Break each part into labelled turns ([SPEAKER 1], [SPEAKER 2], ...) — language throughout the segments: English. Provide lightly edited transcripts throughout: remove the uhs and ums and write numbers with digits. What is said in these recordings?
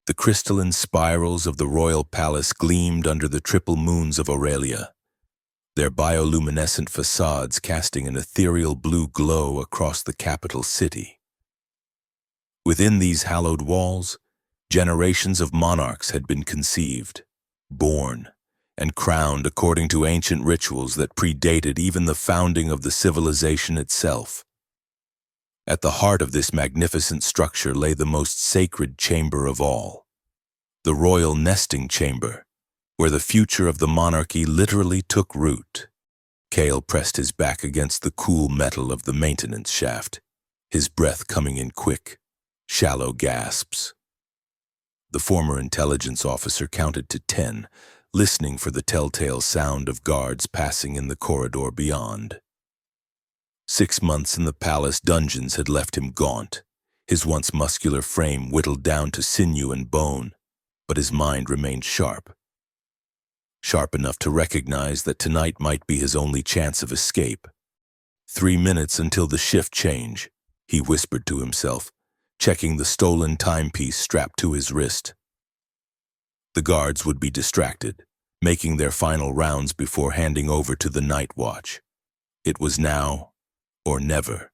[SPEAKER 1] The crystalline spirals of the royal palace gleamed under the triple moons of Aurelia, their bioluminescent facades casting an ethereal blue glow across the capital city. Within these hallowed walls, generations of monarchs had been conceived, born, and crowned according to ancient rituals that predated even the founding of the civilization itself. At the heart of this magnificent structure lay the most sacred chamber of all, the royal nesting chamber, where the future of the monarchy literally took root. Kale pressed his back against the cool metal of the maintenance shaft, his breath coming in quick, shallow gasps. The former intelligence officer counted to 10, listening for the telltale sound of guards passing in the corridor beyond. 6 months in the palace dungeons had left him gaunt, his once muscular frame whittled down to sinew and bone, but his mind remained sharp. Sharp enough to recognize that tonight might be his only chance of escape. 3 minutes until the shift change, he whispered to himself, checking the stolen timepiece strapped to his wrist. The guards would be distracted, making their final rounds before handing over to the night watch. It was now or never,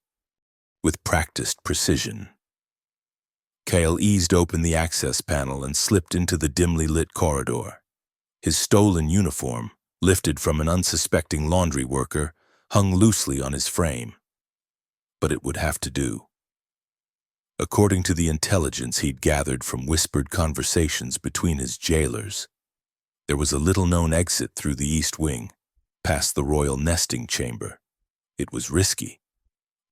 [SPEAKER 1] with practiced precision. Kale eased open the access panel and slipped into the dimly lit corridor. His stolen uniform, lifted from an unsuspecting laundry worker, hung loosely on his frame. But it would have to do. According to the intelligence he'd gathered from whispered conversations between his jailers, there was a little-known exit through the east wing, past the royal nesting chamber. It was risky.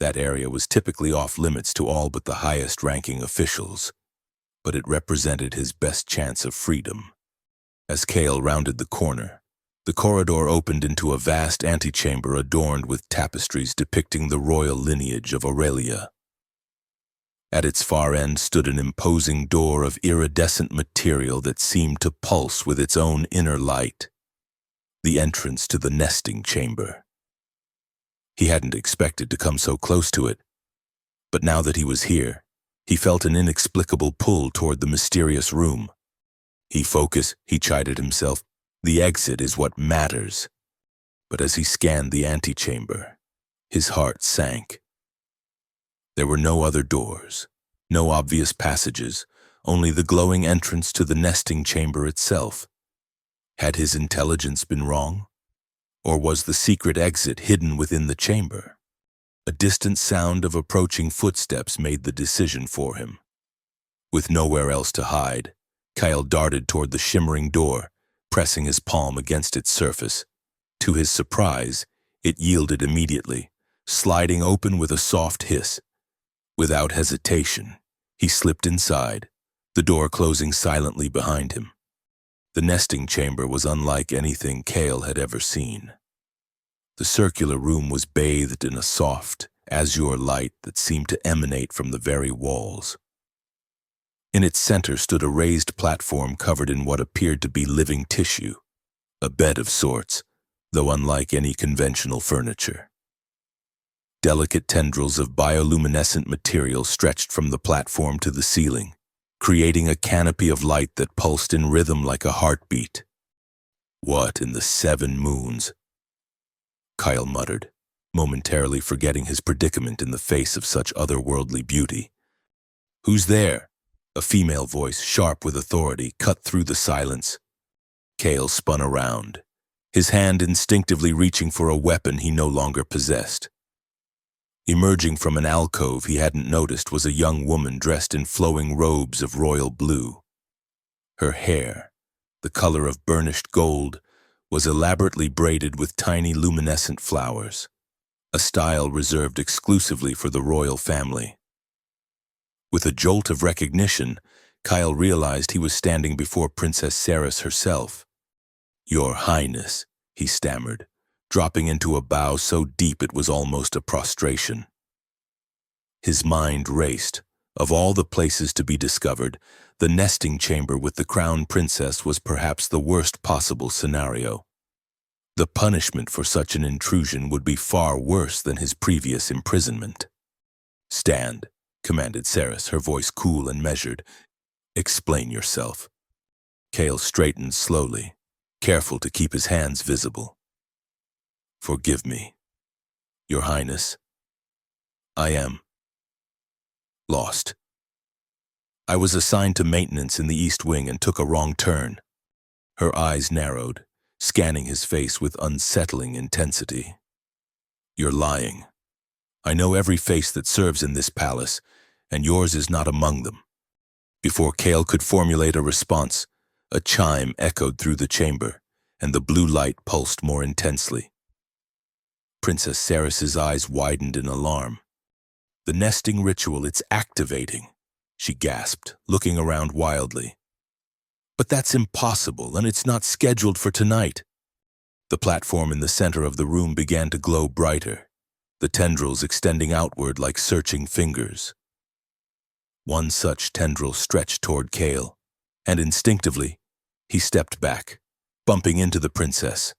[SPEAKER 1] That area was typically off-limits to all but the highest-ranking officials, but it represented his best chance of freedom. As Kale rounded the corner, the corridor opened into a vast antechamber adorned with tapestries depicting the royal lineage of Aurelia. At its far end stood an imposing door of iridescent material that seemed to pulse with its own inner light, the entrance to the nesting chamber. He hadn't expected to come so close to it, but now that he was here, he felt an inexplicable pull toward the mysterious room. He chided himself. The exit is what matters. But as he scanned the antechamber, his heart sank. There were no other doors, no obvious passages, only the glowing entrance to the nesting chamber itself. Had his intelligence been wrong? Or was the secret exit hidden within the chamber? A distant sound of approaching footsteps made the decision for him. With nowhere else to hide, Kyle darted toward the shimmering door, pressing his palm against its surface. To his surprise, it yielded immediately, sliding open with a soft hiss. Without hesitation, he slipped inside, the door closing silently behind him. The nesting chamber was unlike anything Kale had ever seen. The circular room was bathed in a soft, azure light that seemed to emanate from the very walls. In its center stood a raised platform covered in what appeared to be living tissue, a bed of sorts, though unlike any conventional furniture. Delicate tendrils of bioluminescent material stretched from the platform to the ceiling, creating a canopy of light that pulsed in rhythm like a heartbeat. What in the 7 moons? Kyle muttered, momentarily forgetting his predicament in the face of such otherworldly beauty. Who's there? A female voice, sharp with authority, cut through the silence. Kale spun around, his hand instinctively reaching for a weapon he no longer possessed. Emerging from an alcove he hadn't noticed was a young woman dressed in flowing robes of royal blue. Her hair, the color of burnished gold, was elaborately braided with tiny luminescent flowers, a style reserved exclusively for the royal family. With a jolt of recognition, Kyle realized he was standing before Princess Ceres herself. "Your Highness," he stammered, dropping into a bow so deep it was almost a prostration. His mind raced. Of all the places to be discovered, the nesting chamber with the crown princess was perhaps the worst possible scenario. The punishment for such an intrusion would be far worse than his previous imprisonment. "Stand," commanded Ceres, her voice cool and measured. Explain yourself. Kale straightened slowly, careful to keep his hands visible. Forgive me, Your Highness. I am lost. I was assigned to maintenance in the East Wing and took a wrong turn. Her eyes narrowed, scanning his face with unsettling intensity. You're lying. I know every face that serves in this palace, and yours is not among them. Before Kale could formulate a response, a chime echoed through the chamber, and the blue light pulsed more intensely. Princess Ceres's eyes widened in alarm. The nesting ritual, it's activating, she gasped, looking around wildly. But that's impossible, and it's not scheduled for tonight. The platform in the center of the room began to glow brighter, the tendrils extending outward like searching fingers. One such tendril stretched toward Kale, and instinctively, he stepped back, bumping into the princess.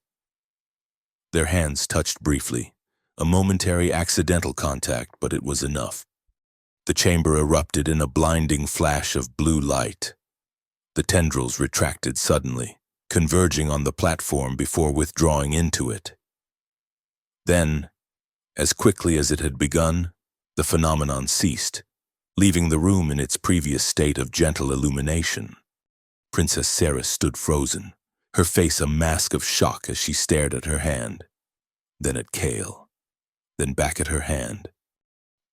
[SPEAKER 1] Their hands touched briefly, a momentary accidental contact, but it was enough. The chamber erupted in a blinding flash of blue light. The tendrils retracted suddenly, converging on the platform before withdrawing into it. Then, as quickly as it had begun, the phenomenon ceased, leaving the room in its previous state of gentle illumination. Princess Ceres stood frozen, her face a mask of shock as she stared at her hand, then at Kale, then back at her hand.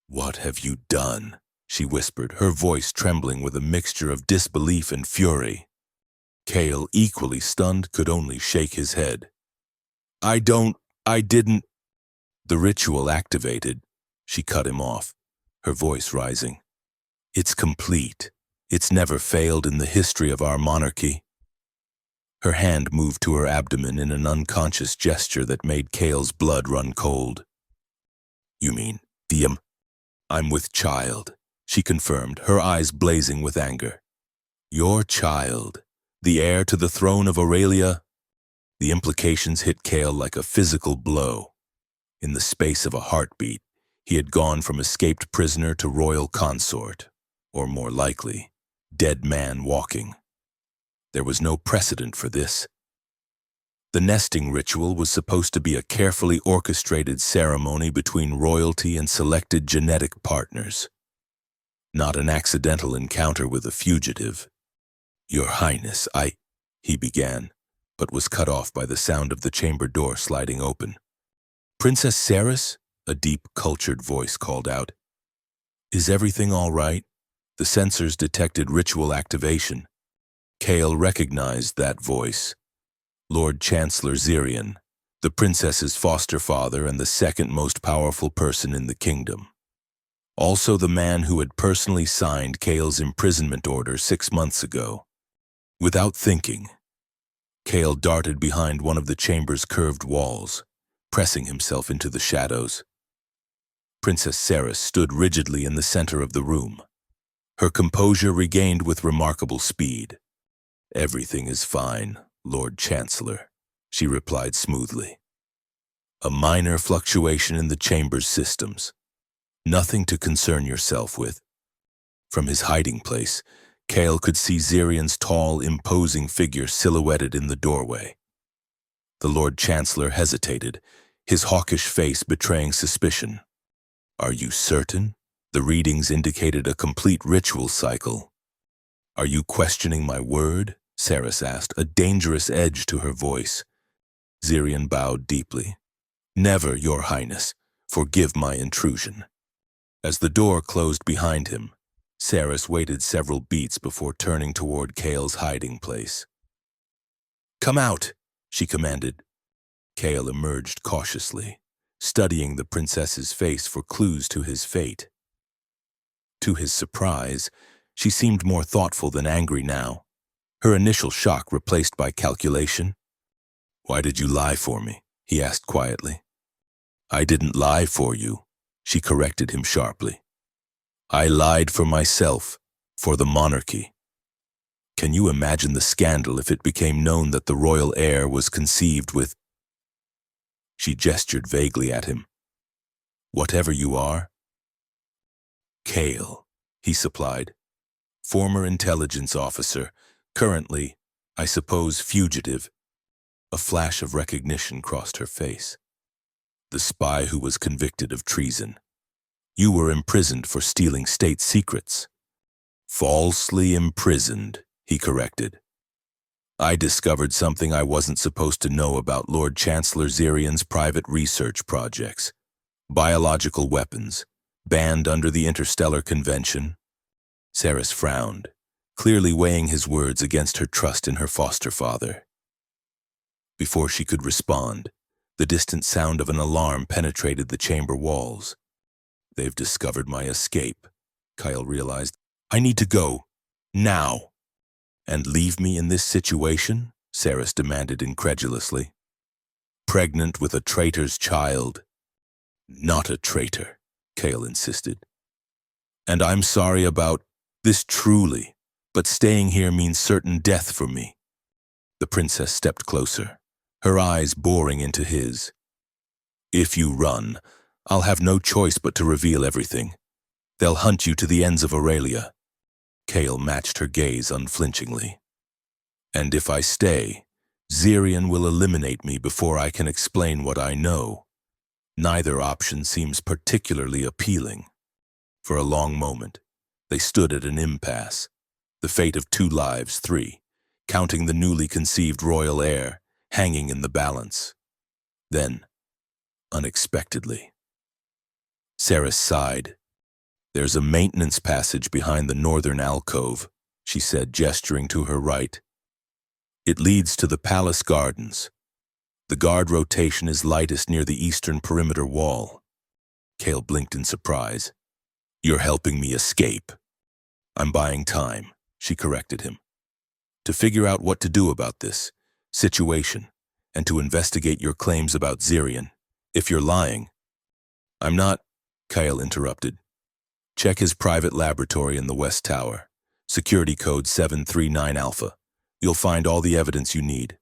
[SPEAKER 1] "What have you done?" she whispered, her voice trembling with a mixture of disbelief and fury. Kale, equally stunned, could only shake his head. I didn't." "The ritual activated," she cut him off, her voice rising. "It's complete. It's never failed in the history of our monarchy." Her hand moved to her abdomen in an unconscious gesture that made Kale's blood run cold. "You mean, I'm with child," she confirmed, her eyes blazing with anger. "Your child, the heir to the throne of Aurelia?" The implications hit Kale like a physical blow. In the space of a heartbeat, he had gone from escaped prisoner to royal consort, or more likely, dead man walking. There was no precedent for this. The nesting ritual was supposed to be a carefully orchestrated ceremony between royalty and selected genetic partners, not an accidental encounter with a fugitive. "Your Highness, he began, but was cut off by the sound of the chamber door sliding open. "Princess Ceres?" a deep, cultured voice called out. "Is everything all right?" The sensors detected ritual activation. Kale recognized that voice. Lord Chancellor Zirian, the princess's foster father and the second most powerful person in the kingdom. Also the man who had personally signed Kale's imprisonment order 6 months ago. Without thinking, Kale darted behind one of the chamber's curved walls, pressing himself into the shadows. Princess Ceres stood rigidly in the center of the room, her composure regained with remarkable speed. "Everything is fine, Lord Chancellor," she replied smoothly. "A minor fluctuation in the chamber's systems. Nothing to concern yourself with." From his hiding place, Kale could see Zirian's tall, imposing figure silhouetted in the doorway. The Lord Chancellor hesitated, his hawkish face betraying suspicion. "Are you certain? The readings indicated a complete ritual cycle." "Are you questioning my word?" Ceres asked, a dangerous edge to her voice. Zirian bowed deeply. "Never, Your Highness. Forgive my intrusion." As the door closed behind him, Ceres waited several beats before turning toward Kale's hiding place. "Come out," she commanded. Kale emerged cautiously, studying the princess's face for clues to his fate. To his surprise, she seemed more thoughtful than angry now, her initial shock replaced by calculation. "Why did you lie for me?" he asked quietly. "I didn't lie for you," she corrected him sharply. "I lied for myself, for the monarchy. Can you imagine the scandal if it became known that the royal heir was conceived with—" She gestured vaguely at him. "Whatever you are?" "Kale," he supplied. Former intelligence officer, currently, I suppose, fugitive. A flash of recognition crossed her face. The spy who was convicted of treason. You were imprisoned for stealing state secrets. Falsely imprisoned, he corrected. I discovered something I wasn't supposed to know about Lord Chancellor Zirian's private research projects. Biological weapons, banned under the Interstellar Convention. Saris frowned, clearly weighing his words against her trust in her foster father. Before she could respond, the distant sound of an alarm penetrated the chamber walls. They've discovered my escape, Kyle realized. I need to go. Now. And leave me in this situation? Saris demanded incredulously. Pregnant with a traitor's child. Not a traitor, Kale insisted. And I'm sorry about this truly, but staying here means certain death for me. The princess stepped closer, her eyes boring into his. If you run, I'll have no choice but to reveal everything. They'll hunt you to the ends of Aurelia. Kale matched her gaze unflinchingly. And if I stay, Zirian will eliminate me before I can explain what I know. Neither option seems particularly appealing. For a long moment, they stood at an impasse, the fate of 2 lives, 3, counting the newly conceived royal heir, hanging in the balance. Then, unexpectedly, Saris sighed. There's a maintenance passage behind the northern alcove, she said, gesturing to her right. It leads to the palace gardens. The guard rotation is lightest near the eastern perimeter wall. Kale blinked in surprise. You're helping me escape. I'm buying time, she corrected him. To figure out what to do about this situation, and to investigate your claims about Zirian. If you're lying. I'm not, Kyle interrupted. Check his private laboratory in the West Tower. Security code 739 Alpha. You'll find all the evidence you need.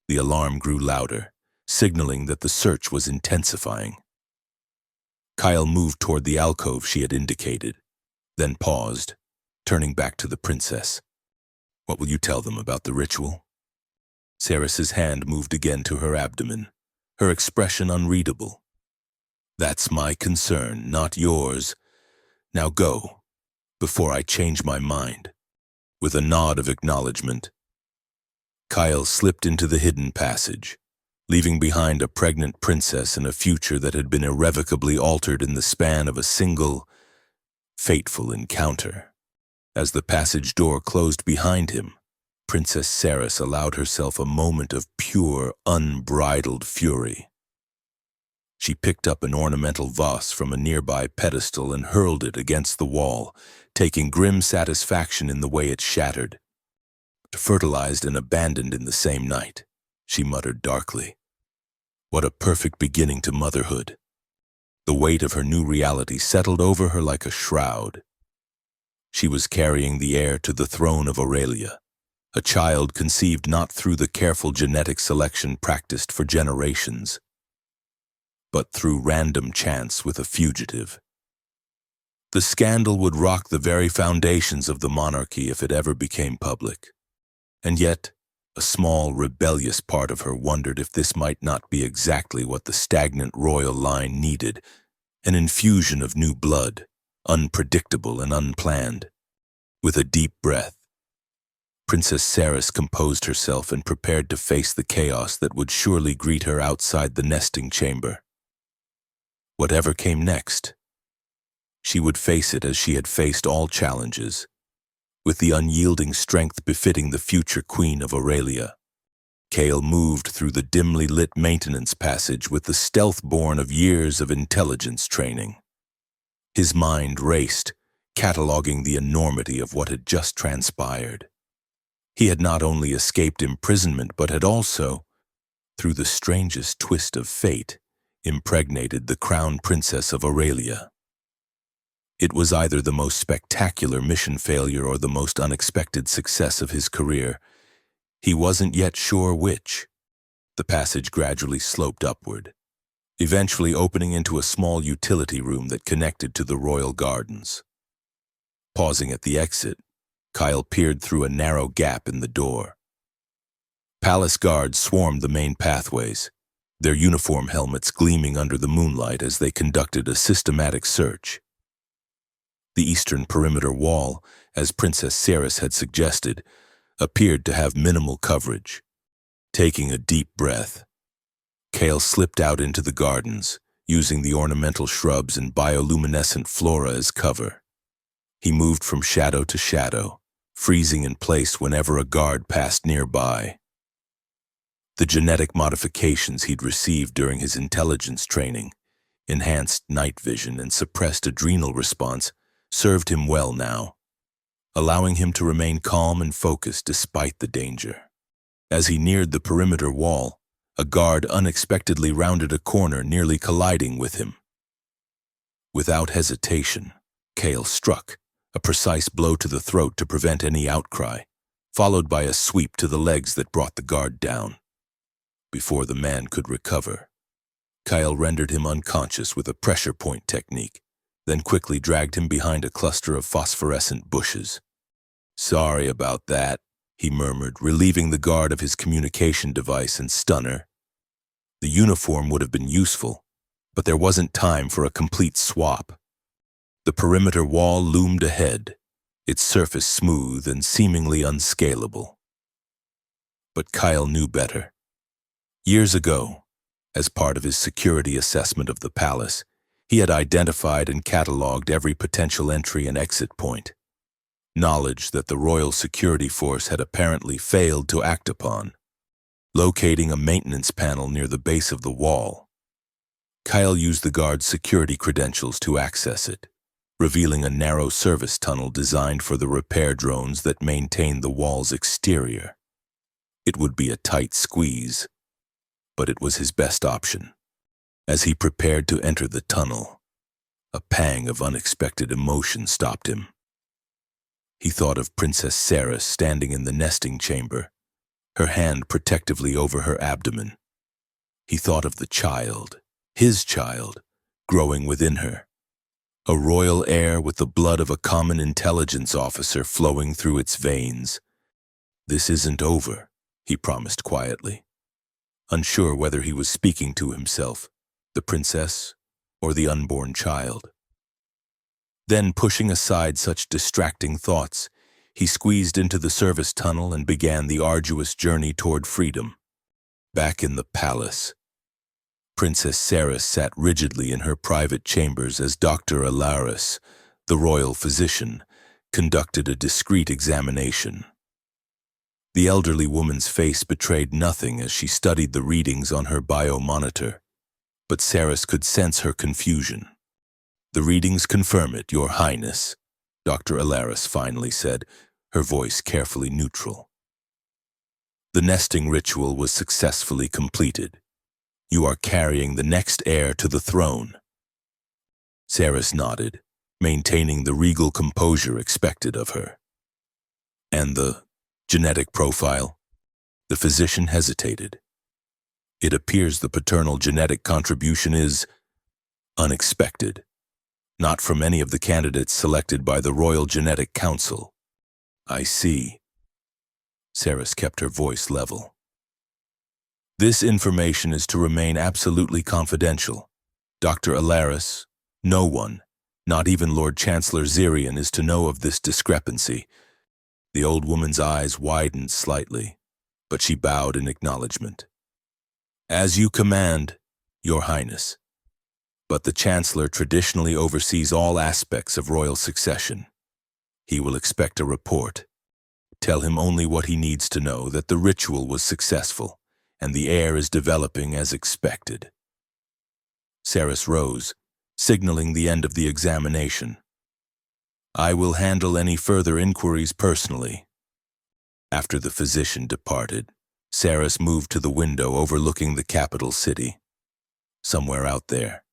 [SPEAKER 1] The alarm grew louder, signaling that the search was intensifying. Kyle moved toward the alcove she had indicated, then paused, turning back to the princess. What will you tell them about the ritual? Saris's hand moved again to her abdomen, her expression unreadable. That's my concern, not yours. Now go, before I change my mind. With a nod of acknowledgement, Kyle slipped into the hidden passage, leaving behind a pregnant princess and a future that had been irrevocably altered in the span of a single, fateful encounter. As the passage door closed behind him, Princess Saris allowed herself a moment of pure, unbridled fury. She picked up an ornamental vase from a nearby pedestal and hurled it against the wall, taking grim satisfaction in the way it shattered. Fertilized and abandoned in the same night, she muttered darkly. What a perfect beginning to motherhood. The weight of her new reality settled over her like a shroud. She was carrying the heir to the throne of Aurelia, a child conceived not through the careful genetic selection practiced for generations, but through random chance with a fugitive. The scandal would rock the very foundations of the monarchy if it ever became public. And yet, a small, rebellious part of her wondered if this might not be exactly what the stagnant royal line needed, an infusion of new blood, unpredictable and unplanned. With a deep breath, Princess Saris composed herself and prepared to face the chaos that would surely greet her outside the nesting chamber. Whatever came next, she would face it as she had faced all challenges, with the unyielding strength befitting the future queen of Aurelia. Kale moved through the dimly lit maintenance passage with the stealth born of years of intelligence training. His mind raced, cataloging the enormity of what had just transpired. He had not only escaped imprisonment, but had also, through the strangest twist of fate, impregnated the crown princess of Aurelia. It was either the most spectacular mission failure or the most unexpected success of his career. He wasn't yet sure which. The passage gradually sloped upward, eventually opening into a small utility room that connected to the royal gardens. Pausing at the exit, Kyle peered through a narrow gap in the door. Palace guards swarmed the main pathways, their uniform helmets gleaming under the moonlight as they conducted a systematic search. The eastern perimeter wall, as Princess Ceres had suggested, appeared to have minimal coverage. Taking a deep breath, Kale slipped out into the gardens, using the ornamental shrubs and bioluminescent flora as cover. He moved from shadow to shadow, freezing in place whenever a guard passed nearby. The genetic modifications he'd received during his intelligence training, enhanced night vision and suppressed adrenal response, served him well now, allowing him to remain calm and focused despite the danger. As he neared the perimeter wall, a guard unexpectedly rounded a corner, nearly colliding with him. Without hesitation, Kale struck, a precise blow to the throat to prevent any outcry, followed by a sweep to the legs that brought the guard down. Before the man could recover, Kyle rendered him unconscious with a pressure point technique, then quickly dragged him behind a cluster of phosphorescent bushes. "Sorry about that," he murmured, relieving the guard of his communication device and stunner. The uniform would have been useful, but there wasn't time for a complete swap. The perimeter wall loomed ahead, its surface smooth and seemingly unscalable. But Kyle knew better. Years ago, as part of his security assessment of the palace, he had identified and cataloged every potential entry and exit point. Knowledge that the royal security force had apparently failed to act upon. Locating a maintenance panel near the base of the wall, Kyle used the guard's security credentials to access it, revealing a narrow service tunnel designed for the repair drones that maintained the wall's exterior. It would be a tight squeeze, but it was his best option. As he prepared to enter the tunnel, a pang of unexpected emotion stopped him. He thought of Princess Ceres standing in the nesting chamber, her hand protectively over her abdomen. He thought of the child, his child, growing within her. A royal heir with the blood of a common intelligence officer flowing through its veins. "This isn't over," he promised quietly, unsure whether he was speaking to himself, the princess, or the unborn child. Then, pushing aside such distracting thoughts, he squeezed into the service tunnel and began the arduous journey toward freedom. Back in the palace, Princess Ceres sat rigidly in her private chambers as Dr. Alaris, the royal physician, conducted a discreet examination. The elderly woman's face betrayed nothing as she studied the readings on her biomonitor, but Ceres could sense her confusion. "The readings confirm it, Your Highness," Dr. Alaris finally said, her voice carefully neutral. "The nesting ritual was successfully completed. You are carrying the next heir to the throne." Ceres nodded, maintaining the regal composure expected of her. "And the genetic profile?" The physician hesitated. "It appears the paternal genetic contribution is unexpected. Not from any of the candidates selected by the Royal Genetic Council." "I see." Ceres kept her voice level. "This information is to remain absolutely confidential. Dr. Alaris, no one, not even Lord Chancellor Zirian, is to know of this discrepancy." The old woman's eyes widened slightly, but she bowed in acknowledgement. "As you command, Your Highness. But the Chancellor traditionally oversees all aspects of royal succession. He will expect a report. Tell him only what he needs to know, that the ritual was successful, and the heir is developing as expected." Ceres rose, signaling the end of the examination. "I will handle any further inquiries personally." After the physician departed, Ceres moved to the window overlooking the capital city. Somewhere out there,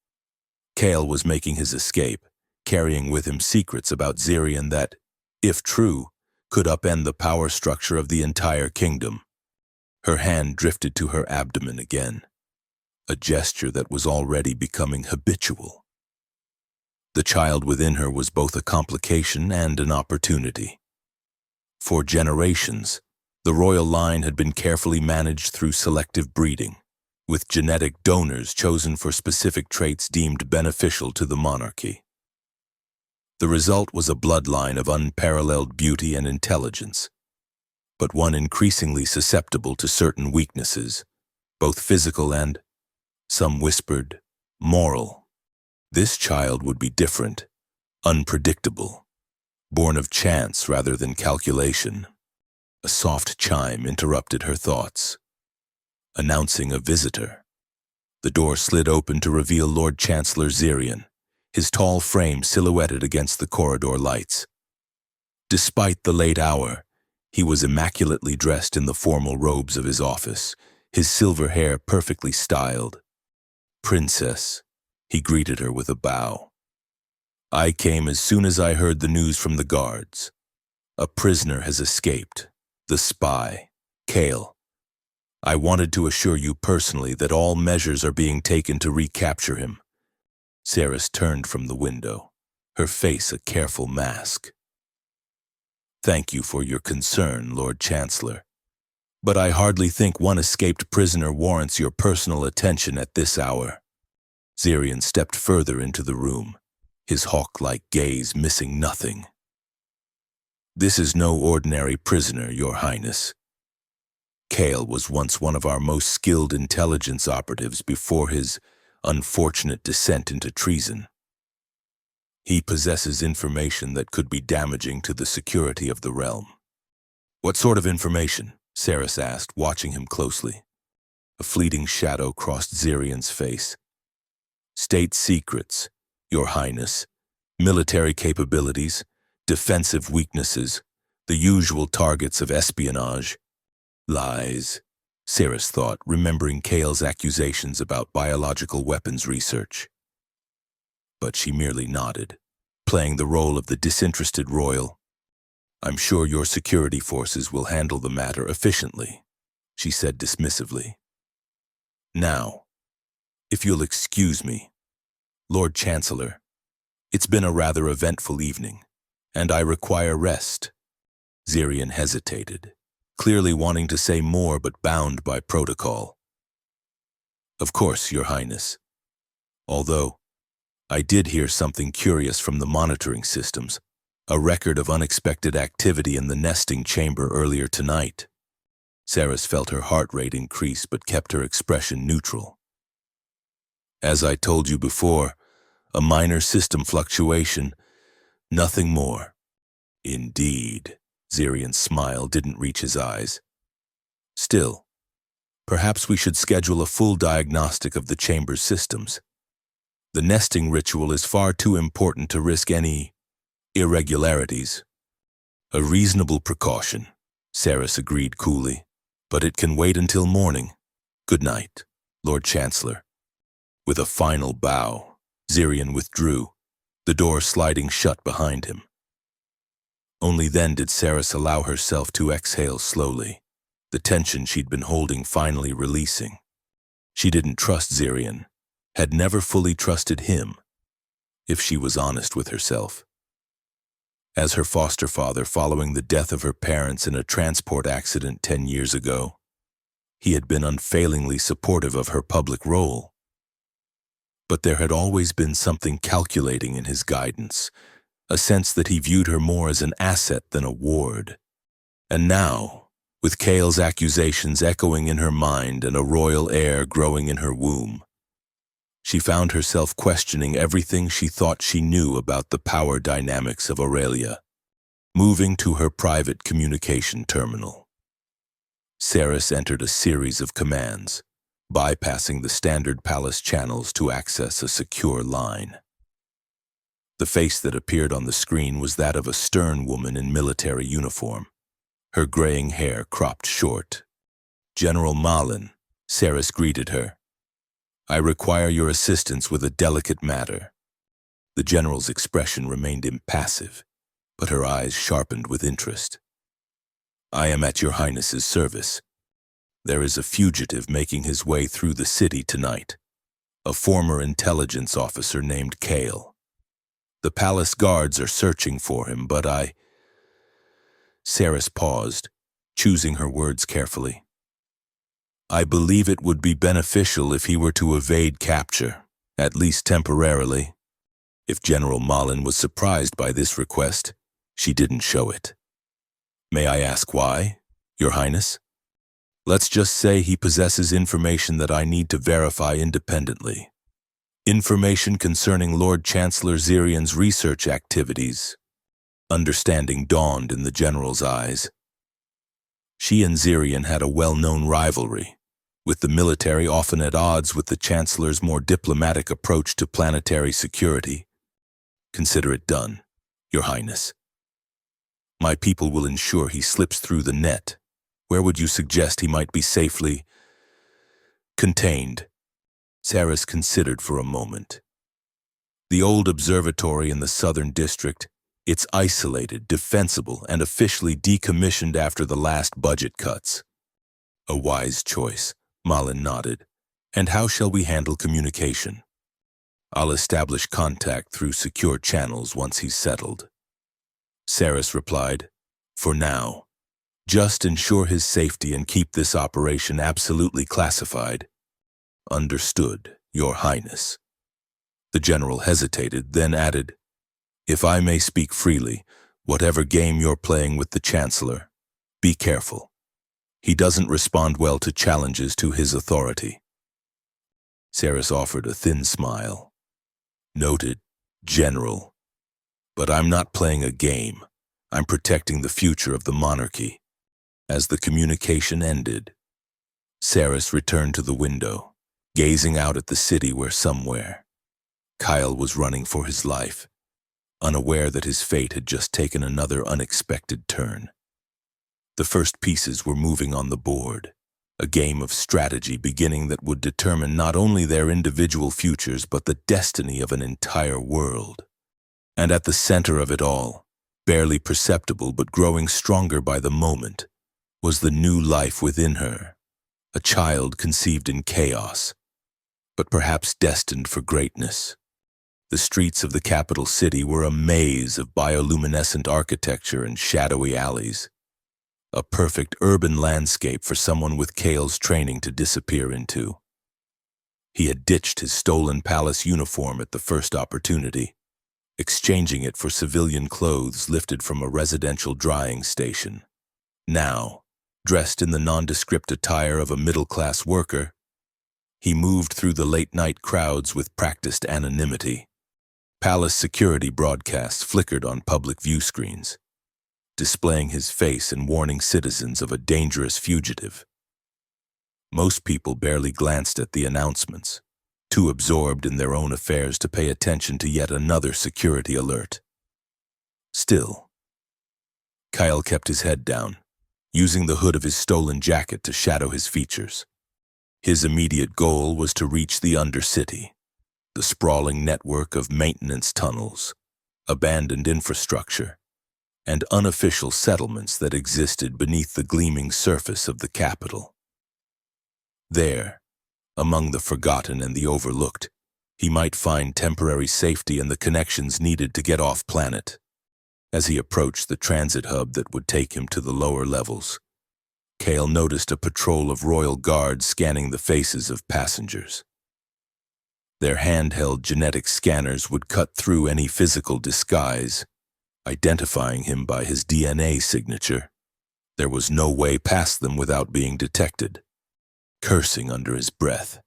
[SPEAKER 1] Kale was making his escape, carrying with him secrets about Zirian that, if true, could upend the power structure of the entire kingdom. Her hand drifted to her abdomen again, a gesture that was already becoming habitual. The child within her was both a complication and an opportunity. For generations, the royal line had been carefully managed through selective breeding, with genetic donors chosen for specific traits deemed beneficial to the monarchy. The result was a bloodline of unparalleled beauty and intelligence, but one increasingly susceptible to certain weaknesses, both physical and, some whispered, moral. This child would be different, unpredictable, born of chance rather than calculation. A soft chime interrupted her thoughts, announcing a visitor. The door slid open to reveal Lord Chancellor Zirian, his tall frame silhouetted against the corridor lights. Despite the late hour, he was immaculately dressed in the formal robes of his office, his silver hair perfectly styled. "Princess," he greeted her with a bow. "I came as soon as I heard the news from the guards. A prisoner has escaped, the spy, Kale. I wanted to assure you personally that all measures are being taken to recapture him." Saris turned from the window, her face a careful mask. "Thank you for your concern, Lord Chancellor, but I hardly think one escaped prisoner warrants your personal attention at this hour." Zirian stepped further into the room, his hawk-like gaze missing nothing. "This is no ordinary prisoner, Your Highness. Kale was once one of our most skilled intelligence operatives before his unfortunate descent into treason. He possesses information that could be damaging to the security of the realm." "What sort of information?" Saris asked, watching him closely. A fleeting shadow crossed Zirian's face. "State secrets, Your Highness, military capabilities, defensive weaknesses, the usual targets of espionage." "Lies," Saris thought, remembering Kale's accusations about biological weapons research. But she merely nodded, playing the role of the disinterested royal. "I'm sure your security forces will handle the matter efficiently," she said dismissively. "Now, if you'll excuse me, Lord Chancellor, it's been a rather eventful evening, and I require rest." Zirian hesitated, clearly wanting to say more but bound by protocol. "Of course, Your Highness. Although, I did hear something curious from the monitoring systems, a record of unexpected activity in the nesting chamber earlier tonight." Saris felt her heart rate increase but kept her expression neutral. "As I told you before, a minor system fluctuation, nothing more." "Indeed." Zirian's smile didn't reach his eyes. "Still, perhaps we should schedule a full diagnostic of the chamber's systems. The nesting ritual is far too important to risk any irregularities." "A reasonable precaution," Saris agreed coolly, "but it can wait until morning. Good night, Lord Chancellor." With a final bow, Zirian withdrew, the door sliding shut behind him. Only then did Saris allow herself to exhale slowly, the tension she'd been holding finally releasing. She didn't trust Zirian, had never fully trusted him, if she was honest with herself. As her foster father following the death of her parents in a transport accident 10 years ago, he had been unfailingly supportive of her public role. But there had always been something calculating in his guidance, a sense that he viewed her more as an asset than a ward. And now, with Kale's accusations echoing in her mind and a royal heir growing in her womb, she found herself questioning everything she thought she knew about the power dynamics of Aurelia, moving to her private communication terminal. Saris entered a series of commands, bypassing the standard palace channels to access a secure line. The face that appeared on the screen was that of a stern woman in military uniform, her graying hair cropped short. "General Malin," Saris greeted her. "I require your assistance with a delicate matter." The general's expression remained impassive, but her eyes sharpened with interest. "I am at your Highness's service. There is a fugitive making his way through the city tonight, a former intelligence officer named Kale. The palace guards are searching for him, but Saris paused, choosing her words carefully. I believe it would be beneficial if he were to evade capture, at least temporarily. If General Malin was surprised by this request, she didn't show it. May I ask why, Your Highness? Let's just say he possesses information that I need to verify independently. Information concerning Lord Chancellor Zirian's research activities. Understanding dawned in the general's eyes. She and Zirian had a well-known rivalry, with the military often at odds with the Chancellor's more diplomatic approach to planetary security. Consider it done, Your Highness. My people will ensure he slips through the net. Where would you suggest he might be safely contained? Saris considered for a moment. The old observatory in the southern district, it's isolated, defensible, and officially decommissioned after the last budget cuts. A wise choice, Malin nodded. And how shall we handle communication? I'll establish contact through secure channels once he's settled. Saris replied, For now. Just ensure his safety and keep this operation absolutely classified. Understood, Your Highness. The general hesitated, then added, If I may speak freely, whatever game you're playing with the Chancellor, be careful. He doesn't respond well to challenges to his authority. Saris offered a thin smile. Noted, General. But I'm not playing a game. I'm protecting the future of the monarchy. As the communication ended, Saris returned to the window, gazing out at the city where somewhere Kyle was running for his life, unaware that his fate had just taken another unexpected turn. The first pieces were moving on the board, a game of strategy beginning that would determine not only their individual futures but the destiny of an entire world. And at the center of it all, barely perceptible but growing stronger by the moment, was the new life within her, a child conceived in chaos, but perhaps destined for greatness. The streets of the capital city were a maze of bioluminescent architecture and shadowy alleys, a perfect urban landscape for someone with Kale's training to disappear into. He had ditched his stolen palace uniform at the first opportunity, exchanging it for civilian clothes lifted from a residential drying station. Now, dressed in the nondescript attire of a middle-class worker, he moved through the late-night crowds with practiced anonymity. Palace security broadcasts flickered on public view screens, displaying his face and warning citizens of a dangerous fugitive. Most people barely glanced at the announcements, too absorbed in their own affairs to pay attention to yet another security alert. Still, Kyle kept his head down, using the hood of his stolen jacket to shadow his features. His immediate goal was to reach the Undercity, the sprawling network of maintenance tunnels, abandoned infrastructure, and unofficial settlements that existed beneath the gleaming surface of the capital. There, among the forgotten and the overlooked, he might find temporary safety and the connections needed to get off planet. As he approached the transit hub that would take him to the lower levels, Kale noticed a patrol of royal guards scanning the faces of passengers. Their handheld genetic scanners would cut through any physical disguise, identifying him by his DNA signature. There was no way past them without being detected. Cursing under his breath,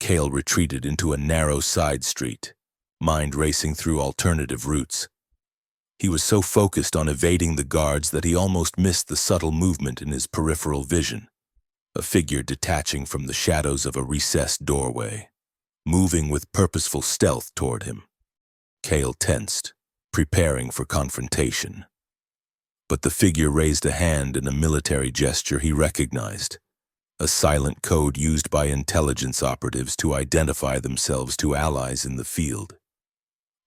[SPEAKER 1] Kale retreated into a narrow side street, mind racing through alternative routes. He was so focused on evading the guards that he almost missed the subtle movement in his peripheral vision, a figure detaching from the shadows of a recessed doorway, moving with purposeful stealth toward him. Kale tensed, preparing for confrontation. But the figure raised a hand in a military gesture he recognized, a silent code used by intelligence operatives to identify themselves to allies in the field.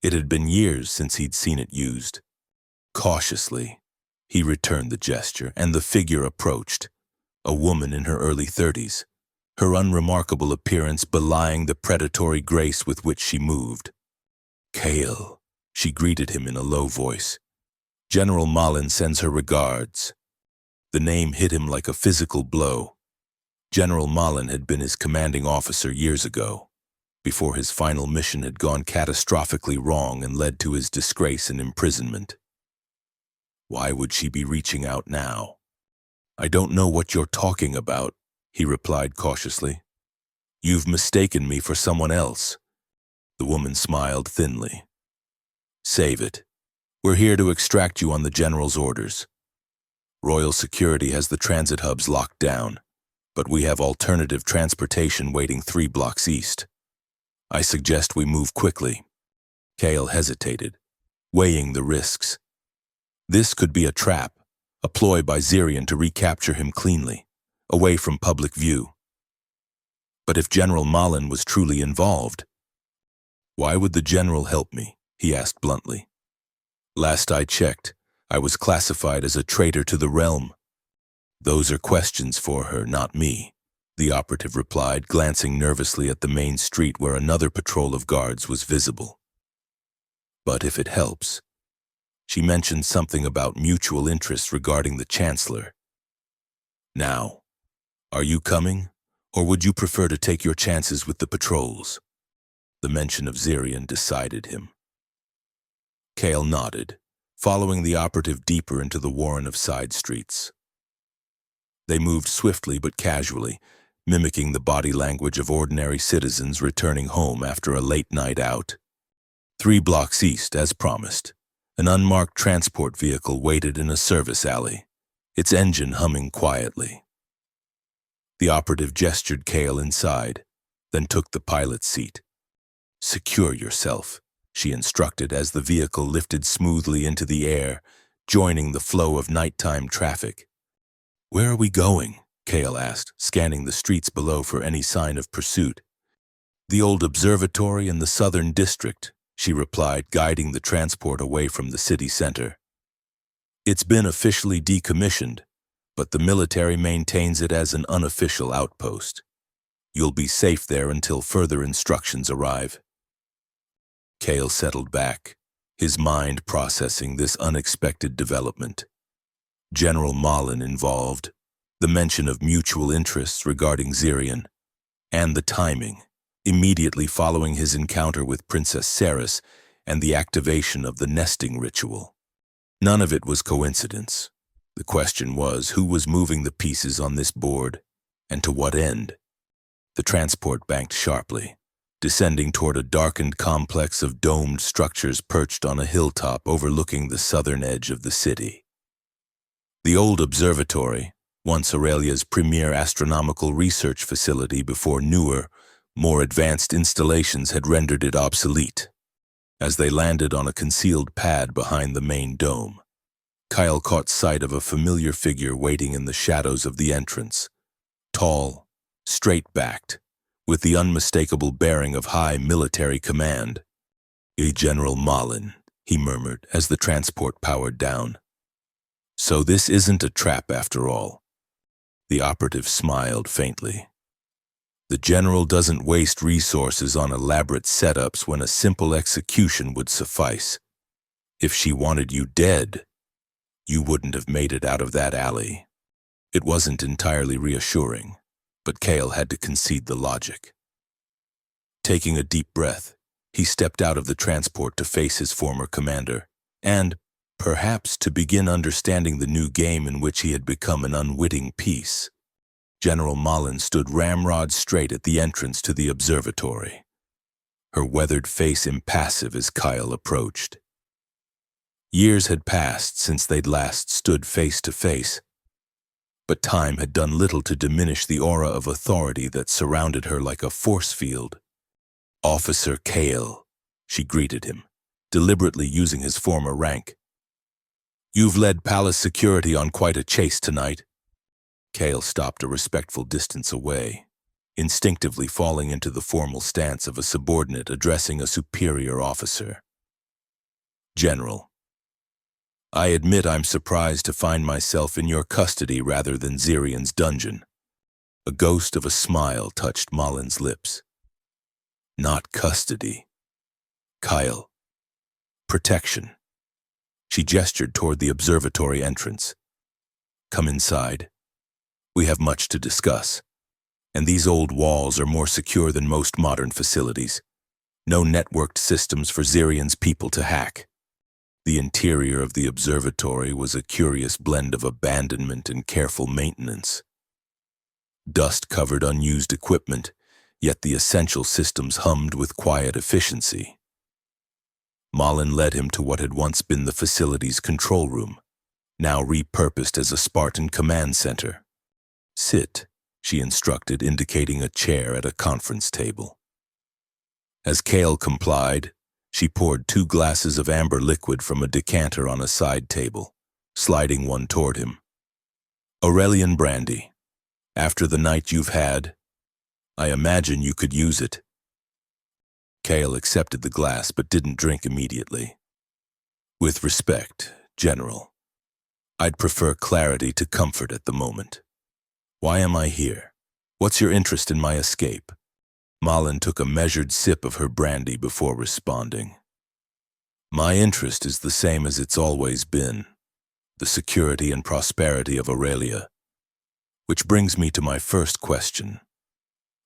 [SPEAKER 1] It had been years since he'd seen it used. Cautiously, he returned the gesture, and the figure approached, a woman in her early 30s, her unremarkable appearance belying the predatory grace with which she moved. "Kale," she greeted him in a low voice. General Malin sends her regards. The name hit him like a physical blow. General Malin had been his commanding officer years ago, before his final mission had gone catastrophically wrong and led to his disgrace and imprisonment. Why would she be reaching out now? I don't know what you're talking about, he replied cautiously. You've mistaken me for someone else. The woman smiled thinly. Save it. We're here to extract you on the General's orders. Royal Security has the transit hubs locked down, but we have alternative transportation waiting 3 blocks east. I suggest we move quickly. Kale hesitated, weighing the risks. This could be a trap, a ploy by Zirian to recapture him cleanly, away from public view. But if General Malin was truly involved, why would the General help me? He asked bluntly. Last I checked, I was classified as a traitor to the realm. Those are questions for her, not me, the operative replied, glancing nervously at the main street where another patrol of guards was visible. But if it helps, she mentioned something about mutual interest regarding the Chancellor. Now, are you coming, or would you prefer to take your chances with the patrols? The mention of Zirian decided him. Kale nodded, following the operative deeper into the warren of side streets. They moved swiftly but casually, mimicking the body language of ordinary citizens returning home after a late night out. 3 blocks east, as promised, an unmarked transport vehicle waited in a service alley, its engine humming quietly. The operative gestured Kale inside, then took the pilot's seat. Secure yourself, she instructed as the vehicle lifted smoothly into the air, joining the flow of nighttime traffic. Where are we going? Kale asked, scanning the streets below for any sign of pursuit. The old observatory in the southern district, she replied, guiding the transport away from the city center. It's been officially decommissioned, but the military maintains it as an unofficial outpost. You'll be safe there until further instructions arrive. Kale settled back, his mind processing this unexpected development. General Malin involved, the mention of mutual interests regarding Zirian, and the timing, immediately following his encounter with Princess Ceres and the activation of the nesting ritual. None of it was coincidence. The question was who was moving the pieces on this board, and to what end? The transport banked sharply, descending toward a darkened complex of domed structures perched on a hilltop overlooking the southern edge of the city. The old observatory, once Aurelia's premier astronomical research facility before newer, more advanced installations had rendered it obsolete. As they landed on a concealed pad behind the main dome, Kyle caught sight of a familiar figure waiting in the shadows of the entrance. Tall, straight-backed, with the unmistakable bearing of high military command. General Malin, he murmured as the transport powered down. So this isn't a trap after all. The operative smiled faintly. The General doesn't waste resources on elaborate setups when a simple execution would suffice. If she wanted you dead, you wouldn't have made it out of that alley. It wasn't entirely reassuring, but Kale had to concede the logic. Taking a deep breath, he stepped out of the transport to face his former commander, and, perhaps to begin understanding the new game in which he had become an unwitting piece. General Malin stood ramrod straight at the entrance to the observatory, her weathered face impassive as Kyle approached. Years had passed since they'd last stood face to face, but time had done little to diminish the aura of authority that surrounded her like a force field. Officer Kale, she greeted him, deliberately using his former rank. You've led palace security on quite a chase tonight. Kale stopped a respectful distance away, instinctively falling into the formal stance of a subordinate addressing a superior officer. General, I admit I'm surprised to find myself in your custody rather than Zirian's dungeon. A ghost of a smile touched Malin's lips. Not custody. Kyle. Protection. She gestured toward the observatory entrance. Come inside. We have much to discuss. And these old walls are more secure than most modern facilities. No networked systems for Xerian's people to hack. The interior of the observatory was a curious blend of abandonment and careful maintenance. Dust covered unused equipment, yet the essential systems hummed with quiet efficiency. Malin led him to what had once been the facility's control room, now repurposed as a Spartan command center. Sit, she instructed, indicating a chair at a conference table. As Kale complied, she poured 2 glasses of amber liquid from a decanter on a side table, sliding one toward him. Aurelian brandy. After the night you've had, I imagine you could use it. Kale accepted the glass but didn't drink immediately. With respect, General, I'd prefer clarity to comfort at the moment. Why am I here? What's your interest in my escape? Malin took a measured sip of her brandy before responding. My interest is the same as it's always been, the security and prosperity of Aurelia. Which brings me to my first question.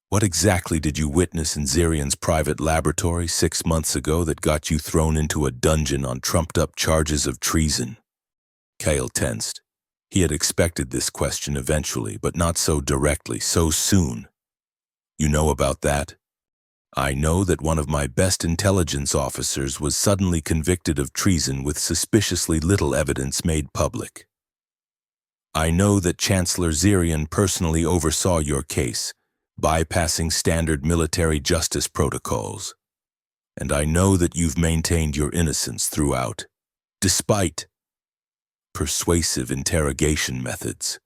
[SPEAKER 1] What exactly did you witness in Xerian's private laboratory 6 months ago that got you thrown into a dungeon on trumped-up charges of treason? Kale tensed. He had expected this question eventually, but not so directly, so soon. You know about that? I know that one of my best intelligence officers was suddenly convicted of treason with suspiciously little evidence made public. I know that Chancellor Xerian personally oversaw your case, bypassing standard military justice protocols. And I know that you've maintained your innocence throughout, despite persuasive interrogation methods.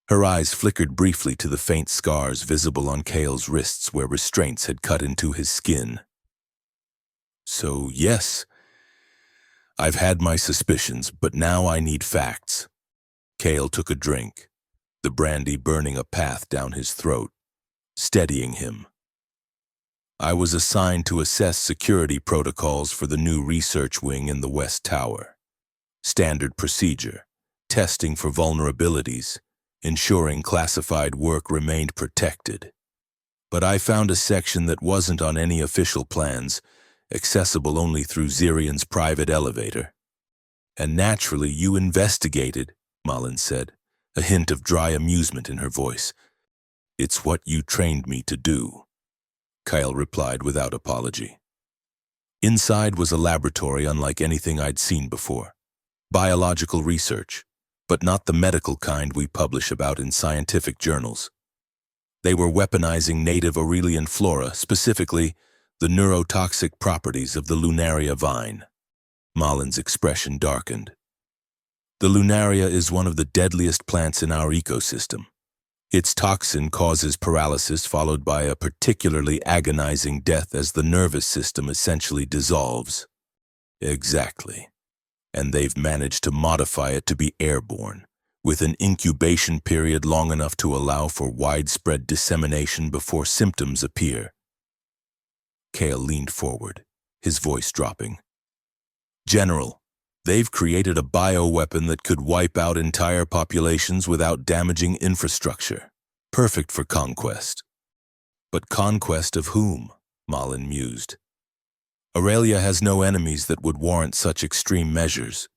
[SPEAKER 1] Her eyes flickered briefly to the faint scars visible on Kale's wrists where restraints had cut into his skin. So, yes, I've had my suspicions, but now I need facts. Kale took a drink, the brandy burning a path down his throat, steadying him. I was assigned to assess security protocols for the new research wing in the West Tower. Standard procedure, testing for vulnerabilities, ensuring classified work remained protected. But I found a section that wasn't on any official plans, accessible only through Xerian's private elevator. And naturally, you investigated, Malin said, a hint of dry amusement in her voice. It's what you trained me to do, Kyle replied without apology. Inside was a laboratory unlike anything I'd seen before. Biological research, but not the medical kind we publish about in scientific journals. They were weaponizing native Aurelian flora, specifically the neurotoxic properties of the Lunaria vine. Malin's expression darkened. The Lunaria is one of the deadliest plants in our ecosystem. Its toxin causes paralysis followed by a particularly agonizing death as the nervous system essentially dissolves. Exactly. And they've managed to modify it to be airborne, with an incubation period long enough to allow for widespread dissemination before symptoms appear. Kale leaned forward, his voice dropping. General, they've created a bioweapon that could wipe out entire populations without damaging infrastructure. Perfect for conquest. But conquest of whom? Malin mused. Aurelia has no enemies that would warrant such extreme measures.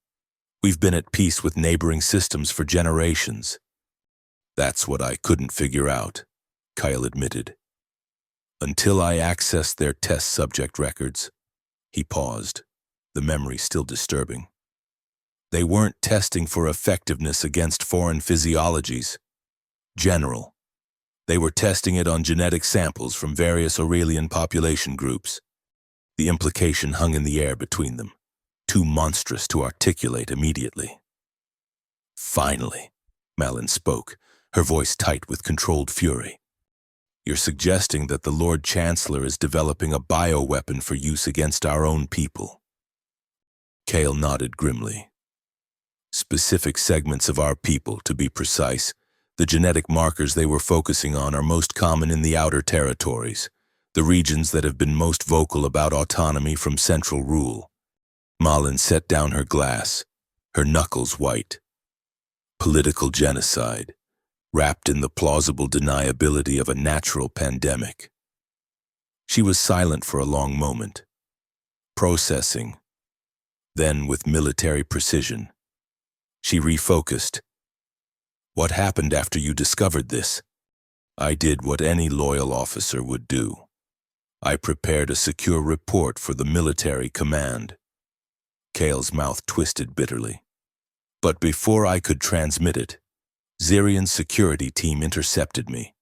[SPEAKER 1] We've been at peace with neighboring systems for generations. That's what I couldn't figure out, Kyle admitted. Until I accessed their test subject records. He paused, the memory still disturbing. They weren't testing for effectiveness against foreign physiologies. General. They were testing it on genetic samples from various Aurelian population groups. The implication hung in the air between them, too monstrous to articulate immediately. Finally, Malin spoke, her voice tight with controlled fury. You're suggesting that the Lord Chancellor is developing a bioweapon for use against our own people. Kale nodded grimly. Specific segments of our people, to be precise. The genetic markers they were focusing on are most common in the outer territories, the regions that have been most vocal about autonomy from central rule. Malin set down her glass, her knuckles white. Political genocide, wrapped in the plausible deniability of a natural pandemic. She was silent for a long moment, processing. Then, with military precision, she refocused. What happened after you discovered this? I did what any loyal officer would do. I prepared a secure report for the military command. Kale's mouth twisted bitterly. But before I could transmit it, Zirian's security team intercepted me.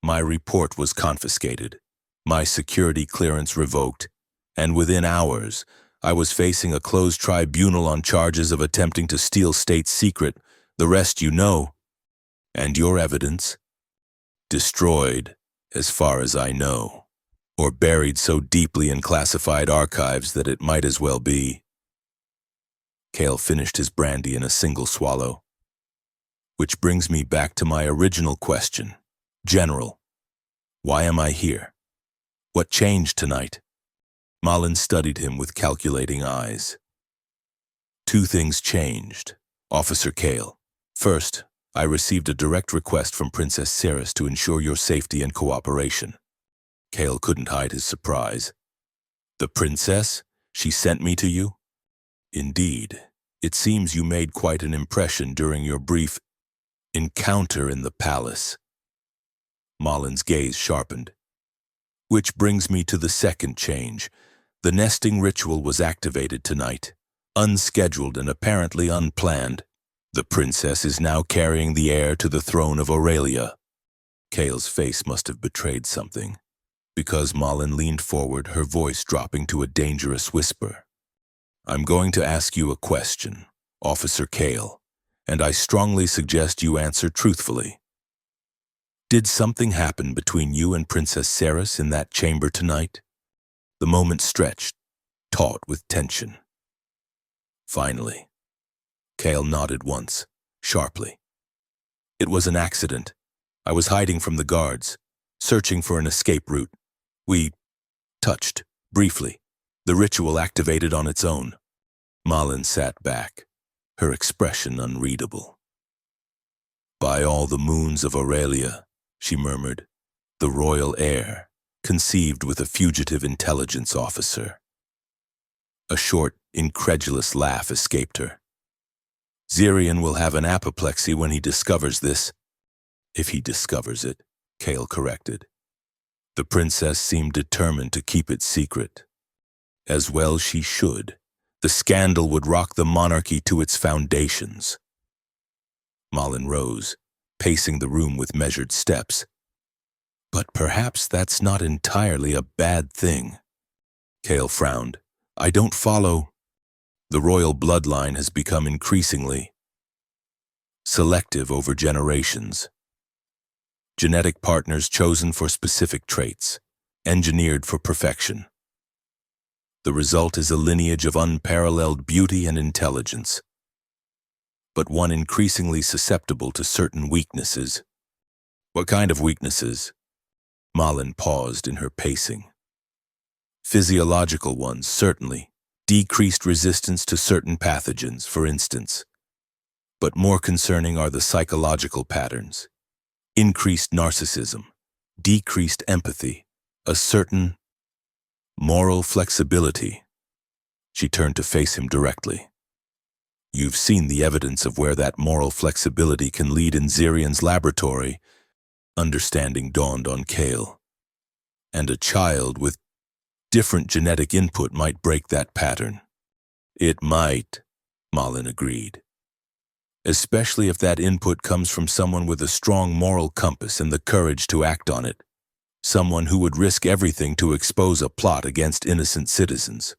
[SPEAKER 1] My report was confiscated, my security clearance revoked, and within hours, I was facing a closed tribunal on charges of attempting to steal state secret. The rest you know. And your evidence? Destroyed, as far as I know, or buried so deeply in classified archives that it might as well be. Kale finished his brandy in a single swallow. Which brings me back to my original question. General, why am I here? What changed tonight? Malin studied him with calculating eyes. Two things changed, Officer Kale. First, I received a direct request from Princess Ceres to ensure your safety and cooperation. Kale couldn't hide his surprise. The princess? She sent me to you? Indeed. It seems you made quite an impression during your brief encounter in the palace. Malin's gaze sharpened. Which brings me to the second change. The nesting ritual was activated tonight, unscheduled and apparently unplanned. The princess is now carrying the heir to the throne of Aurelia. Kale's face must have betrayed something, because Malin leaned forward, her voice dropping to a dangerous whisper. I'm going to ask you a question, Officer Kale, and I strongly suggest you answer truthfully. Did something happen between you and Princess Ceres in that chamber tonight? The moment stretched, taut with tension. Finally, Kale nodded once, sharply. It was an accident. I was hiding from the guards, searching for an escape route. We touched, briefly. The ritual activated on its own. Malin sat back, her expression unreadable. By all the moons of Aurelia, she murmured, the royal heir, conceived with a fugitive intelligence officer. A short, incredulous laugh escaped her. Zirian will have an apoplexy when he discovers this. If he discovers it, Kale corrected. The princess seemed determined to keep it secret. As well she should. The scandal would rock the monarchy to its foundations. Malin rose, pacing the room with measured steps. But perhaps that's not entirely a bad thing. Kale frowned. I don't follow. The royal bloodline has become increasingly selective over generations. Genetic partners chosen for specific traits, engineered for perfection. The result is a lineage of unparalleled beauty and intelligence, but one increasingly susceptible to certain weaknesses. What kind of weaknesses? Malin paused in her pacing. Physiological ones, certainly. Decreased resistance to certain pathogens, for instance. But more concerning are the psychological patterns. Increased narcissism, decreased empathy, a certain moral flexibility. She turned to face him directly. You've seen the evidence of where that moral flexibility can lead in Zirian's laboratory. Understanding dawned on Kale. And a child with different genetic input might break that pattern. It might, Malin agreed. Especially if that input comes from someone with a strong moral compass and the courage to act on it. Someone who would risk everything to expose a plot against innocent citizens.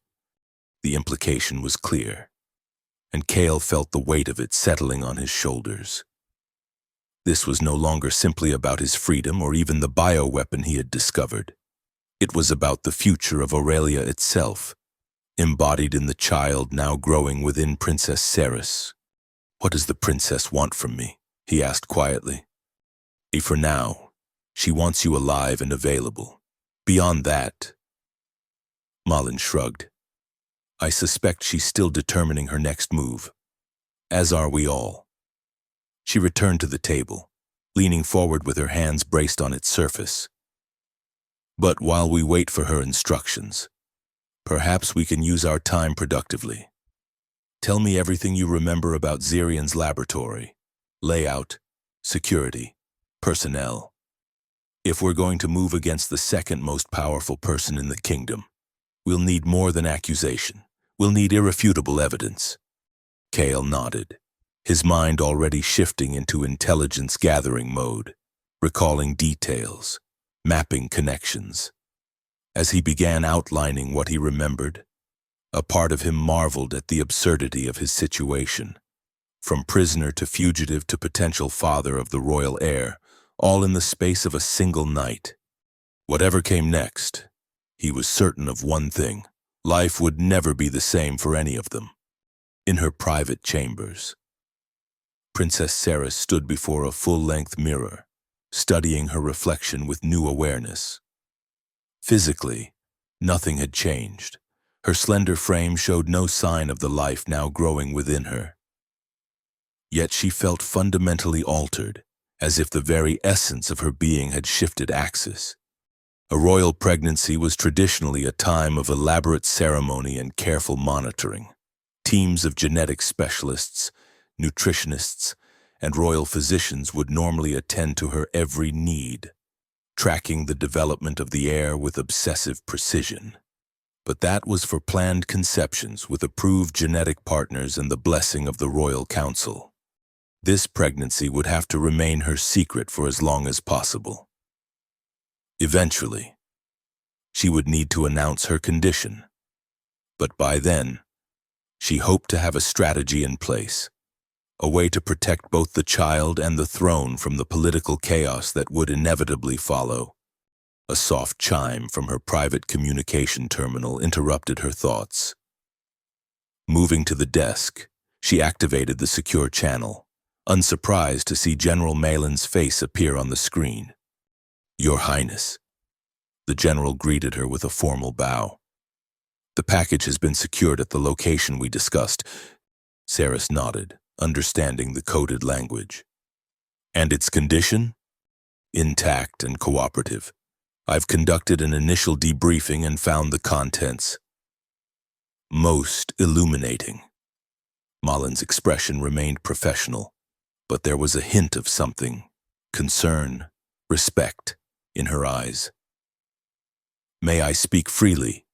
[SPEAKER 1] The implication was clear, and Kale felt the weight of it settling on his shoulders. This was no longer simply about his freedom or even the bioweapon he had discovered. It was about the future of Aurelia itself, embodied in the child now growing within Princess Ceres. What does the princess want from me? He asked quietly. For now, she wants you alive and available. Beyond that, Malin shrugged. I suspect she's still determining her next move, as are we all. She returned to the table, leaning forward with her hands braced on its surface. But while we wait for her instructions, perhaps we can use our time productively. Tell me everything you remember about Zirian's laboratory, layout, security, personnel. If we're going to move against the second most powerful person in the kingdom, we'll need more than accusation. We'll need irrefutable evidence. Kale nodded, his mind already shifting into intelligence-gathering mode, recalling details, mapping connections. As he began outlining what he remembered, a part of him marveled at the absurdity of his situation. From prisoner to fugitive to potential father of the royal heir, all in the space of a single night. Whatever came next, he was certain of one thing: life would never be the same for any of them. In her private chambers, Princess Sarah stood before a full-length mirror, studying her reflection with new awareness. Physically, nothing had changed. Her slender frame showed no sign of the life now growing within her. Yet she felt fundamentally altered, as if the very essence of her being had shifted axis. A royal pregnancy was traditionally a time of elaborate ceremony and careful monitoring. Teams of genetic specialists, nutritionists, and royal physicians would normally attend to her every need, tracking the development of the heir with obsessive precision. But that was for planned conceptions with approved genetic partners and the blessing of the royal council. This pregnancy would have to remain her secret for as long as possible. Eventually, she would need to announce her condition. But by then, she hoped to have a strategy in place, a way to protect both the child and the throne from the political chaos that would inevitably follow. A soft chime from her private communication terminal interrupted her thoughts. Moving to the desk, she activated the secure channel, unsurprised to see General Malin's face appear on the screen. "Your Highness." The general greeted her with a formal bow. "The package has been secured at the location we discussed." Saris nodded, understanding the coded language. "And its condition?" "Intact and cooperative. I've conducted an initial debriefing and found the contents most illuminating." Malin's expression remained professional, but there was a hint of something, concern, respect, in her eyes. "May I speak freely,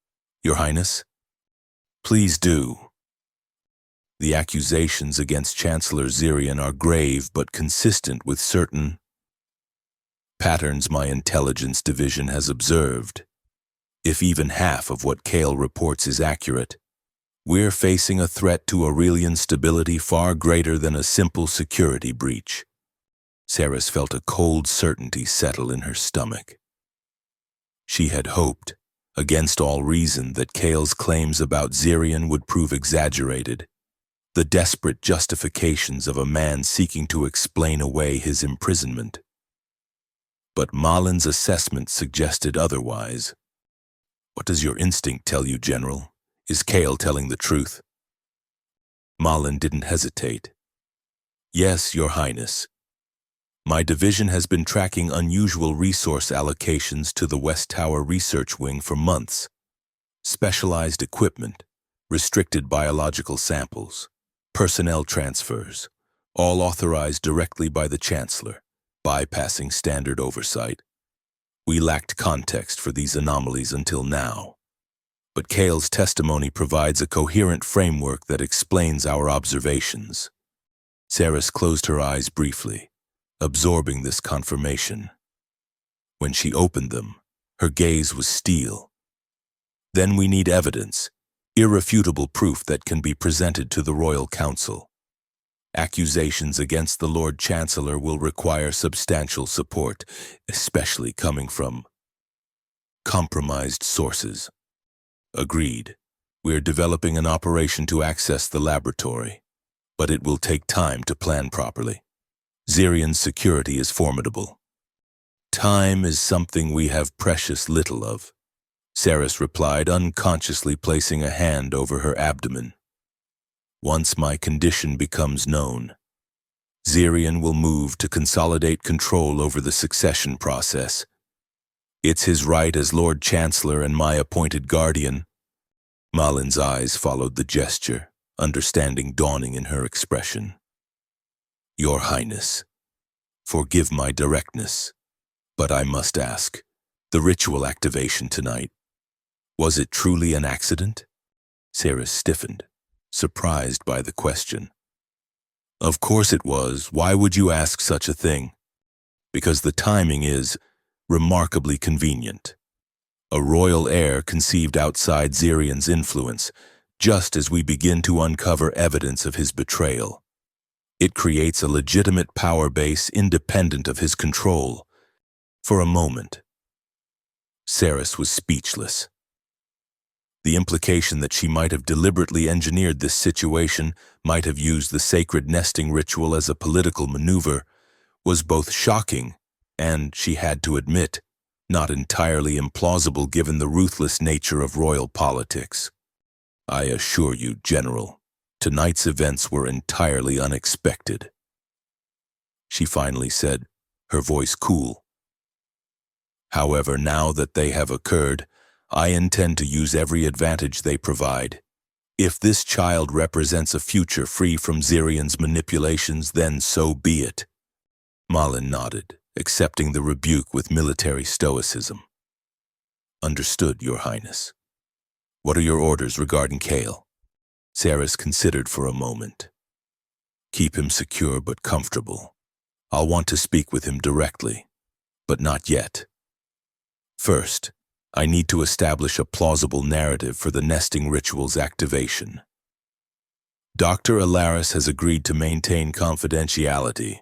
[SPEAKER 1] Your Highness?" "Please do." "The accusations against Chancellor Zirian are grave but consistent with certain patterns my intelligence division has observed. If even half of what Kale reports is accurate, we're facing a threat to Aurelian stability far greater than a simple security breach." Saris felt a cold certainty settle in her stomach. She had hoped, against all reason, that Kale's claims about Zirian would prove exaggerated, the desperate justifications of a man seeking to explain away his imprisonment. But Malin's assessment suggested otherwise. "What does your instinct tell you, General? Is Kale telling the truth?" Malin didn't hesitate. "Yes, Your Highness. My division has been tracking unusual resource allocations to the West Tower Research Wing for months. Specialized equipment, restricted biological samples, personnel transfers, all authorized directly by the Chancellor, bypassing standard oversight. We lacked context for these anomalies until now. But Kale's testimony provides a coherent framework that explains our observations." Saris closed her eyes briefly, absorbing this confirmation. When she opened them, her gaze was steel. "Then we need evidence, irrefutable proof that can be presented to the Royal Council. Accusations against the Lord Chancellor will require substantial support, especially coming from compromised sources." "Agreed. We're developing an operation to access the laboratory, but it will take time to plan properly. Zirian's security is formidable. Time is something we have precious little of." Ceres replied, unconsciously placing a hand over her abdomen. Once my condition becomes known, Xerion will move to consolidate control over the succession process. It's his right as Lord Chancellor and my appointed guardian. Malin's eyes followed the gesture, understanding dawning in her expression. Your Highness, forgive my directness, but I must ask, the ritual activation tonight, was it truly an accident? Ceres stiffened, surprised by the question. Of course it was. Why would you ask such a thing? Because the timing is remarkably convenient. A royal heir conceived outside Xerion's influence, just as we begin to uncover evidence of his betrayal. It creates a legitimate power base independent of his control. For a moment, Ceres was speechless. The implication that she might have deliberately engineered this situation, might have used the sacred nesting ritual as a political maneuver, was both shocking and, she had to admit, not entirely implausible given the ruthless nature of royal politics. I assure you, General, tonight's events were entirely unexpected, she finally said, her voice cool. However, now that they have occurred, I intend to use every advantage they provide. If this child represents a future free from Xerion's manipulations, then so be it. Malin nodded, accepting the rebuke with military stoicism. Understood, Your Highness. What are your orders regarding Kale? Ceres considered for a moment. Keep him secure but comfortable. I'll want to speak with him directly, but not yet. First, I need to establish a plausible narrative for the nesting ritual's activation. Dr. Alaris has agreed to maintain confidentiality,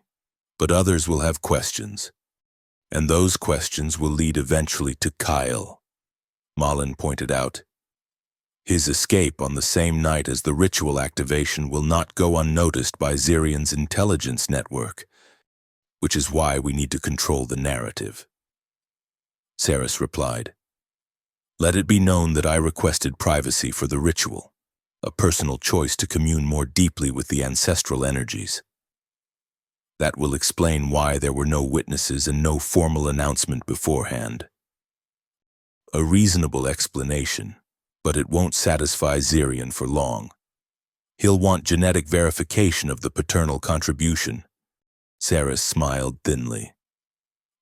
[SPEAKER 1] but others will have questions, and those questions will lead eventually to Kyle, Malin pointed out. His escape on the same night as the ritual activation will not go unnoticed by Xerion's intelligence network, which is why we need to control the narrative. Ceres replied. Let it be known that I requested privacy for the ritual, a personal choice to commune more deeply with the ancestral energies. That will explain why there were no witnesses and no formal announcement beforehand. A reasonable explanation, but it won't satisfy Xerion for long. He'll want genetic verification of the paternal contribution. Ceres smiled thinly.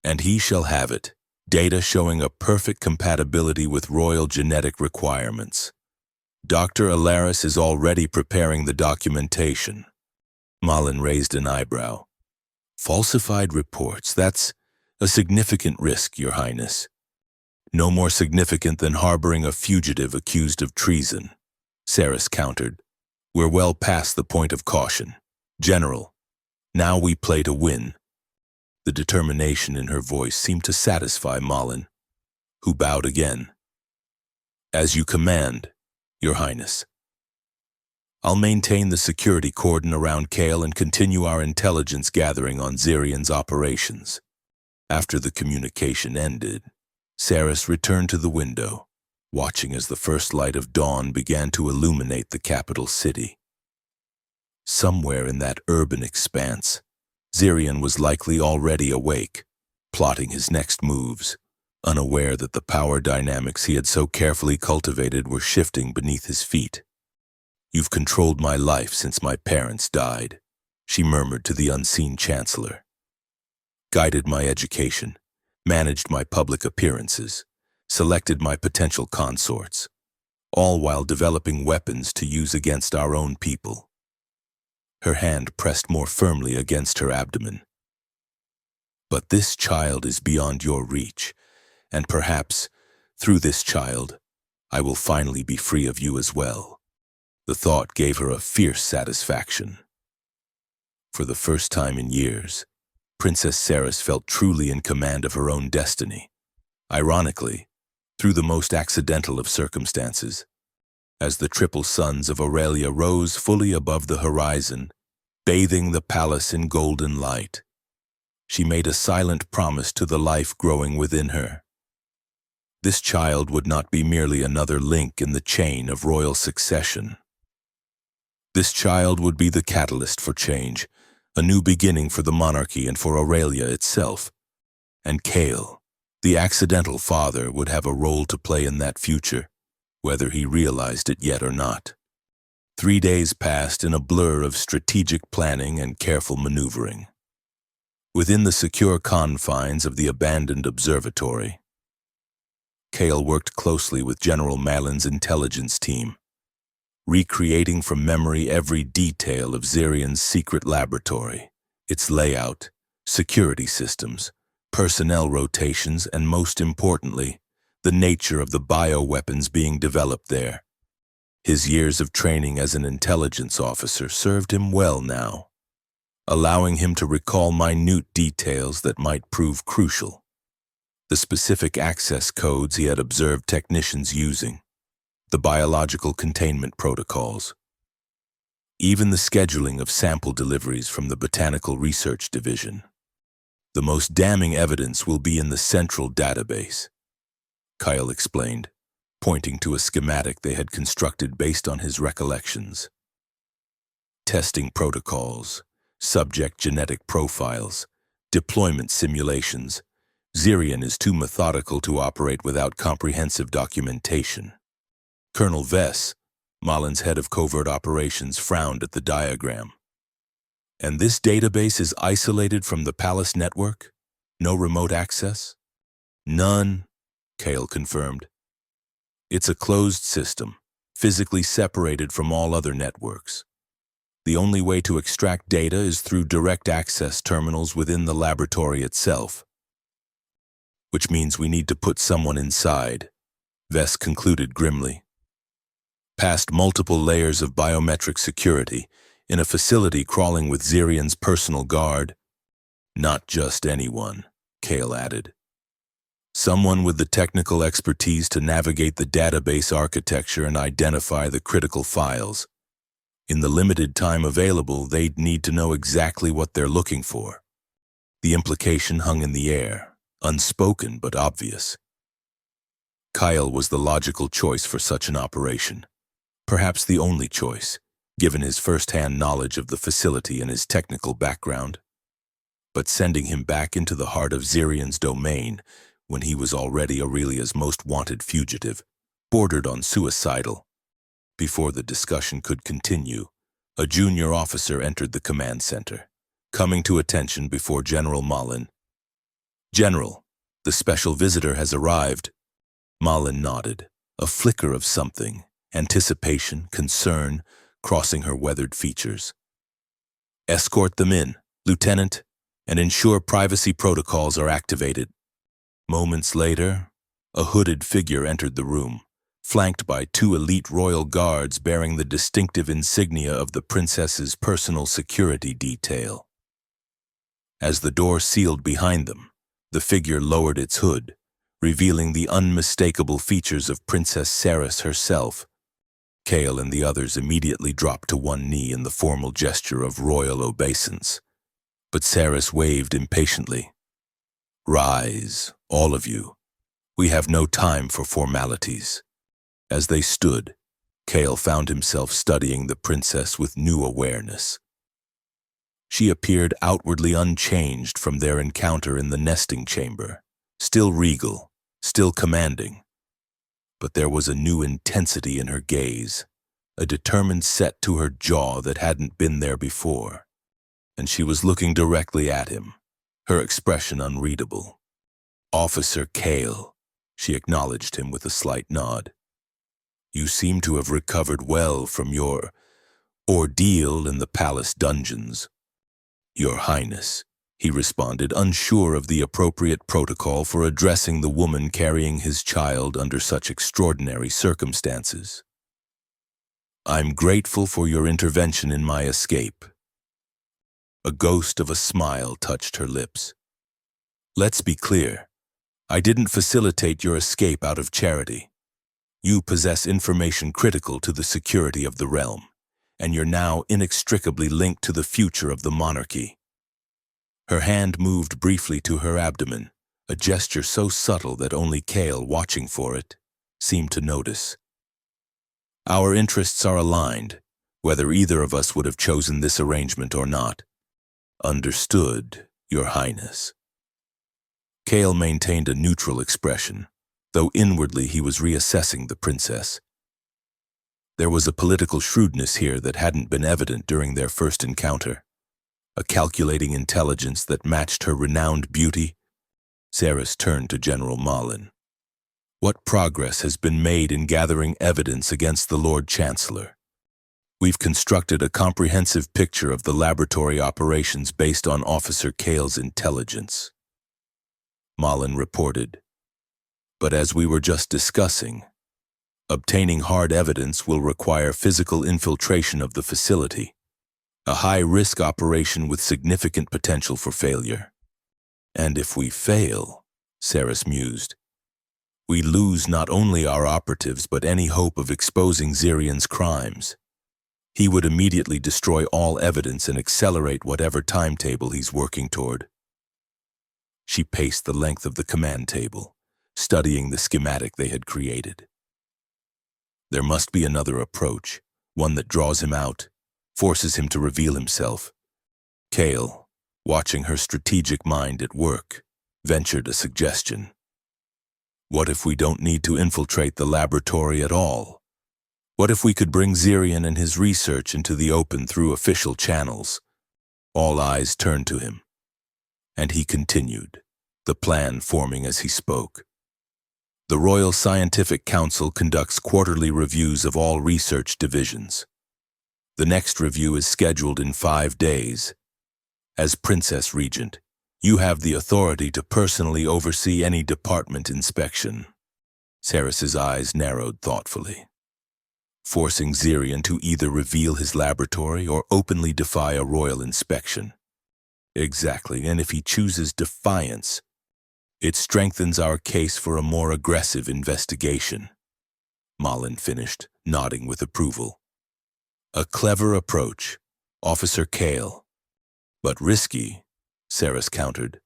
[SPEAKER 1] And he shall have it. Data showing a perfect compatibility with royal genetic requirements. Dr. Alaris is already preparing the documentation. Malin raised an eyebrow. Falsified reports, that's a significant risk, Your Highness. No more significant than harboring a fugitive accused of treason, Ceres countered. We're well past the point of caution. General, now we play to win. The determination in her voice seemed to satisfy Malin, who bowed again. As you command, Your Highness. I'll maintain the security cordon around Kale and continue our intelligence gathering on Xerion's operations. After the communication ended, Ceres returned to the window, watching as the first light of dawn began to illuminate the capital city. Somewhere in that urban expanse, Xerion was likely already awake, plotting his next moves, unaware that the power dynamics he had so carefully cultivated were shifting beneath his feet. You've controlled my life since my parents died, she murmured to the unseen chancellor. Guided my education, managed my public appearances, selected my potential consorts, all while developing weapons to use against our own people. Her hand pressed more firmly against her abdomen. But this child is beyond your reach, and perhaps, through this child, I will finally be free of you as well. The thought gave her a fierce satisfaction. For the first time in years, Princess Ceres felt truly in command of her own destiny. Ironically, through the most accidental of circumstances, as the triple suns of Aurelia rose fully above the horizon, bathing the palace in golden light, she made a silent promise to the life growing within her. This child would not be merely another link in the chain of royal succession. This child would be the catalyst for change, a new beginning for the monarchy and for Aurelia itself. And Cale, the accidental father, would have a role to play in that future, whether he realized it yet or not. 3 days passed in a blur of strategic planning and careful maneuvering. Within the secure confines of the abandoned observatory, Cale worked closely with General Malin's intelligence team, recreating from memory every detail of Zirian's secret laboratory, its layout, security systems, personnel rotations, and most importantly, the nature of the bioweapons being developed there. His years of training as an intelligence officer served him well now, allowing him to recall minute details that might prove crucial. The specific access codes he had observed technicians using, the biological containment protocols, even the scheduling of sample deliveries from the Botanical Research Division. The most damning evidence will be in the central database, Kyle explained, pointing to a schematic they had constructed based on his recollections. Testing protocols, subject genetic profiles, deployment simulations. Zirian is too methodical to operate without comprehensive documentation. Colonel Vess, Malin's head of covert operations, frowned at the diagram. And this database is isolated from the palace network? No remote access? None, Cale confirmed. It's a closed system, physically separated from all other networks. The only way to extract data is through direct access terminals within the laboratory itself. Which means we need to put someone inside, Vess concluded grimly. Past multiple layers of biometric security, in a facility crawling with Zirian's personal guard. Not just anyone, Cale added. Someone with the technical expertise to navigate the database architecture and identify the critical files. In the limited time available, they'd need to know exactly what they're looking for. The implication hung in the air, unspoken but obvious. Kyle was the logical choice for such an operation. Perhaps the only choice, given his first-hand knowledge of the facility and his technical background. But sending him back into the heart of Zirian's domain, when he was already Aurelia's most wanted fugitive, bordered on suicidal. Before the discussion could continue, a junior officer entered the command center, coming to attention before General Malin. "General, the special visitor has arrived." Malin nodded, a flicker of something, anticipation, concern, crossing her weathered features. "Escort them in, Lieutenant, and ensure privacy protocols are activated." Moments later, a hooded figure entered the room, flanked by 2 elite royal guards bearing the distinctive insignia of the princess's personal security detail. As the door sealed behind them, the figure lowered its hood, revealing the unmistakable features of Princess Saris herself. Cale and the others immediately dropped to one knee in the formal gesture of royal obeisance. But Saris waved impatiently. "Rise, all of you. We have no time for formalities." As they stood, Cale found himself studying the princess with new awareness. She appeared outwardly unchanged from their encounter in the nesting chamber, still regal, still commanding. But there was a new intensity in her gaze, a determined set to her jaw that hadn't been there before, and she was looking directly at him, her expression unreadable. "Officer Cale," she acknowledged him with a slight nod. "You seem to have recovered well from your ordeal in the palace dungeons." "Your Highness," he responded, unsure of the appropriate protocol for addressing the woman carrying his child under such extraordinary circumstances. "I'm grateful for your intervention in my escape." A ghost of a smile touched her lips. "Let's be clear. I didn't facilitate your escape out of charity. You possess information critical to the security of the realm, and you're now inextricably linked to the future of the monarchy." Her hand moved briefly to her abdomen, a gesture so subtle that only Kale, watching for it, seemed to notice. Our interests are aligned, whether either of us would have chosen this arrangement or not. Understood, Your Highness. Kale maintained a neutral expression, though inwardly he was reassessing the princess. There was a political shrewdness here that hadn't been evident during their first encounter, a calculating intelligence that matched her renowned beauty. Saris turned to General Malin. What progress has been made in gathering evidence against the Lord Chancellor? We've constructed a comprehensive picture of the laboratory operations based on Officer Kale's intelligence. Malin reported. But as we were just discussing, obtaining hard evidence will require physical infiltration of the facility, a high-risk operation with significant potential for failure. And if we fail, Saris mused, we lose not only our operatives but any hope of exposing Zirian's crimes. He would immediately destroy all evidence and accelerate whatever timetable he's working toward. She paced the length of the command table, studying the schematic they had created. There must be another approach, one that draws him out, forces him to reveal himself. Kale, watching her strategic mind at work, ventured a suggestion. What if we don't need to infiltrate the laboratory at all? What if we could bring Zirian and his research into the open through official channels? All eyes turned to him, and he continued, the plan forming as he spoke. The Royal Scientific Council conducts quarterly reviews of all research divisions. The next review is scheduled in 5 days. As Princess Regent, you have the authority to personally oversee any department inspection. Saris's eyes narrowed thoughtfully. Forcing Zirian to either reveal his laboratory or openly defy a royal inspection. Exactly, and if he chooses defiance, it strengthens our case for a more aggressive investigation. Malin finished, nodding with approval. A clever approach, Officer Kale. But risky, Saris countered.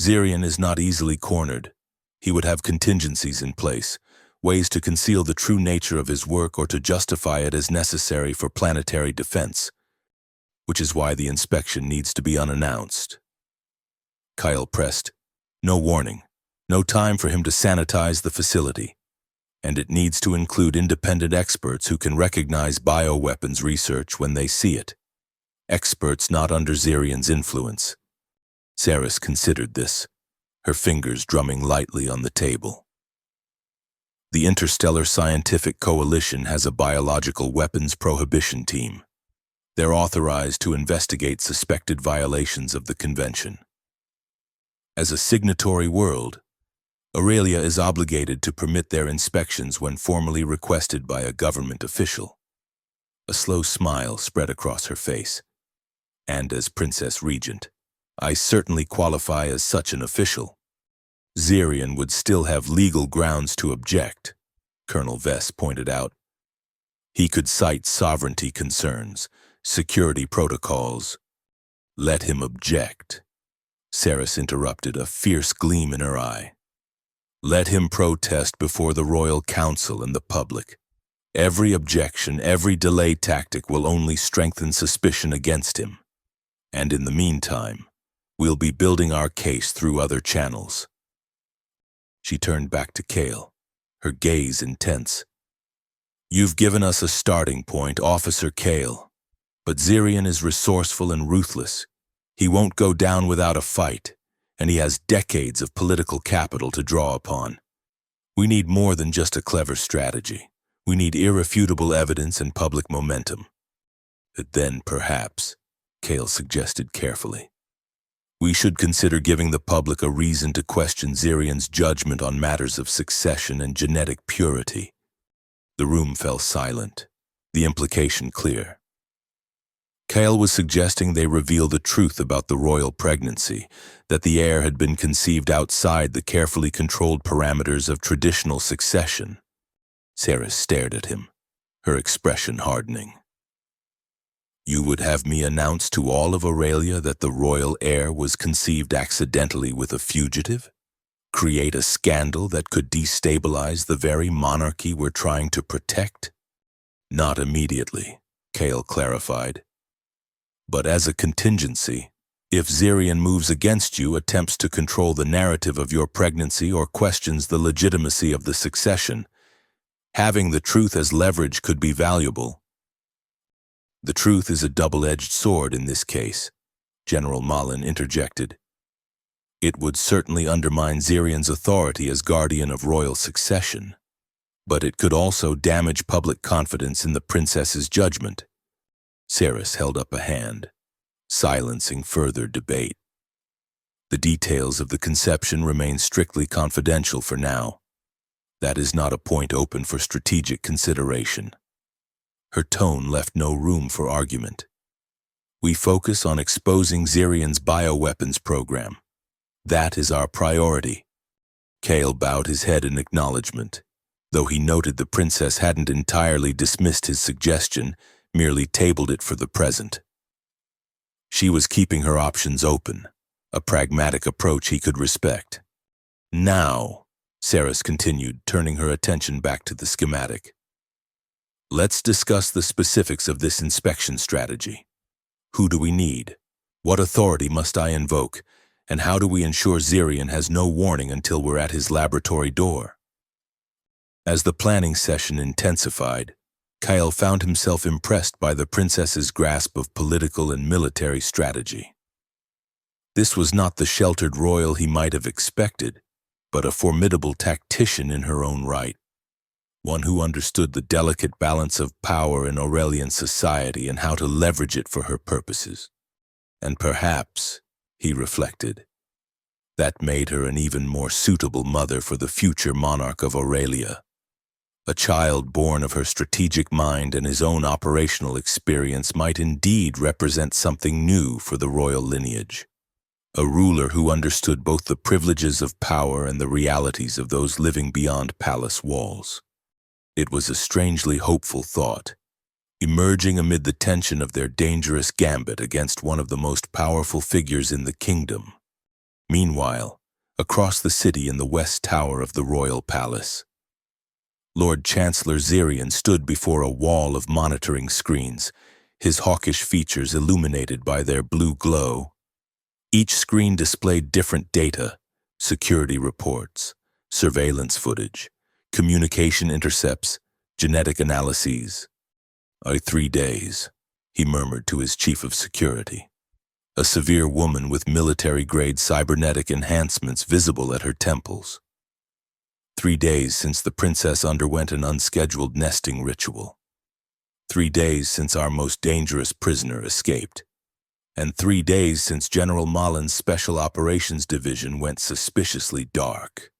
[SPEAKER 1] Zirian is not easily cornered. He would have contingencies in place, ways to conceal the true nature of his work or to justify it as necessary for planetary defense, which is why the inspection needs to be unannounced. Kyle pressed. No warning, no time for him to sanitize the facility, and it needs to include independent experts who can recognize bioweapons research when they see it. Experts not under Zirian's influence. Saris considered this, her fingers drumming lightly on the table. The Interstellar Scientific Coalition has a biological weapons prohibition team. They're authorized to investigate suspected violations of the convention. As a signatory world, Aurelia is obligated to permit their inspections when formally requested by a government official. A slow smile spread across her face. And as Princess Regent, I certainly qualify as such an official. Zirian would still have legal grounds to object, Colonel Vess pointed out. He could cite sovereignty concerns, security protocols. Let him object. Saris interrupted, a fierce gleam in her eye. Let him protest before the Royal Council and the public. Every objection, every delay tactic will only strengthen suspicion against him. And in the meantime, we'll be building our case through other channels. She turned back to Kale, her gaze intense. You've given us a starting point, Officer Kale, but Zirian is resourceful and ruthless. He won't go down without a fight, and he has decades of political capital to draw upon. We need more than just a clever strategy. We need irrefutable evidence and public momentum. But then, perhaps, Kale suggested carefully, we should consider giving the public a reason to question Zirian's judgment on matters of succession and genetic purity. The room fell silent, the implication clear. Kale was suggesting they reveal the truth about the royal pregnancy, that the heir had been conceived outside the carefully controlled parameters of traditional succession. Saris stared at him, her expression hardening. You would have me announce to all of Aurelia that the royal heir was conceived accidentally with a fugitive? Create a scandal that could destabilize the very monarchy we're trying to protect? Not immediately, Kale clarified. But as a contingency, if Zirian moves against you, attempts to control the narrative of your pregnancy, or questions the legitimacy of the succession, having the truth as leverage could be valuable. The truth is a double-edged sword in this case, General Malin interjected. It would certainly undermine Zirian's authority as guardian of royal succession, but it could also damage public confidence in the princess's judgment. Saris held up a hand, silencing further debate. The details of the conception remain strictly confidential for now. That is not a point open for strategic consideration. Her tone left no room for argument. We focus on exposing Zirian's bioweapons program. That is our priority. Kale bowed his head in acknowledgement, though he noted the princess hadn't entirely dismissed his suggestion, merely tabled it for the present. She was keeping her options open, a pragmatic approach he could respect. Now, Saris continued, turning her attention back to the schematic. Let's discuss the specifics of this inspection strategy. Who do we need? What authority must I invoke? And how do we ensure Zirian has no warning until we're at his laboratory door? As the planning session intensified, Kyle found himself impressed by the princess's grasp of political and military strategy. This was not the sheltered royal he might have expected, but a formidable tactician in her own right, one who understood the delicate balance of power in Aurelian society and how to leverage it for her purposes. And perhaps, he reflected, that made her an even more suitable mother for the future monarch of Aurelia. A child born of her strategic mind and his own operational experience might indeed represent something new for the royal lineage. A ruler who understood both the privileges of power and the realities of those living beyond palace walls. It was a strangely hopeful thought, emerging amid the tension of their dangerous gambit against one of the most powerful figures in the kingdom. Meanwhile, across the city in the west tower of the royal palace, Lord Chancellor Zirian stood before a wall of monitoring screens, his hawkish features illuminated by their blue glow. Each screen displayed different data, security reports, surveillance footage, communication intercepts, genetic analyses. 3 days, he murmured to his chief of security, a severe woman with military-grade cybernetic enhancements visible at her temples. 3 days since the princess underwent an unscheduled nesting ritual. 3 days since our most dangerous prisoner escaped. And 3 days since General Malin's Special Operations Division went suspiciously dark.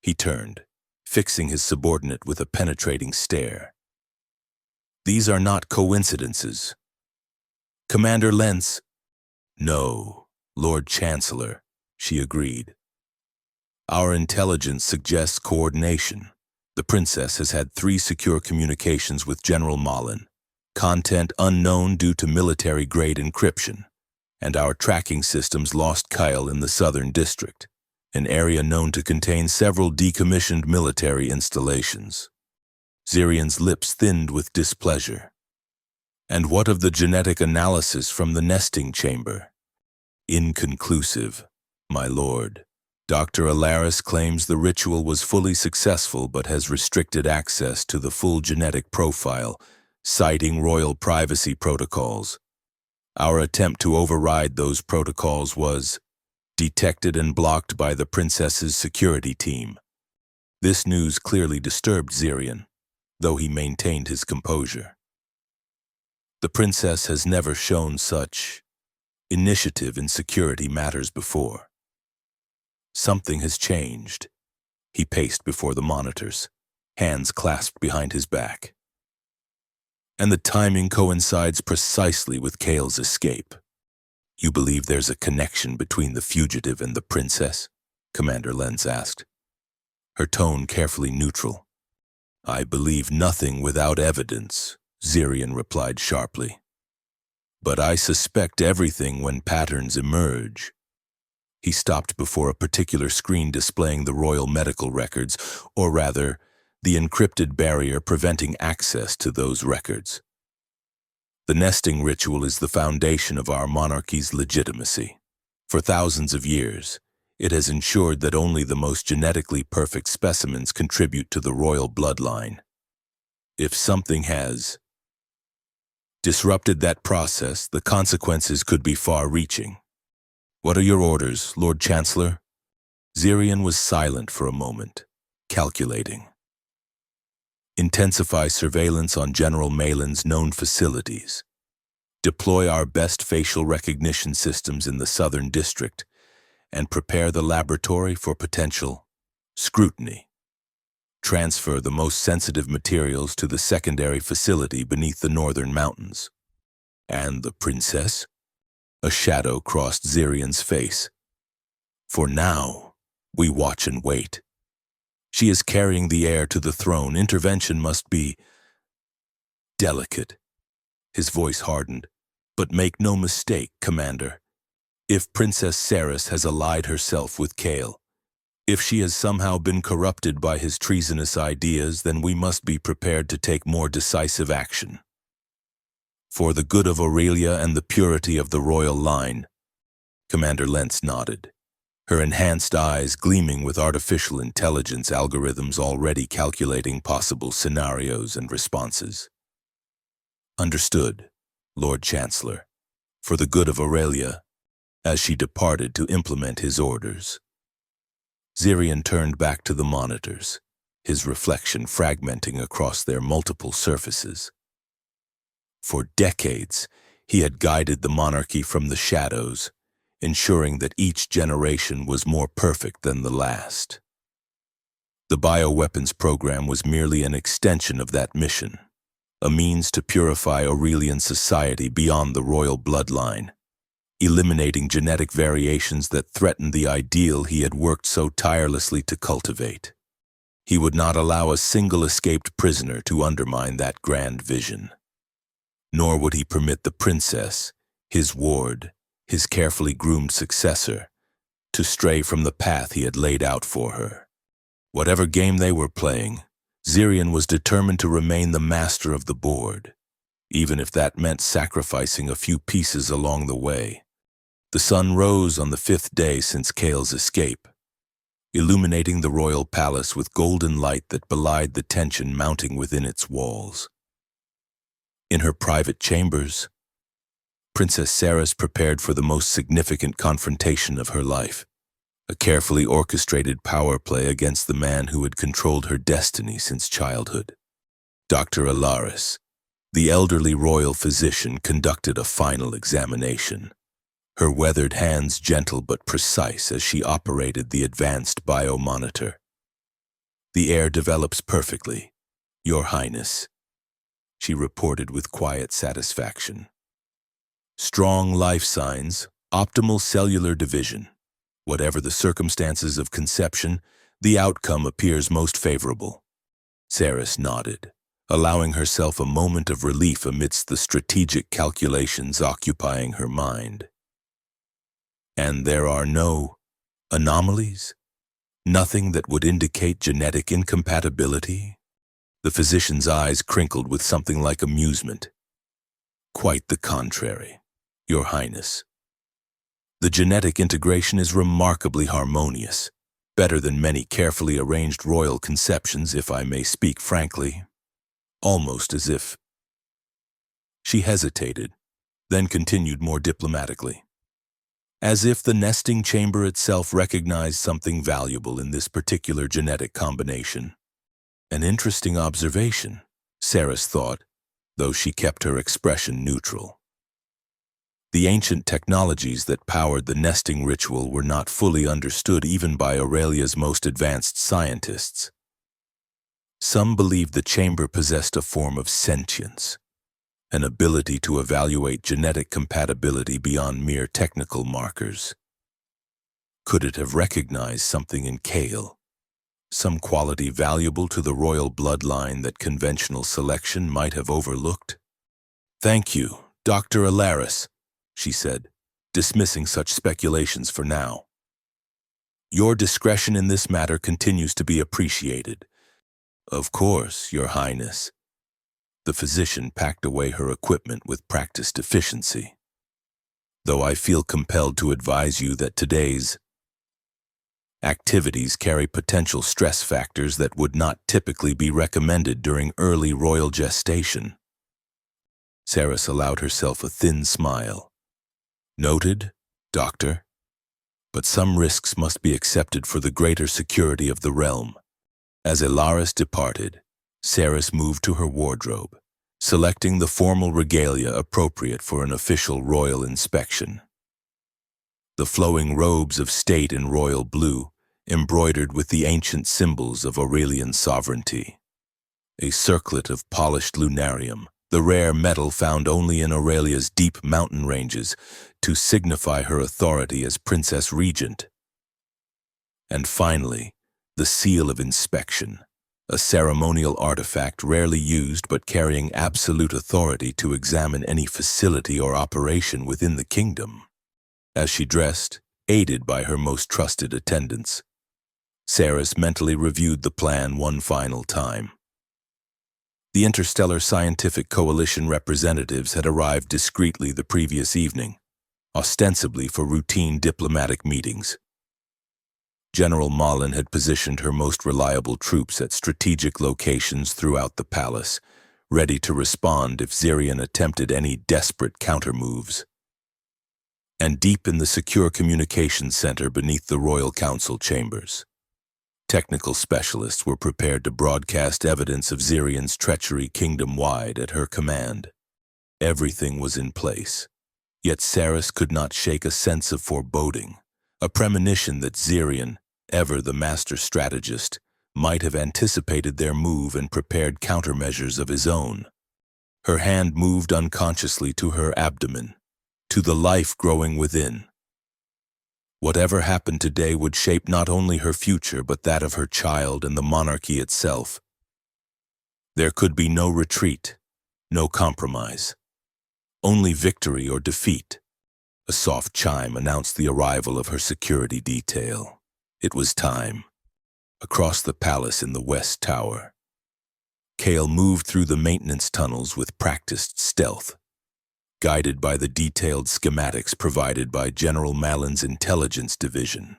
[SPEAKER 1] He turned, fixing his subordinate with a penetrating stare. These are not coincidences. Commander Lentz. No, Lord Chancellor, she agreed. Our intelligence suggests coordination. The princess has had 3 secure communications with General Malin, content unknown due to military-grade encryption, and our tracking systems lost Kyle in the southern district, an area known to contain several decommissioned military installations. Zirian's lips thinned with displeasure. And what of the genetic analysis from the nesting chamber? Inconclusive, my lord. Dr. Alaris claims the ritual was fully successful but has restricted access to the full genetic profile, citing royal privacy protocols. Our attempt to override those protocols was detected and blocked by the princess's security team. This news clearly disturbed Zirian, though he maintained his composure. The princess has never shown such initiative in security matters before. Something has changed. He paced before the monitors, hands clasped behind his back. And the timing coincides precisely with Kale's escape. You believe there's a connection between the fugitive and the princess? Commander Lenz asked, her tone carefully neutral. I believe nothing without evidence, Zirian replied sharply. But I suspect everything when patterns emerge. He stopped before a particular screen displaying the royal medical records, or rather, the encrypted barrier preventing access to those records. The nesting ritual is the foundation of our monarchy's legitimacy. For thousands of years, it has ensured that only the most genetically perfect specimens contribute to the royal bloodline. If something has disrupted that process, the consequences could be far-reaching. What are your orders, Lord Chancellor? Zirian was silent for a moment, calculating. Intensify surveillance on General Malin's known facilities. Deploy our best facial recognition systems in the Southern District and prepare the laboratory for potential scrutiny. Transfer the most sensitive materials to the secondary facility beneath the northern mountains. And the princess? A shadow crossed Zirian's face. For now, we watch and wait. She is carrying the heir to the throne. Intervention must be delicate. His voice hardened. But make no mistake, Commander. If Princess Ceres has allied herself with Kale, if she has somehow been corrupted by his treasonous ideas, then we must be prepared to take more decisive action. For the good of Aurelia and the purity of the royal line, Commander Lentz nodded, her enhanced eyes gleaming with artificial intelligence algorithms already calculating possible scenarios and responses. Understood, Lord Chancellor, for the good of Aurelia, as she departed to implement his orders. Zirian turned back to the monitors, his reflection fragmenting across their multiple surfaces. For decades, he had guided the monarchy from the shadows, ensuring that each generation was more perfect than the last. The bioweapons program was merely an extension of that mission, a means to purify Aurelian society beyond the royal bloodline, eliminating genetic variations that threatened the ideal he had worked so tirelessly to cultivate. He would not allow a single escaped prisoner to undermine that grand vision. Nor would he permit the princess, his ward, his carefully groomed successor, to stray from the path he had laid out for her. Whatever game they were playing, Zirian was determined to remain the master of the board, even if that meant sacrificing a few pieces along the way. The sun rose on the 5th day since Kale's escape, illuminating the royal palace with golden light that belied the tension mounting within its walls. In her private chambers, Princess Ceres prepared for the most significant confrontation of her life, a carefully orchestrated power play against the man who had controlled her destiny since childhood. Dr. Alaris, the elderly royal physician, conducted a final examination, her weathered hands gentle but precise as she operated the advanced biomonitor. The heir develops perfectly, Your Highness, she reported with quiet satisfaction. Strong life signs, optimal cellular division. Whatever the circumstances of conception, the outcome appears most favorable. Ceres nodded, allowing herself a moment of relief amidst the strategic calculations occupying her mind. And there are no anomalies? Nothing that would indicate genetic incompatibility? The physician's eyes crinkled with something like amusement. Quite the contrary, Your Highness. The genetic integration is remarkably harmonious, better than many carefully arranged royal conceptions, if I may speak frankly. Almost as if. She hesitated, then continued more diplomatically. As if the nesting chamber itself recognized something valuable in this particular genetic combination. An interesting observation, Ceres thought, though she kept her expression neutral. The ancient technologies that powered the nesting ritual were not fully understood even by Aurelia's most advanced scientists. Some believed the chamber possessed a form of sentience, an ability to evaluate genetic compatibility beyond mere technical markers. Could it have recognized something in Kale, some quality valuable to the royal bloodline that conventional selection might have overlooked? "Thank you, Dr. Alaris," she said, dismissing such speculations for now. Your discretion in this matter continues to be appreciated. Of course, Your Highness. The physician packed away her equipment with practiced efficiency. Though I feel compelled to advise you that today's activities carry potential stress factors that would not typically be recommended during early royal gestation. Saris allowed herself a thin smile. Noted, Doctor. But some risks must be accepted for the greater security of the realm. As Ilaris departed, Saris moved to her wardrobe, selecting the formal regalia appropriate for an official royal inspection. The flowing robes of state in royal blue, embroidered with the ancient symbols of Aurelian sovereignty. A circlet of polished lunarium, the rare metal found only in Aurelia's deep mountain ranges, to signify her authority as Princess Regent. And finally, the seal of inspection, a ceremonial artifact rarely used but carrying absolute authority to examine any facility or operation within the kingdom. As she dressed, aided by her most trusted attendants, Saris mentally reviewed the plan one final time. The Interstellar Scientific Coalition representatives had arrived discreetly the previous evening, ostensibly for routine diplomatic meetings. General Malin had positioned her most reliable troops at strategic locations throughout the palace, ready to respond if Zirian attempted any desperate countermoves. And deep in the secure communications center beneath the Royal Council chambers, technical specialists were prepared to broadcast evidence of Zirian's treachery kingdom-wide at her command. Everything was in place, yet Saris could not shake a sense of foreboding, a premonition that Zirian, ever the master strategist, might have anticipated their move and prepared countermeasures of his own. Her hand moved unconsciously to her abdomen, to the life growing within. Whatever happened today would shape not only her future but that of her child and the monarchy itself. There could be no retreat, no compromise. Only victory or defeat. A soft chime announced the arrival of her security detail. It was time. Across the palace in the West Tower, Kale moved through the maintenance tunnels with practiced stealth, guided by the detailed schematics provided by General Malin's intelligence division.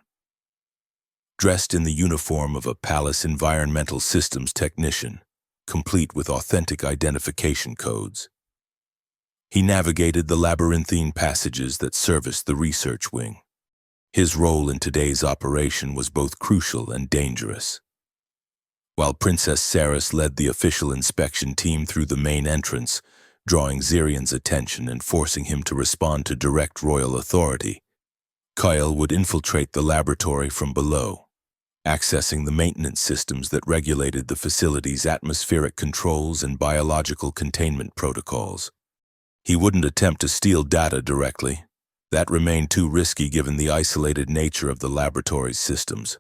[SPEAKER 1] Dressed in the uniform of a palace environmental systems technician, complete with authentic identification codes, he navigated the labyrinthine passages that serviced the research wing. His role in today's operation was both crucial and dangerous. While Princess Saris led the official inspection team through the main entrance, drawing Zirian's attention and forcing him to respond to direct royal authority, Kyle would infiltrate the laboratory from below, accessing the maintenance systems that regulated the facility's atmospheric controls and biological containment protocols. He wouldn't attempt to steal data directly. That remained too risky given the isolated nature of the laboratory's systems.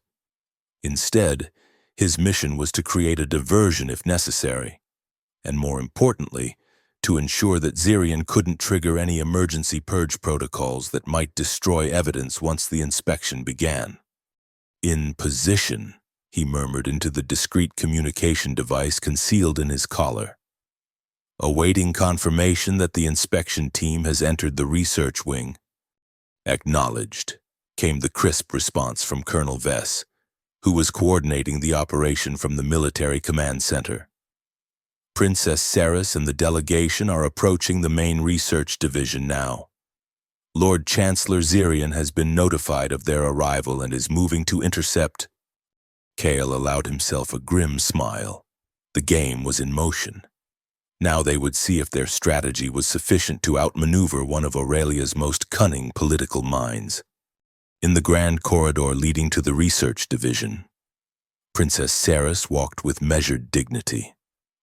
[SPEAKER 1] Instead, his mission was to create a diversion if necessary, and more importantly, to ensure that Zirian couldn't trigger any emergency purge protocols that might destroy evidence once the inspection began. "In position," he murmured into the discreet communication device concealed in his collar. "Awaiting confirmation that the inspection team has entered the research wing." "Acknowledged," came the crisp response from Colonel Vess, who was coordinating the operation from the military command center. "Princess Saris and the delegation are approaching the main research division now. Lord Chancellor Zirian has been notified of their arrival and is moving to intercept." Kale allowed himself a grim smile. The game was in motion. Now they would see if their strategy was sufficient to outmaneuver one of Aurelia's most cunning political minds. In the grand corridor leading to the research division, Princess Saris walked with measured dignity,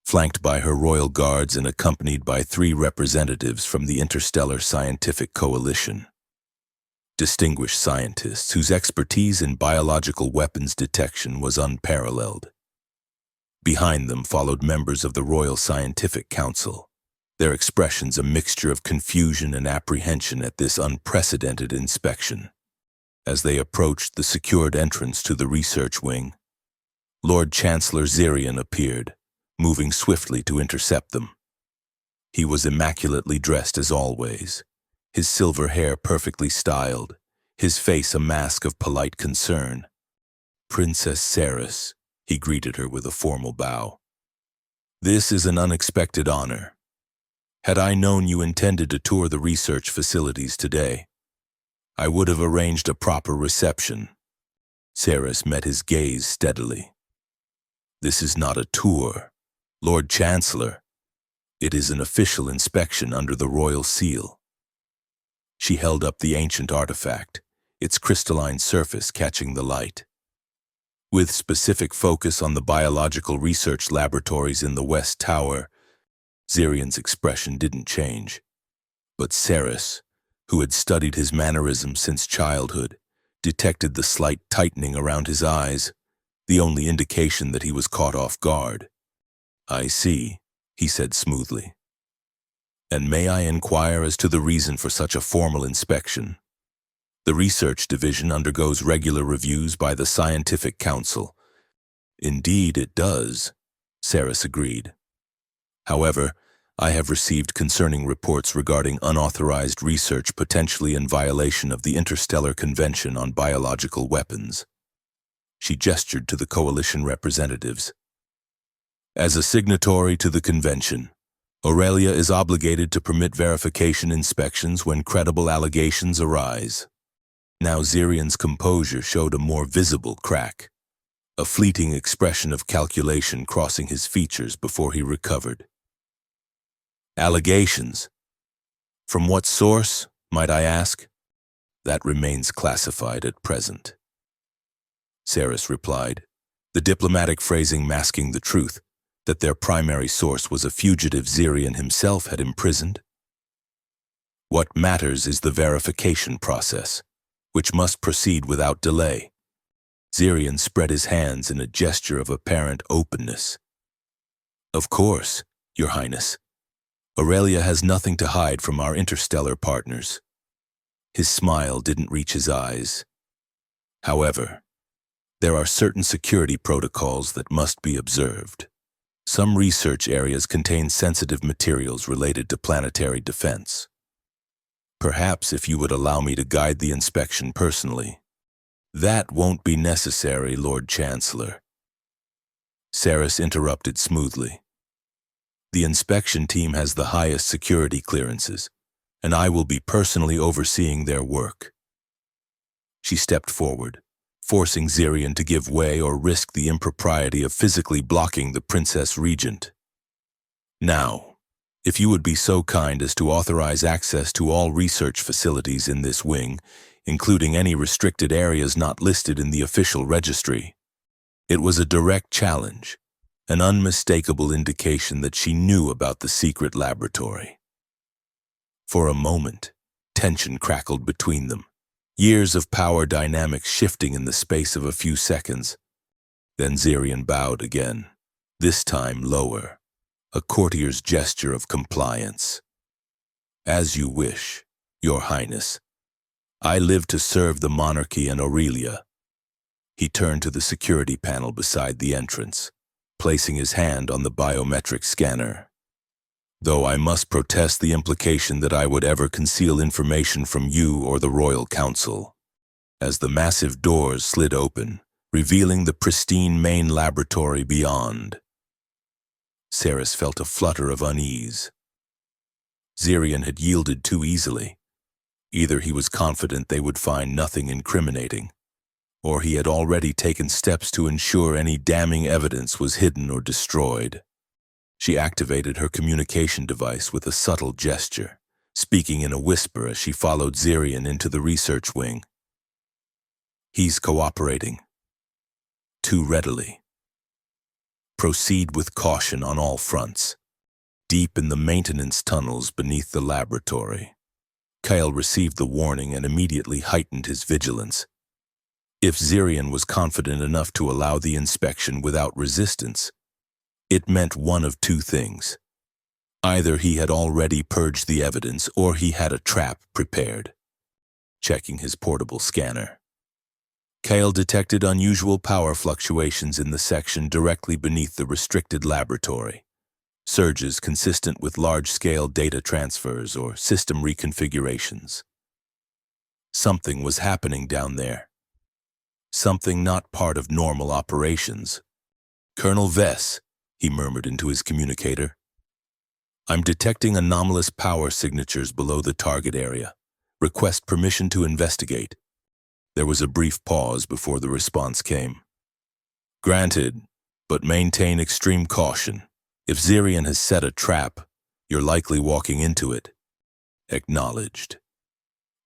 [SPEAKER 1] flanked by her royal guards and accompanied by 3 representatives from the Interstellar Scientific Coalition. Distinguished scientists whose expertise in biological weapons detection was unparalleled. Behind them followed members of the Royal Scientific Council, their expressions a mixture of confusion and apprehension at this unprecedented inspection. As they approached the secured entrance to the research wing, Lord Chancellor Zirian appeared, moving swiftly to intercept them. He was immaculately dressed as always, his silver hair perfectly styled, his face a mask of polite concern. "Princess Ceres," he greeted her with a formal bow. "This is an unexpected honor. Had I known you intended to tour the research facilities today, I would have arranged a proper reception." Ceres met his gaze steadily. "This is not a tour, Lord Chancellor. It is an official inspection under the royal seal." She held up the ancient artifact, its crystalline surface catching the light. With specific focus on the biological research laboratories in the West Tower, Zirian's expression didn't change. But Ceres, who had studied his mannerisms since childhood, detected the slight tightening around his eyes, the only indication that he was caught off guard. "I see," he said smoothly. "And may I inquire as to the reason for such a formal inspection? The research division undergoes regular reviews by the Scientific Council." "Indeed it does," Ceres agreed. "However, I have received concerning reports regarding unauthorized research potentially in violation of the Interstellar Convention on Biological Weapons." She gestured to the coalition representatives. "As a signatory to the convention, Aurelia is obligated to permit verification inspections when credible allegations arise." Now Zirian's composure showed a more visible crack, a fleeting expression of calculation crossing his features before he recovered. "Allegations? From what source, might I ask?" "That remains classified at present," Ceres replied, the diplomatic phrasing masking the truth that their primary source was a fugitive Zirian himself had imprisoned. "What matters is the verification process, which must proceed without delay." Zirian spread his hands in a gesture of apparent openness. "Of course, Your Highness. Aurelia has nothing to hide from our interstellar partners." His smile didn't reach his eyes. "However, there are certain security protocols that must be observed. Some research areas contain sensitive materials related to planetary defense. Perhaps if you would allow me to guide the inspection personally." "That won't be necessary, Lord Chancellor," Ceres interrupted smoothly. "The inspection team has the highest security clearances, and I will be personally overseeing their work." She stepped forward, forcing Zirian to give way or risk the impropriety of physically blocking the Princess Regent. "Now, if you would be so kind as to authorize access to all research facilities in this wing, including any restricted areas not listed in the official registry." It was a direct challenge, an unmistakable indication that she knew about the secret laboratory. For a moment, tension crackled between them, years of power dynamics shifting in the space of a few seconds. Then Zirian bowed again, this time lower, a courtier's gesture of compliance. "As you wish, Your Highness. I live to serve the monarchy and Aurelia." He turned to the security panel beside the entrance, placing his hand on the biometric scanner. "Though I must protest the implication that I would ever conceal information from you or the Royal Council." As the massive doors slid open, revealing the pristine main laboratory beyond, Ceres felt a flutter of unease. Zirian had yielded too easily. Either he was confident they would find nothing incriminating, or he had already taken steps to ensure any damning evidence was hidden or destroyed. She activated her communication device with a subtle gesture, speaking in a whisper as she followed Zirian into the research wing. "He's cooperating. Too readily. Proceed with caution on all fronts. Deep in the maintenance tunnels beneath the laboratory." Kyle received the warning and immediately heightened his vigilance. If Zirian was confident enough to allow the inspection without resistance, it meant one of two things. Either he had already purged the evidence or he had a trap prepared. Checking his portable scanner, Kale detected unusual power fluctuations in the section directly beneath the restricted laboratory, surges consistent with large-scale data transfers or system reconfigurations. Something was happening down there. Something not part of normal operations. "Colonel Vess," he murmured into his communicator. "I'm detecting anomalous power signatures below the target area. Request permission to investigate." There was a brief pause before the response came. "Granted, but maintain extreme caution. If Zirian has set a trap, you're likely walking into it." Acknowledged.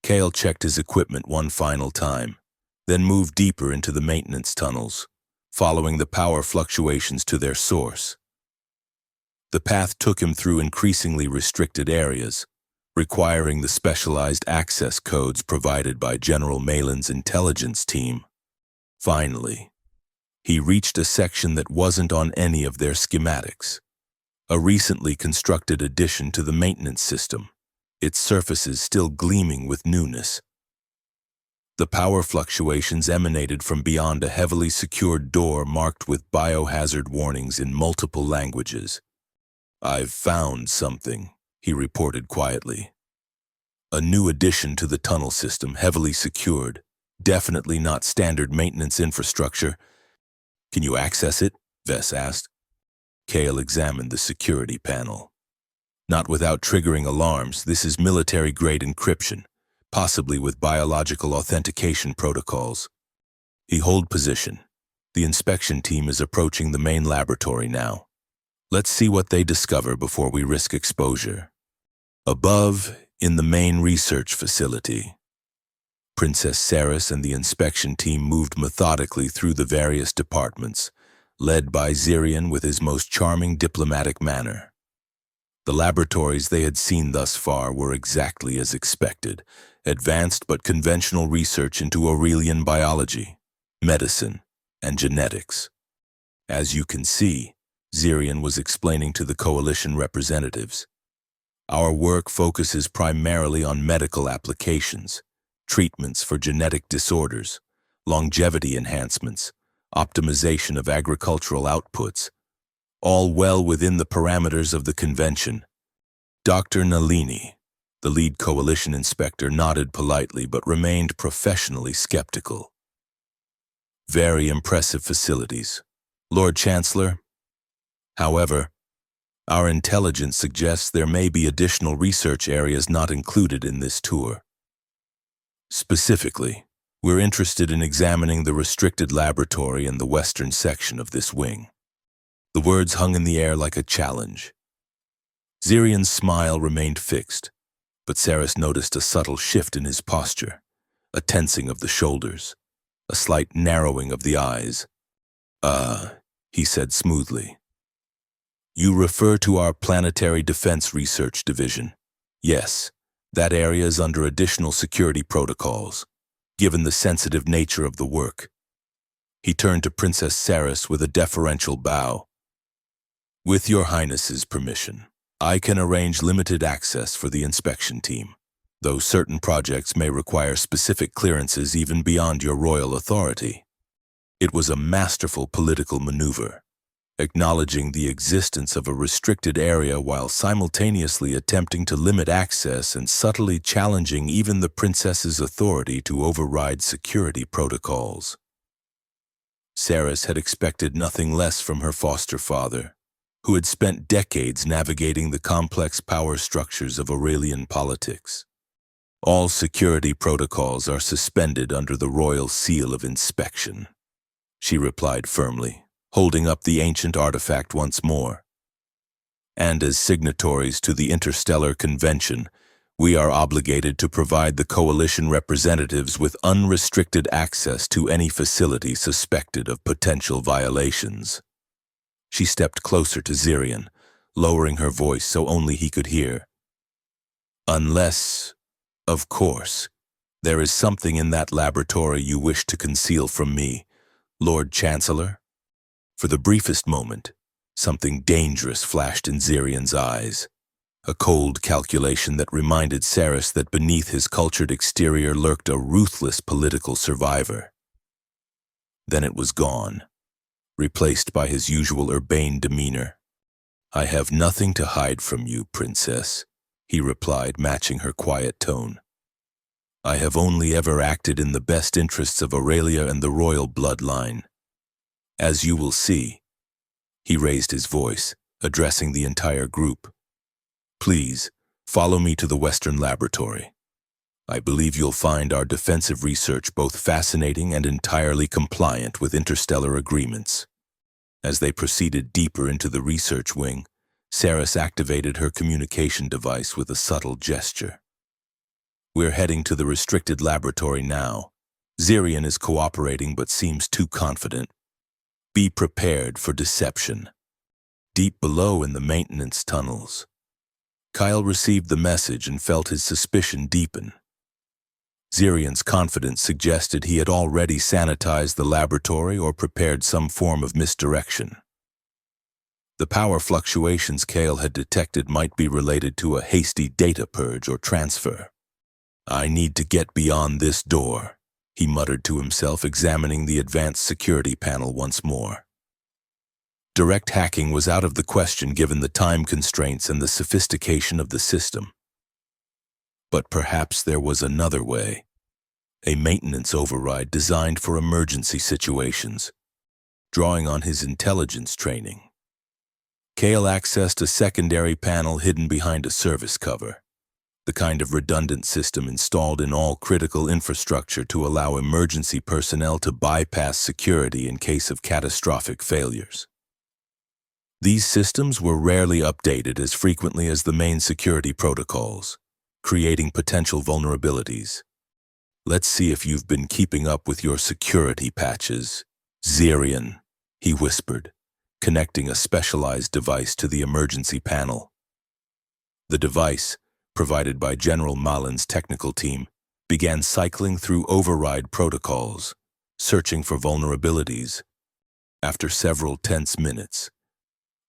[SPEAKER 1] Kale checked his equipment one final time, then moved deeper into the maintenance tunnels, following the power fluctuations to their source. The path took him through increasingly restricted areas, requiring the specialized access codes provided by General Malin's intelligence team. Finally, he reached a section that wasn't on any of their schematics, a recently constructed addition to the maintenance system, its surfaces still gleaming with newness. The power fluctuations emanated from beyond a heavily secured door marked with biohazard warnings in multiple languages. "I've found something," he reported quietly. "A new addition to the tunnel system, heavily secured. Definitely not standard maintenance infrastructure." "Can you access it?" Vess asked. Kale examined the security panel. "Not without triggering alarms. This is military-grade encryption, possibly with biological authentication protocols." He held position. The inspection team is approaching the main laboratory now. Let's see what they discover before we risk exposure. Above, in the main research facility, Princess Saris and the inspection team moved methodically through the various departments, led by Zirian with his most charming diplomatic manner. The laboratories they had seen thus far were exactly as expected, advanced but conventional research into Aurelian biology, medicine, and genetics. As you can see, Zirian was explaining to the coalition representatives, "Our work focuses primarily on medical applications, treatments for genetic disorders, longevity enhancements, optimization of agricultural outputs, all well within the parameters of the convention." Dr. Nalini, the lead coalition inspector, nodded politely but remained professionally skeptical. "Very impressive facilities, Lord Chancellor. However, our intelligence suggests there may be additional research areas not included in this tour. Specifically, we're interested in examining the restricted laboratory in the western section of this wing." The words hung in the air like a challenge. Zirian's smile remained fixed, but Saris noticed a subtle shift in his posture, a tensing of the shoulders, a slight narrowing of the eyes. He said smoothly. "You refer to our Planetary Defense Research Division. Yes, that area is under additional security protocols, given the sensitive nature of the work." He turned to Princess Saris with a deferential bow. "With Your Highness's permission, I can arrange limited access for the inspection team, though certain projects may require specific clearances even beyond your royal authority." It was a masterful political maneuver, acknowledging the existence of a restricted area while simultaneously attempting to limit access and subtly challenging even the princess's authority to override security protocols. Saris had expected nothing less from her foster father, who had spent decades navigating the complex power structures of Aurelian politics. "All security protocols are suspended under the royal seal of inspection," she replied firmly, holding up the ancient artifact once more. "And as signatories to the Interstellar Convention, we are obligated to provide the coalition representatives with unrestricted access to any facility suspected of potential violations." She stepped closer to Zirian, lowering her voice so only he could hear. "Unless, of course, there is something in that laboratory you wish to conceal from me, Lord Chancellor." For the briefest moment, something dangerous flashed in Zirian's eyes, a cold calculation that reminded Saris that beneath his cultured exterior lurked a ruthless political survivor. Then it was gone, replaced by his usual urbane demeanor. "I have nothing to hide from you, princess," he replied, matching her quiet tone. "I have only ever acted in the best interests of Aurelia and the royal bloodline. As you will see," he raised his voice, addressing the entire group, "please, follow me to the Western Laboratory. I believe you'll find our defensive research both fascinating and entirely compliant with interstellar agreements." As they proceeded deeper into the research wing, Saris activated her communication device with a subtle gesture. "We're heading to the restricted laboratory now. Zirian is cooperating but seems too confident. Be prepared for deception." Deep below in the maintenance tunnels, Kyle received the message and felt his suspicion deepen. Zirian's confidence suggested he had already sanitized the laboratory or prepared some form of misdirection. The power fluctuations Kale had detected might be related to a hasty data purge or transfer. "I need to get beyond this door," he muttered to himself, examining the advanced security panel once more. Direct hacking was out of the question given the time constraints and the sophistication of the system. But perhaps there was another way. A maintenance override designed for emergency situations. Drawing on his intelligence training, Kale accessed a secondary panel hidden behind a service cover, the kind of redundant system installed in all critical infrastructure to allow emergency personnel to bypass security in case of catastrophic failures. These systems were rarely updated as frequently as the main security protocols, creating potential vulnerabilities. "Let's see if you've been keeping up with your security patches, Zirian," he whispered, connecting a specialized device to the emergency panel. The device, provided by General Malin's technical team, began cycling through override protocols, searching for vulnerabilities. After several tense minutes,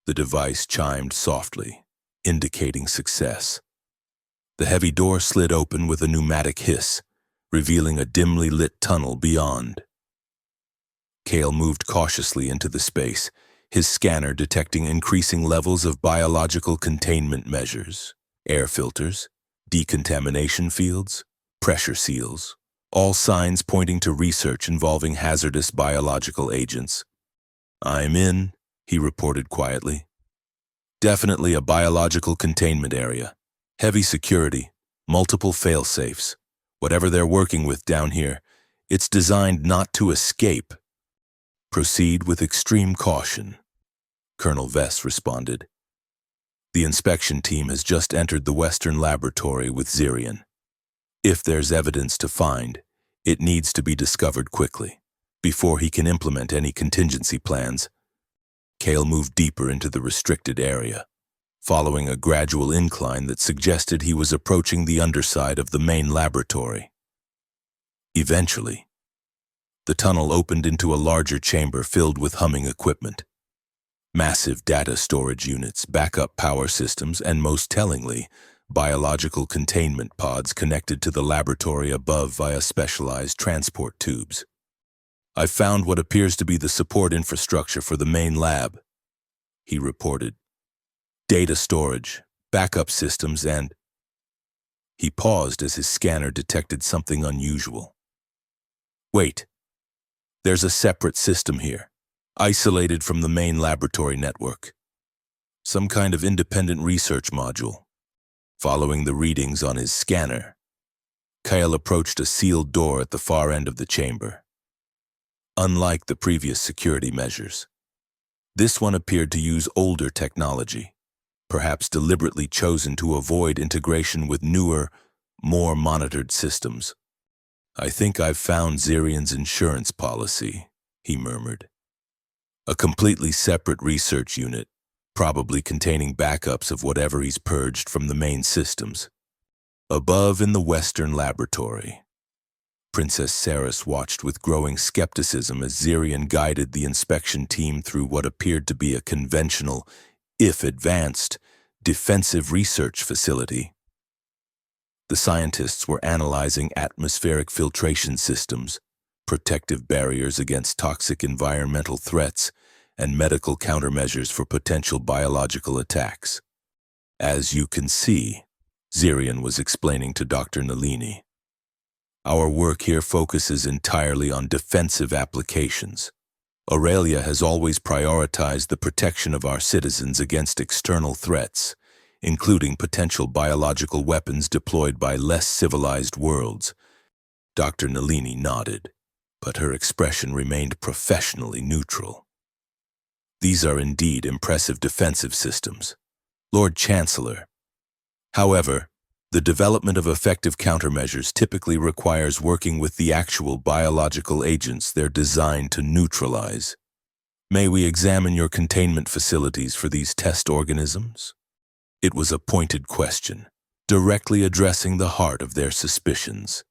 [SPEAKER 1] the device chimed softly, indicating success. The heavy door slid open with a pneumatic hiss, revealing a dimly lit tunnel beyond. Kale moved cautiously into the space, his scanner detecting increasing levels of biological containment measures, air filters, decontamination fields, pressure seals, all signs pointing to research involving hazardous biological agents. "I'm in," he reported quietly. "Definitely a biological containment area. Heavy security, multiple fail-safes. Whatever they're working with down here, it's designed not to escape. Proceed with extreme caution," Colonel Vess responded. "The inspection team has just entered the Western Laboratory with Zirian. If there's evidence to find, it needs to be discovered quickly, before he can implement any contingency plans." Kale moved deeper into the restricted area, following a gradual incline that suggested he was approaching the underside of the main laboratory. Eventually, the tunnel opened into a larger chamber filled with humming equipment. Massive data storage units, backup power systems, and most tellingly, biological containment pods connected to the laboratory above via specialized transport tubes. "I've found what appears to be the support infrastructure for the main lab," he reported. "Data storage, backup systems, and—" He paused as his scanner detected something unusual. "Wait. There's a separate system here, isolated from the main laboratory network. Some kind of independent research module." Following the readings on his scanner, Kyle approached a sealed door at the far end of the chamber. Unlike the previous security measures, this one appeared to use older technology, perhaps deliberately chosen to avoid integration with newer, more monitored systems. "I think I've found Zirian's insurance policy," he murmured. "A completely separate research unit, probably containing backups of whatever he's purged from the main systems. Above in the Western Laboratory." Princess Saris watched with growing skepticism as Zirian guided the inspection team through what appeared to be a conventional, if advanced, defensive research facility. The scientists were analyzing atmospheric filtration systems, protective barriers against toxic environmental threats, and medical countermeasures for potential biological attacks. As you can see, Zirian was explaining to Dr. Nalini, our work here focuses entirely on defensive applications. Aurelia has always prioritized the protection of our citizens against external threats, including potential biological weapons deployed by less civilized worlds. Dr. Nalini nodded, but her expression remained professionally neutral. These are indeed impressive defensive systems, Lord Chancellor. However, the development of effective countermeasures typically requires working with the actual biological agents they're designed to neutralize. May we examine your containment facilities for these test organisms? It was a pointed question, directly addressing the heart of their suspicions.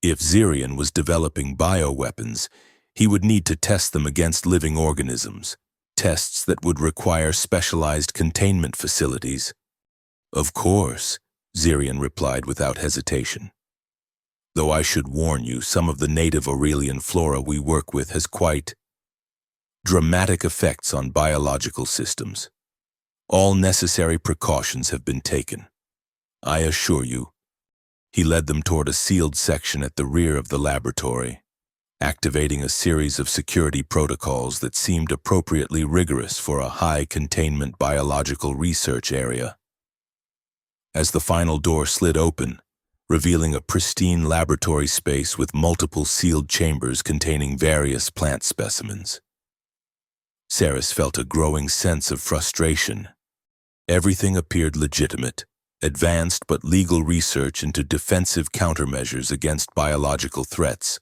[SPEAKER 1] If Zirian was developing bioweapons, he would need to test them against living organisms, tests that would require specialized containment facilities. Of course, Zirian replied without hesitation. Though I should warn you, some of the native Aurelian flora we work with has quite dramatic effects on biological systems. All necessary precautions have been taken. I assure you. He led them toward a sealed section at the rear of the laboratory, activating a series of security protocols that seemed appropriately rigorous for a high-containment biological research area. As the final door slid open, revealing a pristine laboratory space with multiple sealed chambers containing various plant specimens, Saris felt a growing sense of frustration. Everything appeared legitimate, advanced but legal research into defensive countermeasures against biological threats.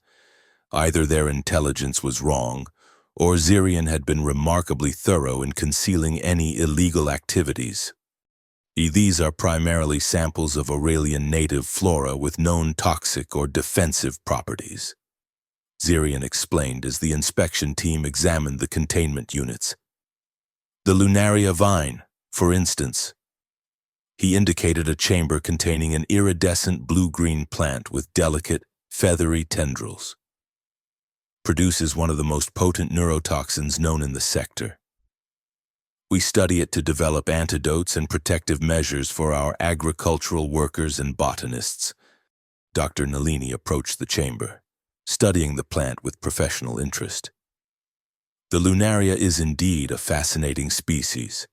[SPEAKER 1] Either their intelligence was wrong, or Zirian had been remarkably thorough in concealing any illegal activities. These are primarily samples of Aurelian native flora with known toxic or defensive properties, Zirian explained as the inspection team examined the containment units. The Lunaria vine, for instance. He indicated a chamber containing an iridescent blue-green plant with delicate, feathery tendrils. Produces one of the most potent neurotoxins known in the sector. We study it to develop antidotes and protective measures for our agricultural workers and botanists. Dr. Nalini approached the chamber, studying the plant with professional interest. The Lunaria is indeed a fascinating species.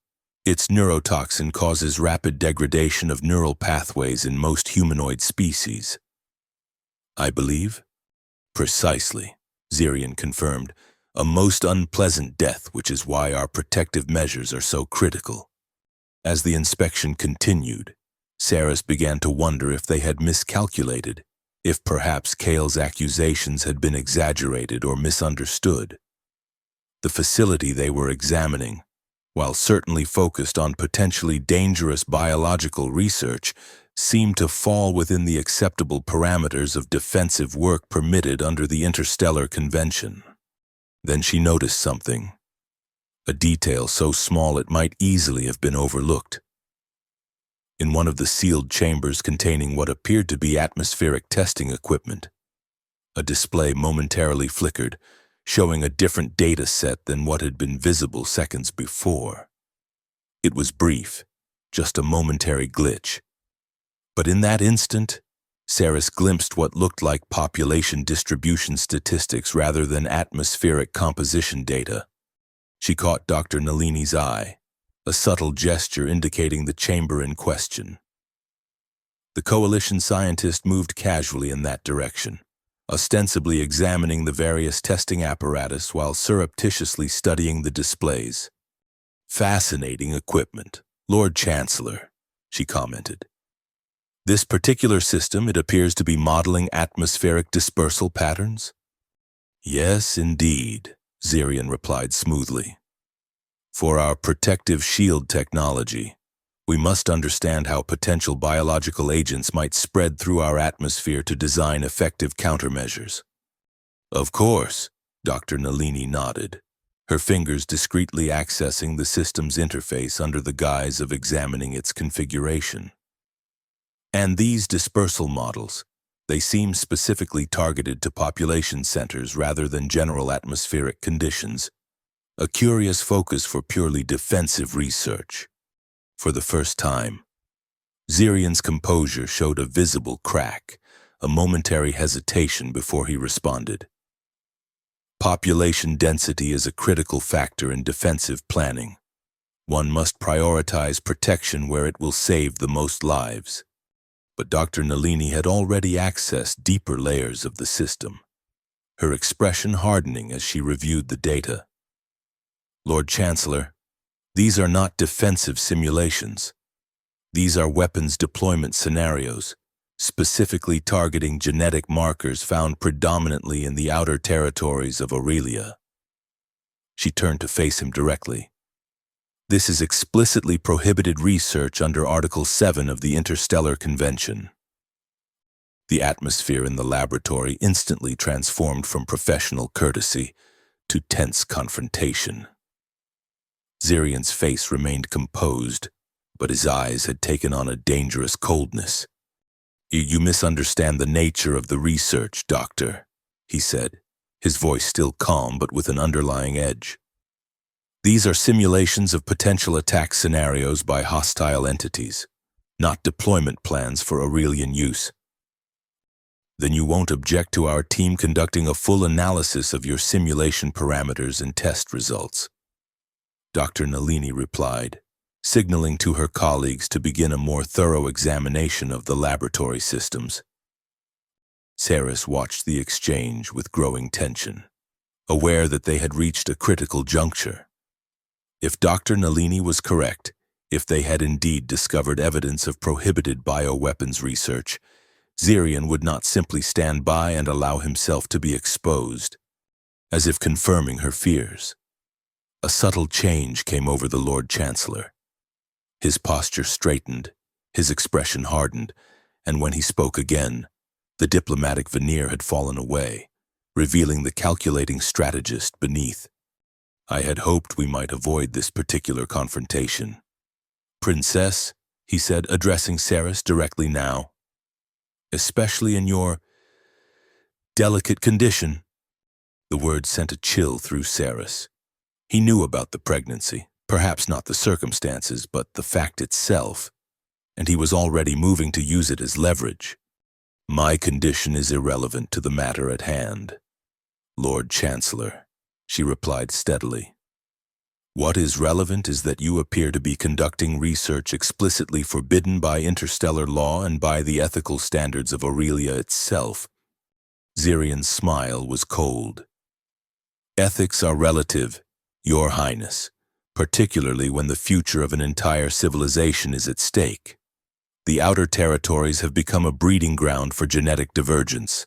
[SPEAKER 1] Its neurotoxin causes rapid degradation of neural pathways in most humanoid species. I believe? Precisely, Zirian confirmed. A most unpleasant death, which is why our protective measures are so critical. As the inspection continued, Saris began to wonder if they had miscalculated, if perhaps Kale's accusations had been exaggerated or misunderstood. The facility they were examining, while certainly focused on potentially dangerous biological research, seemed to fall within the acceptable parameters of defensive work permitted under the Interstellar Convention. Then she noticed something, a detail so small it might easily have been overlooked. In one of the sealed chambers containing what appeared to be atmospheric testing equipment, a display momentarily flickered, showing a different data set than what had been visible seconds before. It was brief, just a momentary glitch. But in that instant, Saris glimpsed what looked like population distribution statistics rather than atmospheric composition data. She caught Dr. Nalini's eye, a subtle gesture indicating the chamber in question. The coalition scientist moved casually in that direction, ostensibly examining the various testing apparatus while surreptitiously studying the displays. Fascinating equipment, Lord Chancellor, she commented. This particular system, it appears to be modeling atmospheric dispersal patterns? Yes, indeed, Zirian replied smoothly. For our protective shield technology, we must understand how potential biological agents might spread through our atmosphere to design effective countermeasures. Of course, Dr. Nalini nodded, her fingers discreetly accessing the system's interface under the guise of examining its configuration. And these dispersal models, They seem specifically targeted to population centers rather than general atmospheric conditions, a curious focus for purely defensive research. For the first time, Zirian's composure showed a visible crack, a momentary hesitation before he responded. Population density is a critical factor in defensive planning. One must prioritize protection where it will save the most lives. But Dr. Nalini had already accessed deeper layers of the system, her expression hardening as she reviewed the data. Lord Chancellor, these are not defensive simulations. These are weapons deployment scenarios, specifically targeting genetic markers found predominantly in the outer territories of Aurelia. She turned to face him directly. This is explicitly prohibited research under Article 7 of the Interstellar Convention. The atmosphere in the laboratory instantly transformed from professional courtesy to tense confrontation. Zirian's face remained composed, but his eyes had taken on a dangerous coldness. You misunderstand the nature of the research, Doctor, he said, his voice still calm but with an underlying edge. These are simulations of potential attack scenarios by hostile entities, not deployment plans for Aurelian use. Then you won't object to our team conducting a full analysis of your simulation parameters and test results. Dr. Nalini replied, signaling to her colleagues to begin a more thorough examination of the laboratory systems. Saris watched the exchange with growing tension, aware that they had reached a critical juncture. If Dr. Nalini was correct, if they had indeed discovered evidence of prohibited bioweapons research, Zirian would not simply stand by and allow himself to be exposed, as if confirming her fears. A subtle change came over the Lord Chancellor. His posture straightened, his expression hardened, and when he spoke again, the diplomatic veneer had fallen away, revealing the calculating strategist beneath. I had hoped we might avoid this particular confrontation. Princess, he said, addressing Saris directly now, especially in your delicate condition. The word sent a chill through Saris. He knew about the pregnancy, perhaps not the circumstances, but the fact itself, and he was already moving to use it as leverage. My condition is irrelevant to the matter at hand, Lord Chancellor, she replied steadily. What is relevant is that you appear to be conducting research explicitly forbidden by interstellar law and by the ethical standards of Aurelia itself. Zirian's smile was cold. Ethics are relative, Your Highness, particularly when the future of an entire civilization is at stake. The outer territories have become a breeding ground for genetic divergence,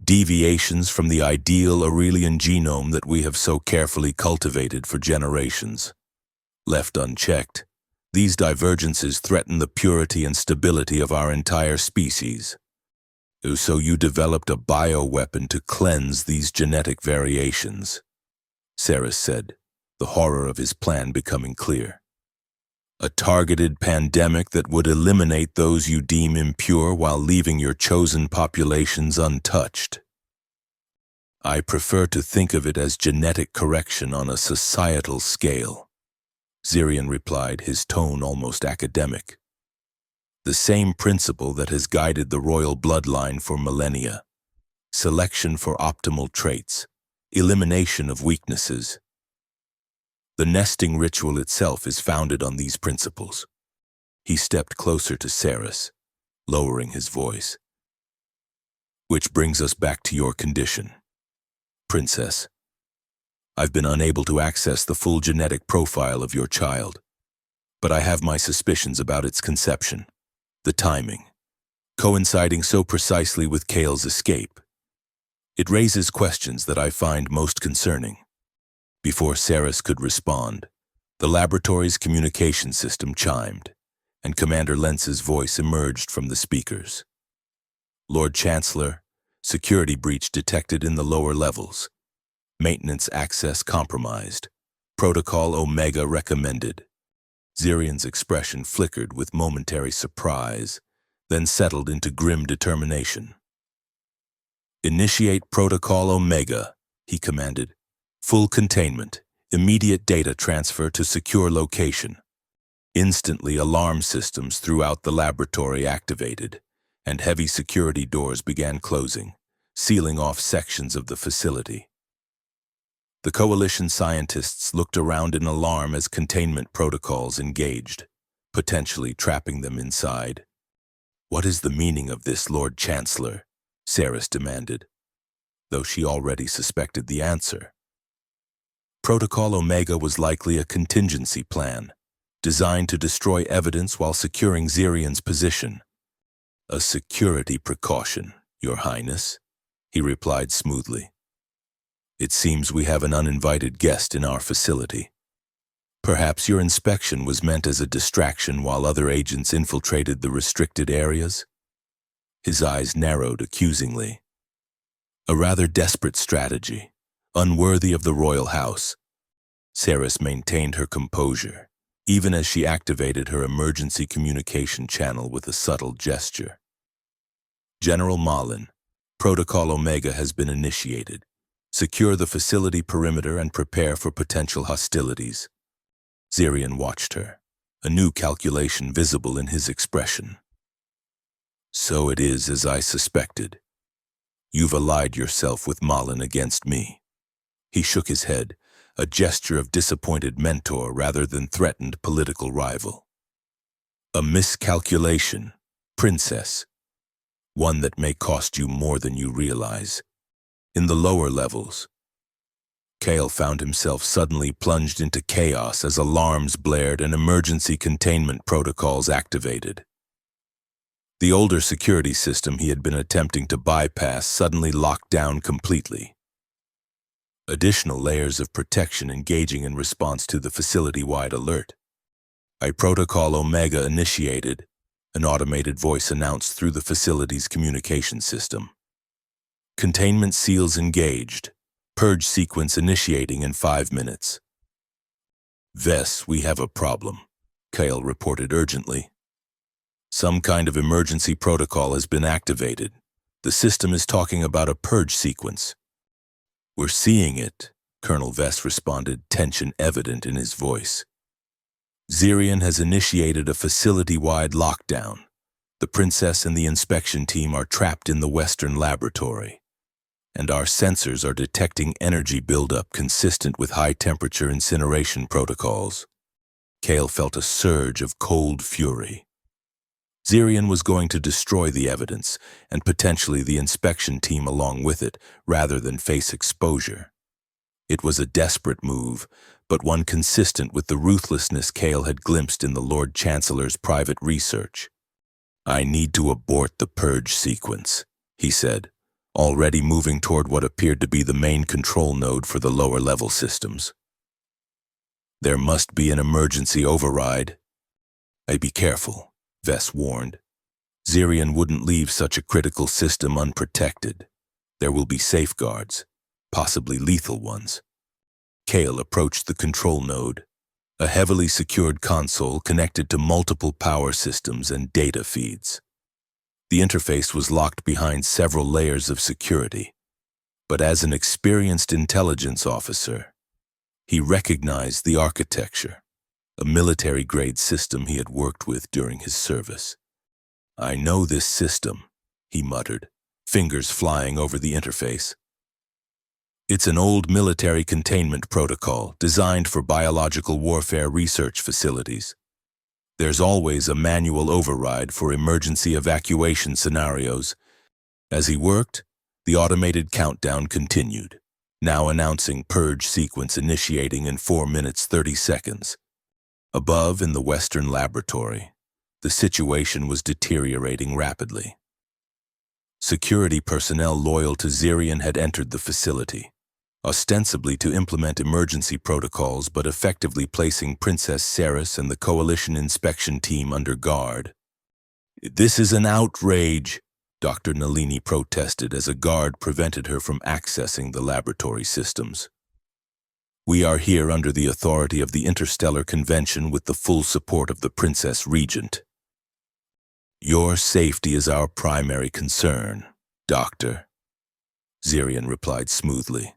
[SPEAKER 1] deviations from the ideal Aurelian genome that we have so carefully cultivated for generations. Left unchecked, these divergences threaten the purity and stability of our entire species. So you developed a bioweapon to cleanse these genetic variations, Saris said, the horror of his plan becoming clear. A targeted pandemic that would eliminate those you deem impure while leaving your chosen populations untouched. I prefer to think of it as genetic correction on a societal scale, Zirian replied, his tone almost academic. The same principle that has guided the royal bloodline for millennia. Selection for optimal traits, elimination of weaknesses. The nesting ritual itself is founded on these principles. He stepped closer to Saris, lowering his voice. Which brings us back to your condition. Princess, I've been unable to access the full genetic profile of your child, but I have my suspicions about its conception, the timing, coinciding so precisely with Kale's escape. It raises questions that I find most concerning. Before Saris could respond, the laboratory's communication system chimed, and Commander Lentz's voice emerged from the speakers. Lord Chancellor, security breach detected in the lower levels. Maintenance access compromised. Protocol Omega recommended. Zirian's expression flickered with momentary surprise, then settled into grim determination. Initiate Protocol Omega, he commanded. Full containment, immediate data transfer to secure location. Instantly, alarm systems throughout the laboratory activated, and heavy security doors began closing, sealing off sections of the facility. The Coalition scientists looked around in alarm as containment protocols engaged, potentially trapping them inside. "What is the meaning of this, Lord Chancellor?" Saris demanded, though she already suspected the answer. Protocol Omega was likely a contingency plan, designed to destroy evidence while securing Zirian's position. "A security precaution, Your Highness," he replied smoothly. "It seems we have an uninvited guest in our facility. Perhaps your inspection was meant as a distraction while other agents infiltrated the restricted areas?" His eyes narrowed accusingly. "A rather desperate strategy, unworthy of the royal house." Saris maintained her composure, even as she activated her emergency communication channel with a subtle gesture. "General Malin, Protocol Omega has been initiated. Secure the facility perimeter and prepare for potential hostilities." Zirian watched her, a new calculation visible in his expression. "So it is as I suspected. You've allied yourself with Malin against me." He shook his head, a gesture of disappointed mentor rather than threatened political rival. "A miscalculation, Princess. One that may cost you more than you realize. In the lower levels." Kale found himself suddenly plunged into chaos as alarms blared and emergency containment protocols activated. The older security system he had been attempting to bypass suddenly locked down completely. Additional layers of protection engaging in response to the facility-wide alert. "A Protocol Omega initiated," an automated voice announced through the facility's communication system. "Containment seals engaged. Purge sequence initiating in 5 minutes. "Vess, we have a problem," Kale reported urgently. "Some kind of emergency protocol has been activated. The system is talking about a purge sequence." "We're seeing it," Colonel Vess responded, tension evident in his voice. "Zirian has initiated a facility-wide lockdown. The Princess and the inspection team are trapped in the Western laboratory, and our sensors are detecting energy buildup consistent with high-temperature incineration protocols." Kale felt a surge of cold fury. Zirian was going to destroy the evidence, and potentially the inspection team along with it, rather than face exposure. It was a desperate move, but one consistent with the ruthlessness Kale had glimpsed in the Lord Chancellor's private research. "I need to abort the purge sequence," he said, already moving toward what appeared to be the main control node for the lower-level systems. "There must be an emergency override." "Be careful," Vess warned. "Zirian wouldn't leave such a critical system unprotected. There will be safeguards, possibly lethal ones." Kale approached the control node, a heavily secured console connected to multiple power systems and data feeds. The interface was locked behind several layers of security, but as an experienced intelligence officer, he recognized the architecture, a military-grade system he had worked with during his service. "I know this system," he muttered, fingers flying over the interface. "It's an old military containment protocol designed for biological warfare research facilities. There's always a manual override for emergency evacuation scenarios." As he worked, the automated countdown continued, now announcing purge sequence initiating in 4 minutes 30 seconds. Above in the Western laboratory, the situation was deteriorating rapidly. Security personnel loyal to Zirian had entered the facility, ostensibly to implement emergency protocols but effectively placing Princess Saris and the Coalition inspection team under guard. "This is an outrage," Dr. Nalini protested as a guard prevented her from accessing the laboratory systems. "We are here under the authority of the Interstellar Convention with the full support of the Princess Regent." "Your safety is our primary concern, Doctor." Zirian replied smoothly.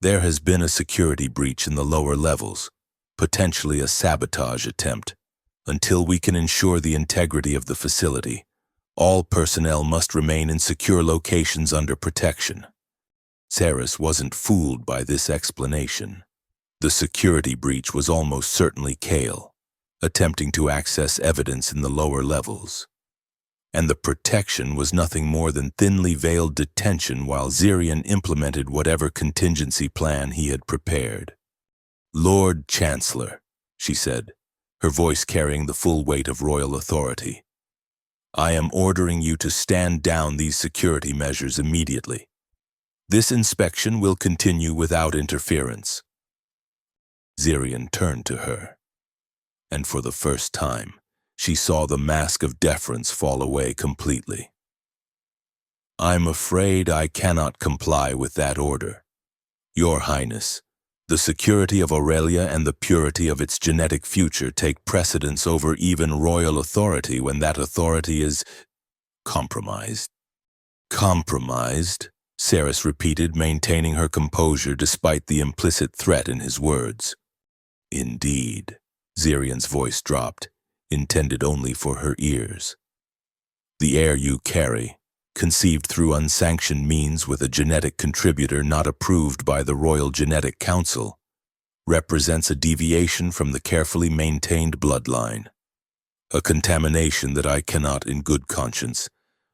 [SPEAKER 1] There has been a security breach in the lower levels, potentially a sabotage attempt. Until we can ensure the integrity of the facility, all personnel must remain in secure locations under protection. Saris wasn't fooled by this explanation. The security breach was almost certainly Kale, attempting to access evidence in the lower levels. And the protection was nothing more than thinly veiled detention while Zirian implemented whatever contingency plan he had prepared. "Lord Chancellor," she said, her voice carrying the full weight of royal authority, "I am ordering you to stand down these security measures immediately. This inspection will continue without interference." Zirian turned to her, and for the first time, she saw the mask of deference fall away completely. "I'm afraid I cannot comply with that order. Your Highness, the security of Aurelia and the purity of its genetic future take precedence over even royal authority when that authority is compromised." "Compromised?" Saris repeated, maintaining her composure despite the implicit threat in his words. "Indeed." Zirian's voice dropped, intended only for her ears. "The heir you carry, conceived through unsanctioned means with a genetic contributor not approved by the Royal Genetic Council, represents a deviation from the carefully maintained bloodline, a contamination that I cannot, in good conscience,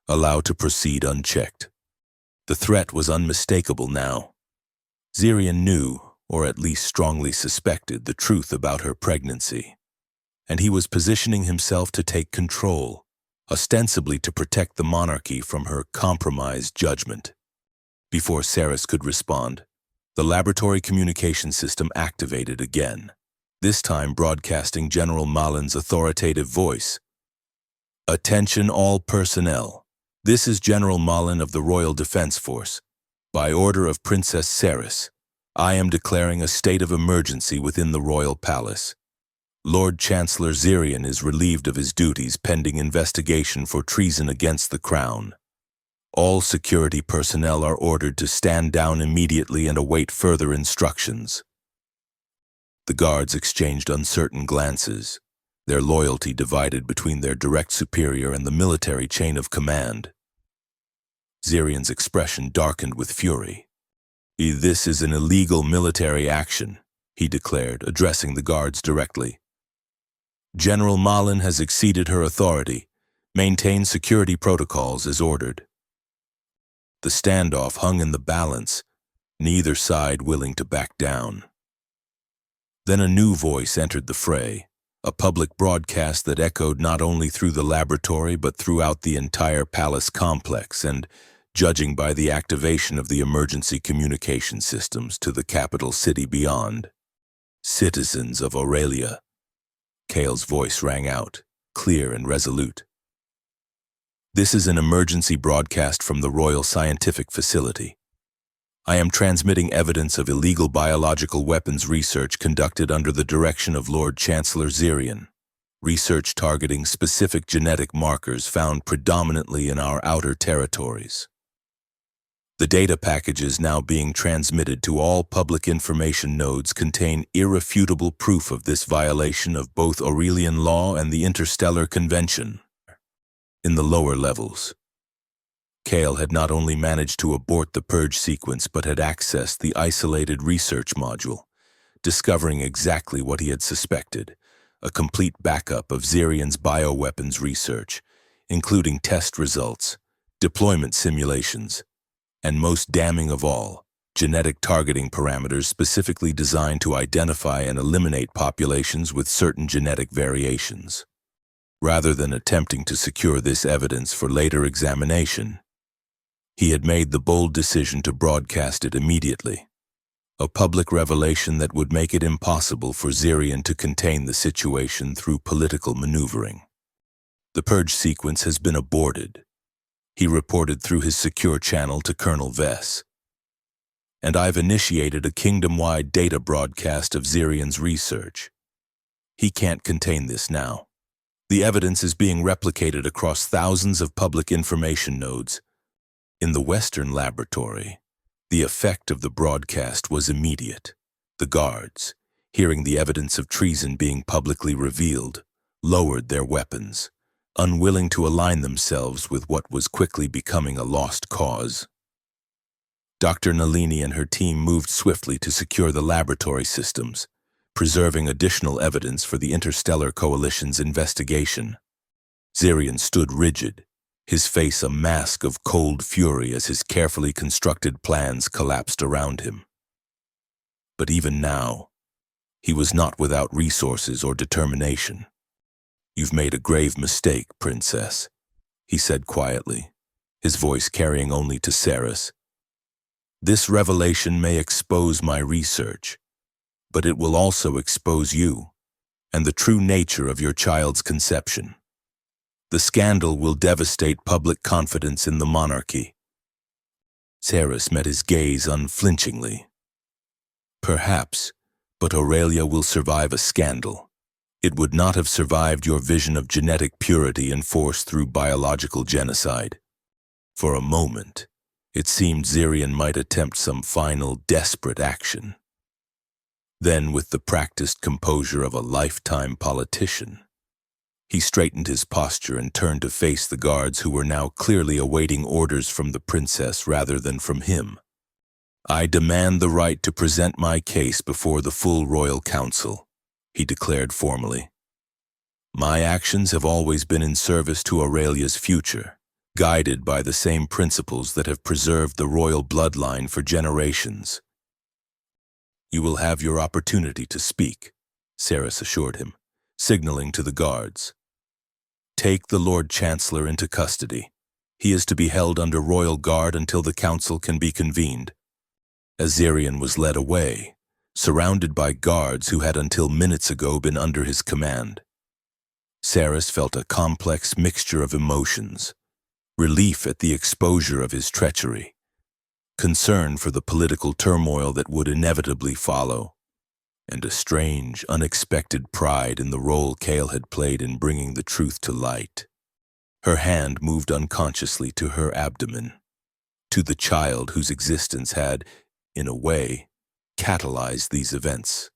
[SPEAKER 1] allow to proceed unchecked." The threat was unmistakable now. Zirian knew, or at least strongly suspected, the truth about her pregnancy, and he was positioning himself to take control, ostensibly to protect the monarchy from her compromised judgment. Before Saris could respond, the laboratory communication system activated again, this time broadcasting General Malin's authoritative voice. "Attention all personnel. This is General Malin of the Royal Defense Force. By order of Princess Saris, I am declaring a state of emergency within the Royal Palace. Lord Chancellor Zirian is relieved of his duties pending investigation for treason against the Crown. All security personnel are ordered to stand down immediately and await further instructions." The guards exchanged uncertain glances, their loyalty divided between their direct superior and the military chain of command. Zirian's expression darkened with fury. "This is an illegal military action," he declared, addressing the guards directly. "General Malin has exceeded her authority. Maintain security protocols as ordered." The standoff hung in the balance, neither side willing to back down. Then a new voice entered the fray, a public broadcast that echoed not only through the laboratory but throughout the entire palace complex and, judging by the activation of the emergency communication systems to the capital city beyond, "Citizens of Aurelia." Kale's voice rang out, clear and resolute. "This is an emergency broadcast from the Royal Scientific Facility. I am transmitting evidence of illegal biological weapons research conducted under the direction of Lord Chancellor Zirian, research targeting specific genetic markers found predominantly in our outer territories. The data packages now being transmitted to all public information nodes contain irrefutable proof of this violation of both Aurelian law and the Interstellar Convention." In the lower levels, Kale had not only managed to abort the purge sequence but had accessed the isolated research module, discovering exactly what he had suspected, a complete backup of Zirian's bioweapons research, including test results, deployment simulations, and most damning of all, genetic targeting parameters specifically designed to identify and eliminate populations with certain genetic variations. Rather than attempting to secure this evidence for later examination, he had made the bold decision to broadcast it immediately, a public revelation that would make it impossible for Zirian to contain the situation through political maneuvering. "The purge sequence has been aborted," he reported through his secure channel to Colonel Vess. "And I've initiated a kingdom-wide data broadcast of Zirian's research. He can't contain this now. The evidence is being replicated across thousands of public information nodes, In the Western laboratory, the effect of the broadcast was immediate. The guards, hearing the evidence of treason being publicly revealed, lowered their weapons, unwilling to align themselves with what was quickly becoming a lost cause. Dr. Nalini and her team moved swiftly to secure the laboratory systems, preserving additional evidence for the Interstellar Coalition's investigation. Zirian stood rigid, his face a mask of cold fury as his carefully constructed plans collapsed around him. But even now, he was not without resources or determination. "You've made a grave mistake, Princess," he said quietly, his voice carrying only to Ceres. "This revelation may expose my research, but it will also expose you and the true nature of your child's conception. The scandal will devastate public confidence in the monarchy." Ceres met his gaze unflinchingly. "Perhaps, but Aurelia will survive a scandal. It would not have survived your vision of genetic purity enforced through biological genocide." For a moment, it seemed Zirian might attempt some final, desperate action. Then, with the practiced composure of a lifetime politician, he straightened his posture and turned to face the guards who were now clearly awaiting orders from the princess rather than from him. "I demand the right to present my case before the full royal council," he declared formally. "My actions have always been in service to Aurelia's future, guided by the same principles that have preserved the royal bloodline for generations." "You will have your opportunity to speak," Ceres assured him, signaling to the guards. "Take the Lord Chancellor into custody. He is to be held under royal guard until the council can be convened." As Zirian was led away, surrounded by guards who had until minutes ago been under his command, Ceres felt a complex mixture of emotions: relief at the exposure of his treachery, concern for the political turmoil that would inevitably follow, and a strange, unexpected pride in the role Kale had played in bringing the truth to light. Her hand moved unconsciously to her abdomen, to the child whose existence had, in a way, catalyzed these events.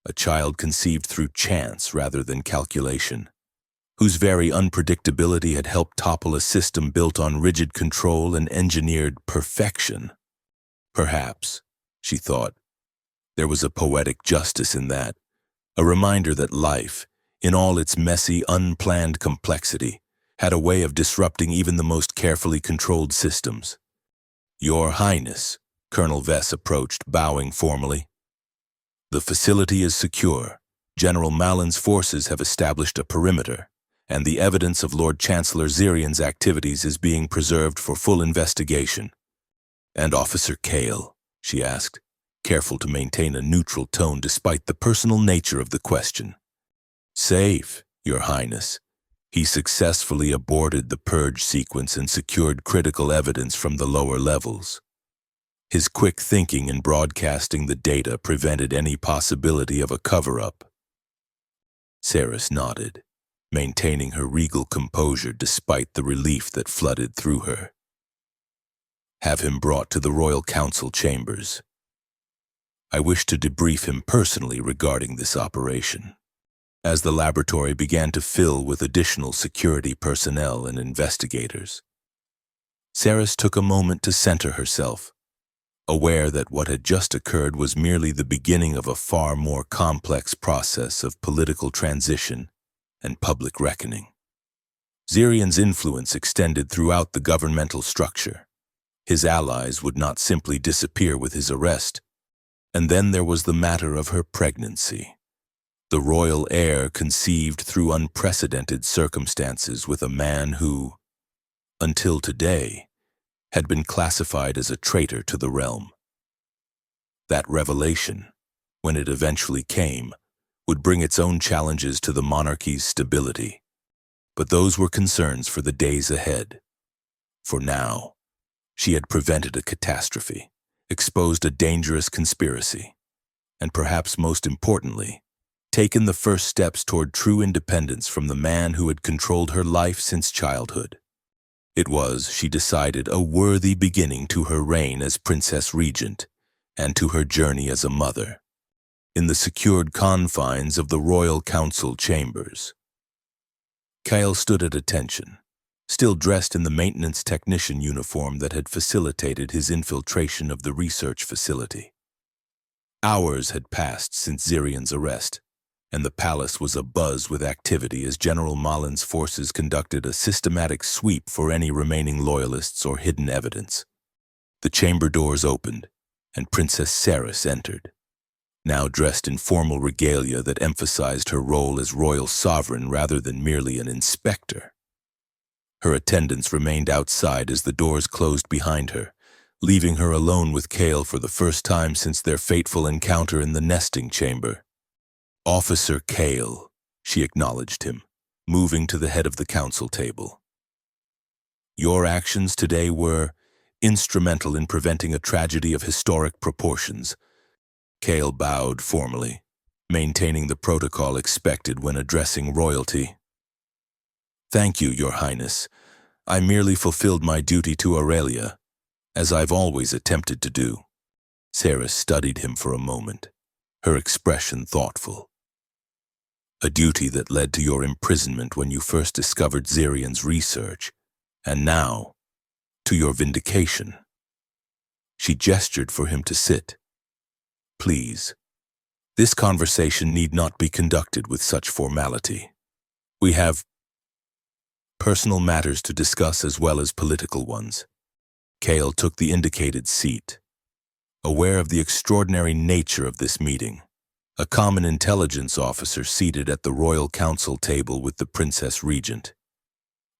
[SPEAKER 1] A child conceived through chance rather than calculation, whose very unpredictability had helped topple a system built on rigid control and engineered perfection. Perhaps, she thought, there was a poetic justice in that, a reminder that life, in all its messy, unplanned complexity, had a way of disrupting even the most carefully controlled systems. "Your Highness," Colonel Vess approached, bowing formally. "The facility is secure. General Malin's forces have established a perimeter, and the evidence of Lord Chancellor Zirian's activities is being preserved for full investigation." "And Officer Kale?" she asked, careful to maintain a neutral tone despite the personal nature of the question. "Safe, Your Highness. He successfully aborted the purge sequence and secured critical evidence from the lower levels. His quick thinking in broadcasting the data prevented any possibility of a cover-up." Ceres nodded, maintaining her regal composure despite the relief that flooded through her. "Have him brought to the Royal Council chambers. I wish to debrief him personally regarding this operation." As the laboratory began to fill with additional security personnel and investigators, Ceres took a moment to center herself, aware that what had just occurred was merely the beginning of a far more complex process of political transition and public reckoning. Zirian's influence extended throughout the governmental structure. His allies would not simply disappear with his arrest. And then there was the matter of her pregnancy. The royal heir conceived through unprecedented circumstances with a man who, until today, had been classified as a traitor to the realm. That revelation, when it eventually came, would bring its own challenges to the monarchy's stability. But those were concerns for the days ahead. For now, she had prevented a catastrophe, exposed a dangerous conspiracy, and perhaps most importantly, taken the first steps toward true independence from the man who had controlled her life since childhood. It was, she decided, a worthy beginning to her reign as Princess Regent and to her journey as a mother, in the secured confines of the royal council chambers. Kyle stood at attention, still dressed in the maintenance technician uniform that had facilitated his infiltration of the research facility. Hours had passed since Zirian's arrest, and the palace was abuzz with activity as General Malin's forces conducted a systematic sweep for any remaining loyalists or hidden evidence. The chamber doors opened, and Princess Saris entered, now dressed in formal regalia that emphasized her role as royal sovereign rather than merely an inspector. Her attendants remained outside as the doors closed behind her, leaving her alone with Kale for the first time since their fateful encounter in the nesting chamber. "Officer Kale," she acknowledged him, moving to the head of the council table. "Your actions today were instrumental in preventing a tragedy of historic proportions." Kale bowed formally, maintaining the protocol expected when addressing royalty. "Thank you, Your Highness. I merely fulfilled my duty to Aurelia, as I've always attempted to do." Saris studied him for a moment, her expression thoughtful. "A duty that led to your imprisonment when you first discovered Zirian's research, and now, to your vindication." She gestured for him to sit. "Please, this conversation need not be conducted with such formality. We have personal matters to discuss as well as political ones." Kale took the indicated seat. Aware of the extraordinary nature of this meeting, a common intelligence officer seated at the royal council table with the Princess Regent,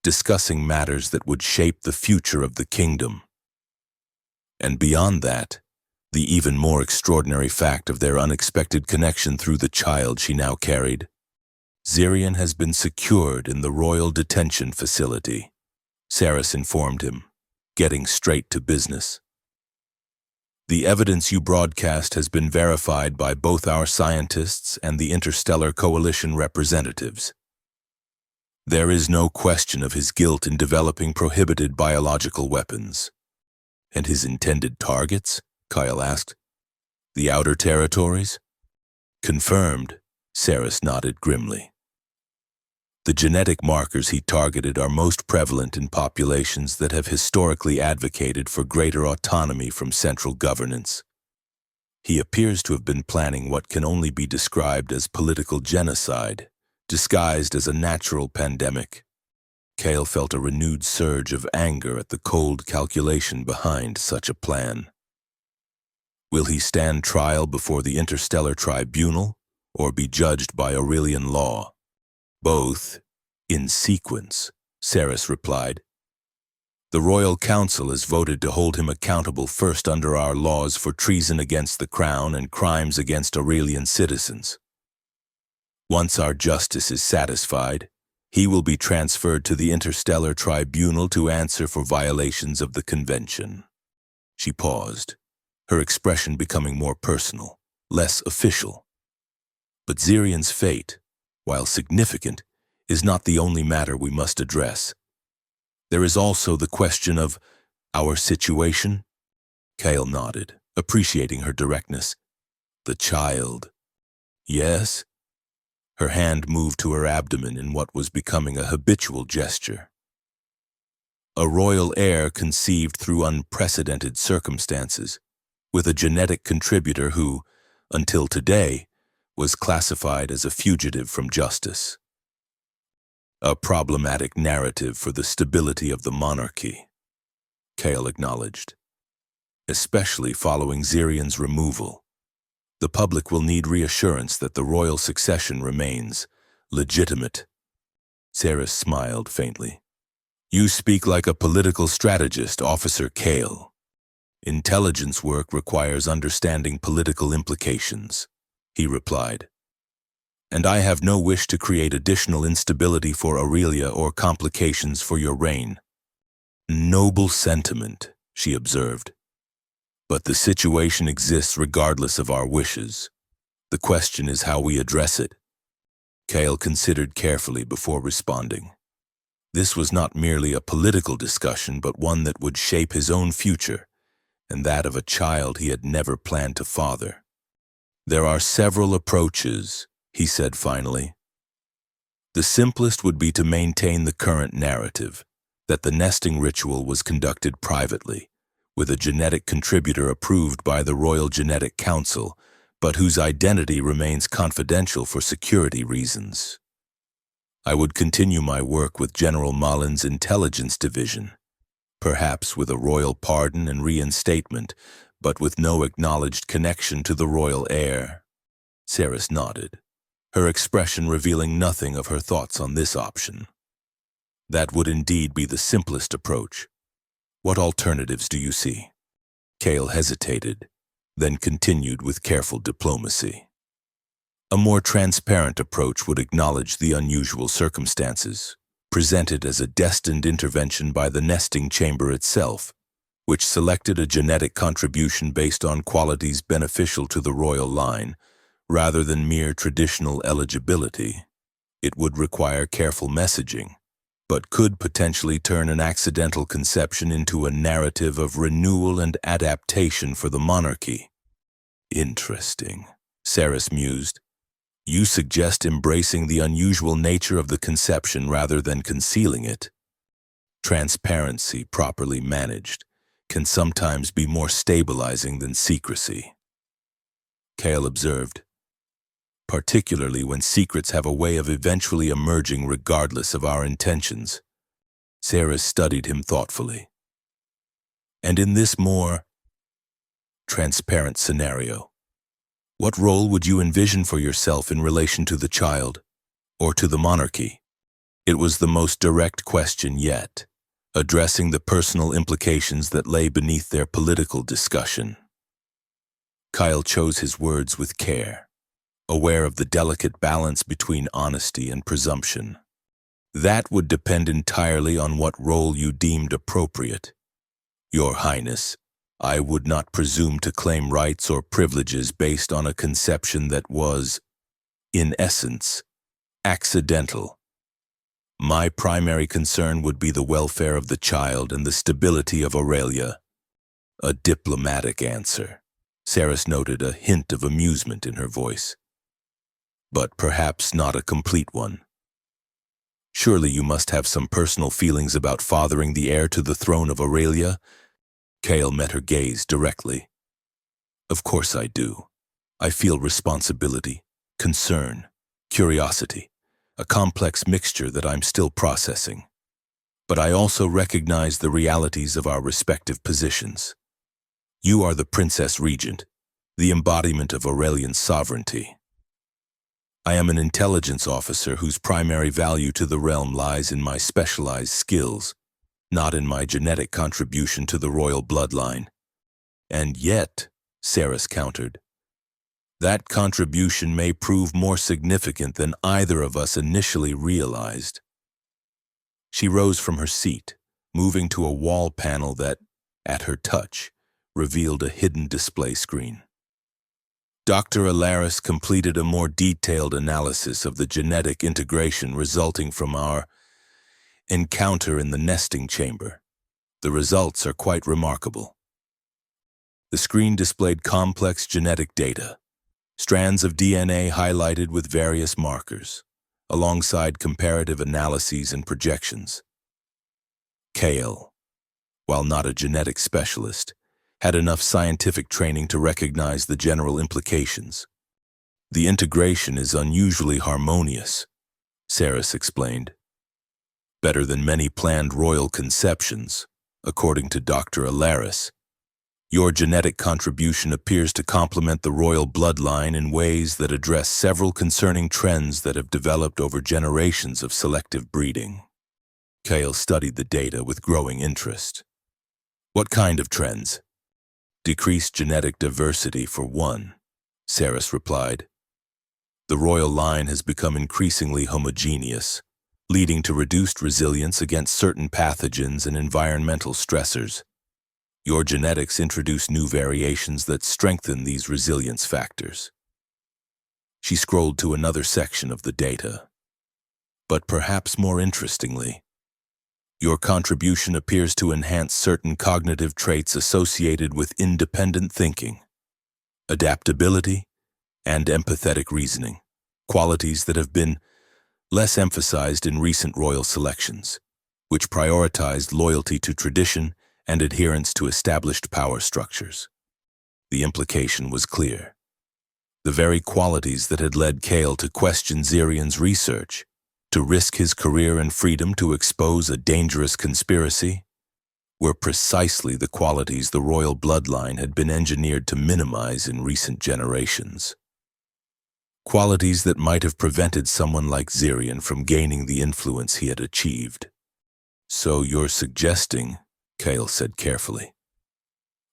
[SPEAKER 1] discussing matters that would shape the future of the kingdom. And beyond that, the even more extraordinary fact of their unexpected connection through the child she now carried. "Zirian has been secured in the royal detention facility," Saris informed him, getting straight to business. "The evidence you broadcast has been verified by both our scientists and the Interstellar Coalition representatives. There is no question of his guilt in developing prohibited biological weapons." "And his intended targets?" Kyle asked. "The outer territories?" "Confirmed," Saris nodded grimly. "The genetic markers he targeted are most prevalent in populations that have historically advocated for greater autonomy from central governance. He appears to have been planning what can only be described as political genocide, disguised as a natural pandemic." Kale felt a renewed surge of anger at the cold calculation behind such a plan. "Will he stand trial before the Interstellar Tribunal, or be judged by Aurelian law?" "Both, in sequence," Saris replied. "The Royal Council has voted to hold him accountable first under our laws for treason against the Crown and crimes against Aurelian citizens. Once our justice is satisfied, he will be transferred to the Interstellar Tribunal to answer for violations of the Convention." She paused, her expression becoming more personal, less official. "But Zirian's fate, while significant, is not the only matter we must address. There is also the question of our situation." Kale nodded, appreciating her directness. "The child." "Yes?" Her hand moved to her abdomen in what was becoming a habitual gesture. "A royal heir conceived through unprecedented circumstances, with a genetic contributor who, until today, was classified as a fugitive from justice. A problematic narrative for the stability of the monarchy," Kale acknowledged. "Especially following Zirian's removal. The public will need reassurance that the royal succession remains legitimate." Saris smiled faintly. "You speak like a political strategist, Officer Kale. Intelligence work requires understanding political implications," he replied. "And I have no wish to create additional instability for Aurelia or complications for your reign." "Noble sentiment," she observed. "But the situation exists regardless of our wishes. The question is how we address it." Kale considered carefully before responding. This was not merely a political discussion, but one that would shape his own future, and that of a child he had never planned to father. "There are several approaches," he said finally. "The simplest would be to maintain the current narrative, that the nesting ritual was conducted privately, with a genetic contributor approved by the Royal Genetic Council, but whose identity remains confidential for security reasons. I would continue my work with General Malin's intelligence division, perhaps with a royal pardon and reinstatement, but with no acknowledged connection to the royal heir." Saris nodded, her expression revealing nothing of her thoughts on this option. "That would indeed be the simplest approach. What alternatives do you see?" Cale hesitated, then continued with careful diplomacy. "A more transparent approach would acknowledge the unusual circumstances, presented as a destined intervention by the nesting chamber itself, which selected a genetic contribution based on qualities beneficial to the royal line, rather than mere traditional eligibility. It would require careful messaging, but could potentially turn an accidental conception into a narrative of renewal and adaptation for the monarchy." "Interesting," Saris mused. "You suggest embracing the unusual nature of the conception rather than concealing it. Transparency, properly managed, can sometimes be more stabilizing than secrecy," Cale observed, "particularly when secrets have a way of eventually emerging regardless of our intentions." Saris studied him thoughtfully. "And in this more transparent scenario, what role would you envision for yourself in relation to the child, or to the monarchy?" It was the most direct question yet, addressing the personal implications that lay beneath their political discussion. Kyle chose his words with care, aware of the delicate balance between honesty and presumption. "That would depend entirely on what role you deemed appropriate. Your Highness, I would not presume to claim rights or privileges based on a conception that was, in essence, accidental. My primary concern would be the welfare of the child and the stability of Aurelia." "A diplomatic answer," Saris noted, a hint of amusement in her voice. "But perhaps not a complete one. Surely you must have some personal feelings about fathering the heir to the throne of Aurelia?" Cale met her gaze directly. "Of course I do. I feel responsibility, concern, curiosity, a complex mixture that I'm still processing. But I also recognize the realities of our respective positions. You are the Princess Regent, the embodiment of Aurelian sovereignty. I am an intelligence officer whose primary value to the realm lies in my specialized skills, not in my genetic contribution to the royal bloodline. And yet," Saris countered, "that contribution may prove more significant than either of us initially realized." She rose from her seat, moving to a wall panel that, at her touch, revealed a hidden display screen. Dr. Alaris completed a more detailed analysis of the genetic integration resulting from our encounter in the nesting chamber. The results are quite remarkable. The screen displayed complex genetic data, strands of DNA highlighted with various markers, alongside comparative analyses and projections. Cale, while not a genetic specialist, had enough scientific training to recognize the general implications. "The integration is unusually harmonious," Saris explained. "Better than many planned royal conceptions, according to Dr. Alaris. Your genetic contribution appears to complement the royal bloodline in ways that address several concerning trends that have developed over generations of selective breeding." Cale studied the data with growing interest. "What kind of trends?" "Decreased genetic diversity, for one," Saris replied. "The royal line has become increasingly homogeneous, leading to reduced resilience against certain pathogens and environmental stressors. Your genetics introduce new variations that strengthen these resilience factors." She scrolled to another section of the data. "But perhaps more interestingly, Your contribution appears to enhance certain cognitive traits associated with independent thinking, adaptability, and empathetic reasoning, qualities that have been less emphasized in recent royal selections, which prioritized loyalty to tradition and adherence to established power structures. The implication was clear. The very qualities that had led Kale to question Zirian's research, to risk his career and freedom to expose a dangerous conspiracy, were precisely the qualities the royal bloodline had been engineered to minimize in recent generations. Qualities that might have prevented someone like Zirian from gaining the influence he had achieved. So you're suggesting, Kale said carefully,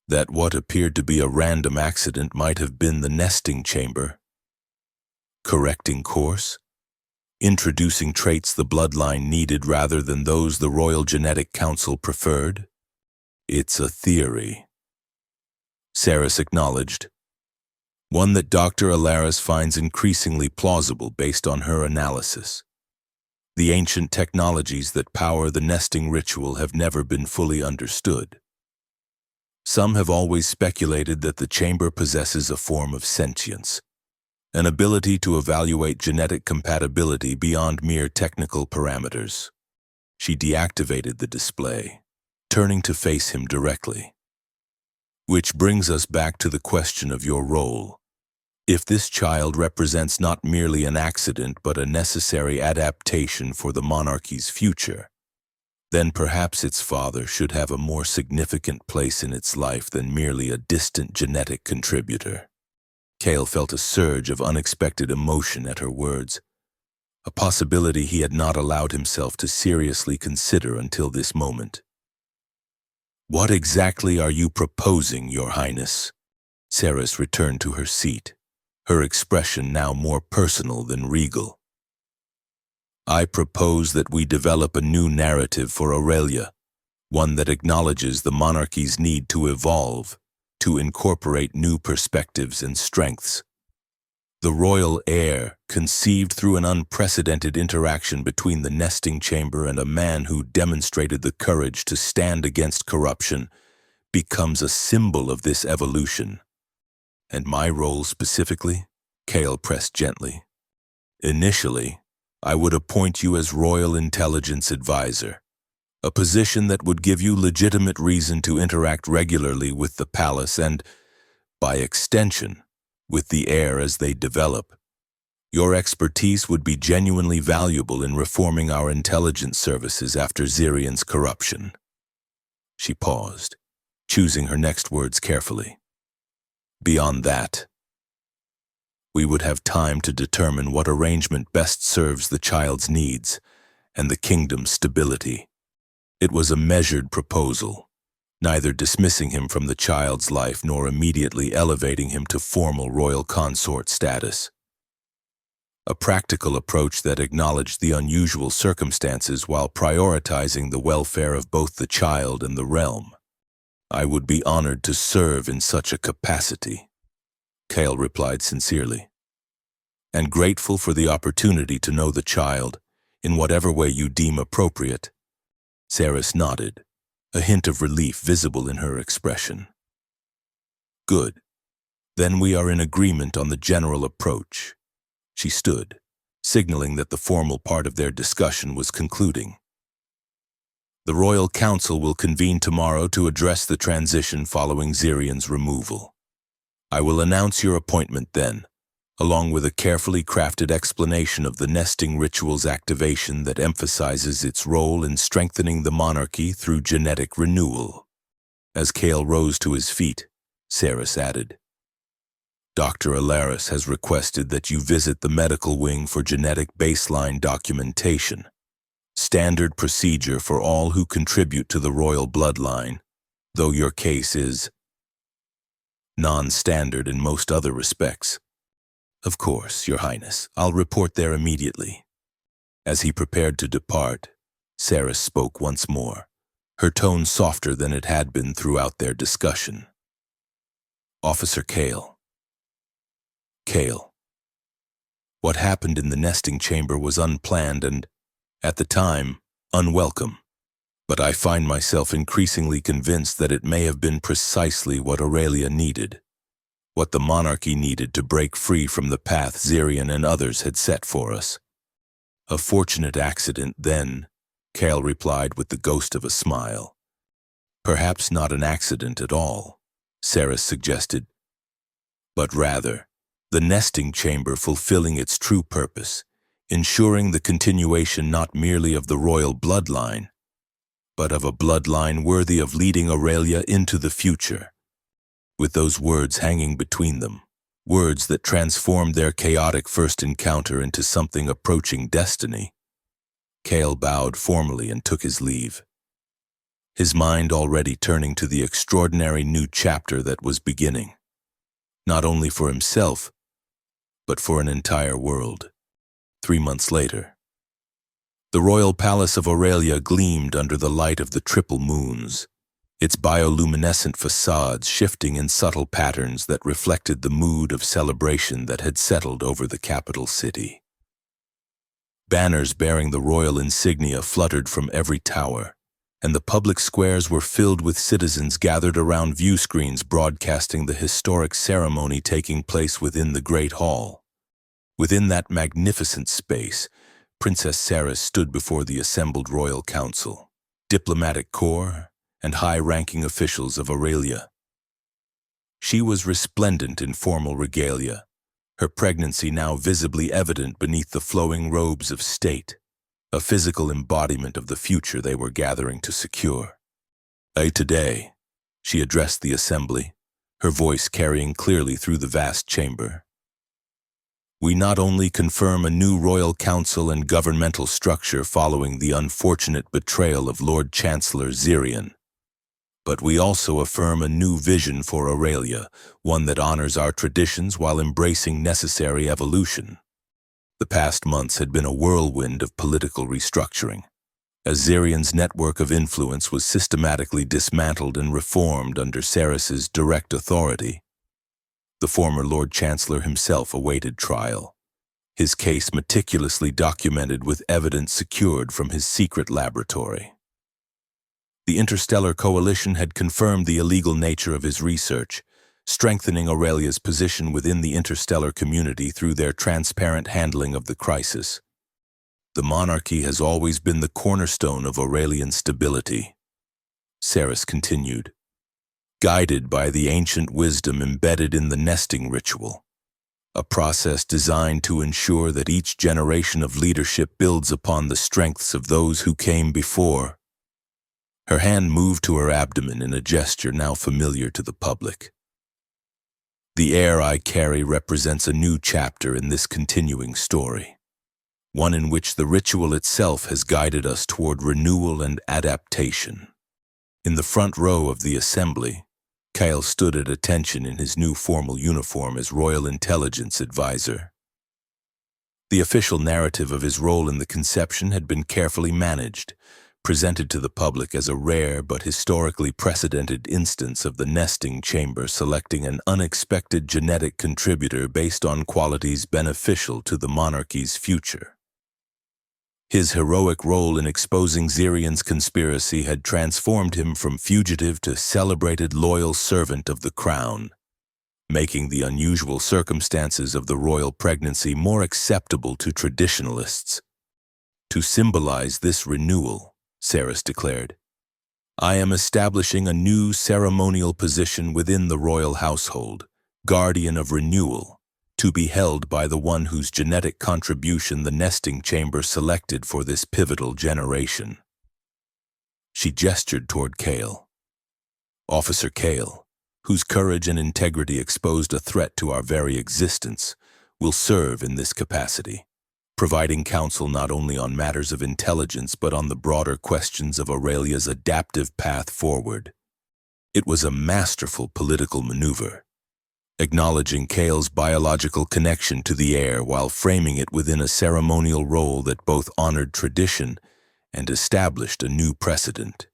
[SPEAKER 1] that what appeared to be a random accident might have been the nesting chamber correcting course, introducing traits the bloodline needed rather than those the Royal Genetic Council preferred? It's a theory, Saris acknowledged, one that Dr. Alaris finds increasingly plausible based on her analysis. The ancient technologies that power the nesting ritual have never been fully understood. Some have always speculated that the chamber possesses a form of sentience, an ability to evaluate genetic compatibility beyond mere technical parameters. She deactivated the display, turning to face him directly. Which brings us back to the question of your role. If this child represents not merely an accident but a necessary adaptation for the monarchy's future, then perhaps its father should have a more significant place in its life than merely a distant genetic contributor. Kale felt a surge of unexpected emotion at her words, a possibility he had not allowed himself to seriously consider until this moment. What exactly are you proposing, Your Highness? Saris returned to her seat, her expression now more personal than regal. I propose that we develop a new narrative for Aurelia, one that acknowledges the monarchy's need to evolve, to incorporate new perspectives and strengths. The royal heir, conceived through an unprecedented interaction between the nesting chamber and a man who demonstrated the courage to stand against corruption, becomes a symbol of this evolution. And my role specifically? Kale pressed gently. Initially, I would appoint you as Royal Intelligence Advisor, a position that would give you legitimate reason to interact regularly with the palace and, by extension, with the heir as they develop. Your expertise would be genuinely valuable in reforming our intelligence services after Zirian's corruption. She paused, choosing her next words carefully. Beyond that, we would have time to determine what arrangement best serves the child's needs and the kingdom's stability. It was a measured proposal, neither dismissing him from the child's life nor immediately elevating him to formal royal consort status. A practical approach that acknowledged the unusual circumstances while prioritizing the welfare of both the child and the realm. I would be honored to serve in such a capacity, Kale replied sincerely, and grateful for the opportunity to know the child in whatever way you deem appropriate. Saris nodded, a hint of relief visible in her expression. Good. Then we are in agreement on the general approach. She stood, signaling that the formal part of their discussion was concluding. The Royal Council will convene tomorrow to address the transition following Zirian's removal. I will announce your appointment then, along with a carefully crafted explanation of the nesting ritual's activation that emphasizes its role in strengthening the monarchy through genetic renewal. As Kale rose to his feet, Saris added, Dr. Alaris has requested that you visit the medical wing for genetic baseline documentation, standard procedure for all who contribute to the royal bloodline, though your case is non-standard in most other respects. Of course, Your Highness, I'll report there immediately. As he prepared to depart, Saris spoke once more, her tone softer than it had been throughout their discussion. Officer Kale. Kale. What happened in the nesting chamber was unplanned and, at the time, unwelcome. but I find myself increasingly convinced that it may have been precisely what Aurelia needed, what the monarchy needed to break free from the path Zirian and others had set for us. A fortunate accident, then, Cale replied with the ghost of a smile. Perhaps not an accident at all, Saris suggested, but rather the nesting chamber fulfilling its true purpose, ensuring the continuation not merely of the royal bloodline, but of a bloodline worthy of leading Aurelia into the future. With those words hanging between them, words that transformed their chaotic first encounter into something approaching destiny, Cale bowed formally and took his leave, his mind already turning to the extraordinary new chapter that was beginning, not only for himself, but for an entire world. 3 months later, the royal palace of Aurelia gleamed under the light of the triple moons, its bioluminescent facades shifting in subtle patterns that reflected the mood of celebration that had settled over the capital city. Banners bearing the royal insignia fluttered from every tower, and the public squares were filled with citizens gathered around view screens broadcasting the historic ceremony taking place within the Great Hall. Within that magnificent space, Princess Saris stood before the assembled royal council, diplomatic corps, and high-ranking officials of Aurelia. She was resplendent in formal regalia, her pregnancy now visibly evident beneath the flowing robes of state, a physical embodiment of the future they were gathering to secure. Today, she addressed the assembly, her voice carrying clearly through the vast chamber. We not only confirm a new royal council and governmental structure following the unfortunate betrayal of Lord Chancellor Zirian, but we also affirm a new vision for Aurelia, one that honors our traditions while embracing necessary evolution. The past months had been a whirlwind of political restructuring, as Zirian's network of influence was systematically dismantled and reformed under Saris's direct authority. The former Lord Chancellor himself awaited trial, his case meticulously documented with evidence secured from his secret laboratory. The Interstellar Coalition had confirmed the illegal nature of his research, strengthening Aurelia's position within the interstellar community through their transparent handling of the crisis. The monarchy has always been the cornerstone of Aurelian stability, Saris continued, guided by the ancient wisdom embedded in the nesting ritual, a process designed to ensure that each generation of leadership builds upon the strengths of those who came before. Her hand moved to her abdomen in a gesture now familiar to the public. The air I carry represents a new chapter in this continuing story, one in which the ritual itself has guided us toward renewal and adaptation. In the front row of the assembly, Cale stood at attention in his new formal uniform as Royal Intelligence Advisor. The official narrative of his role in the conception had been carefully managed, presented to the public as a rare but historically precedented instance of the nesting chamber selecting an unexpected genetic contributor based on qualities beneficial to the monarchy's future. His heroic role in exposing Zirian's conspiracy had transformed him from fugitive to celebrated loyal servant of the crown, making the unusual circumstances of the royal pregnancy more acceptable to traditionalists. To symbolize this renewal, Saris declared, I am establishing a new ceremonial position within the royal household, guardian of renewal, to be held by the one whose genetic contribution the nesting chamber selected for this pivotal generation. She gestured toward Cale. Officer Cale, whose courage and integrity exposed a threat to our very existence, will serve in this capacity, providing counsel not only on matters of intelligence but on the broader questions of Aurelia's adaptive path forward. It was a masterful political maneuver, acknowledging Cale's biological connection to the air while framing it within a ceremonial role that both honored tradition and established a new precedent.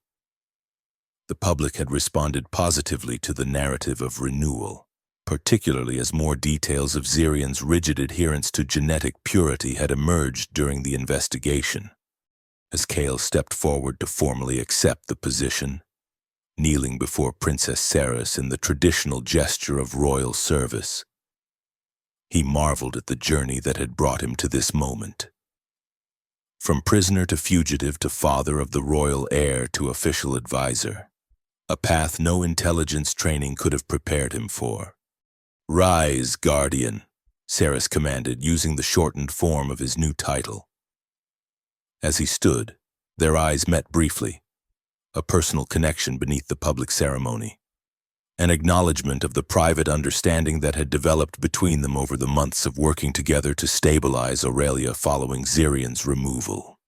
[SPEAKER 1] The public had responded positively to the narrative of renewal, particularly as more details of Zirian's rigid adherence to genetic purity had emerged during the investigation. As Kale stepped forward to formally accept the position, kneeling before Princess Ceres in the traditional gesture of royal service. He marveled at the journey that had brought him to this moment. From prisoner to fugitive to father of the royal heir to official advisor, a path no intelligence training could have prepared him for. "Rise, Guardian," Ceres commanded, using the shortened form of his new title. As he stood, their eyes met briefly, a personal connection beneath the public ceremony, an acknowledgement of the private understanding that had developed between them over the months of working together to stabilize Aurelia following Xyrion's removal.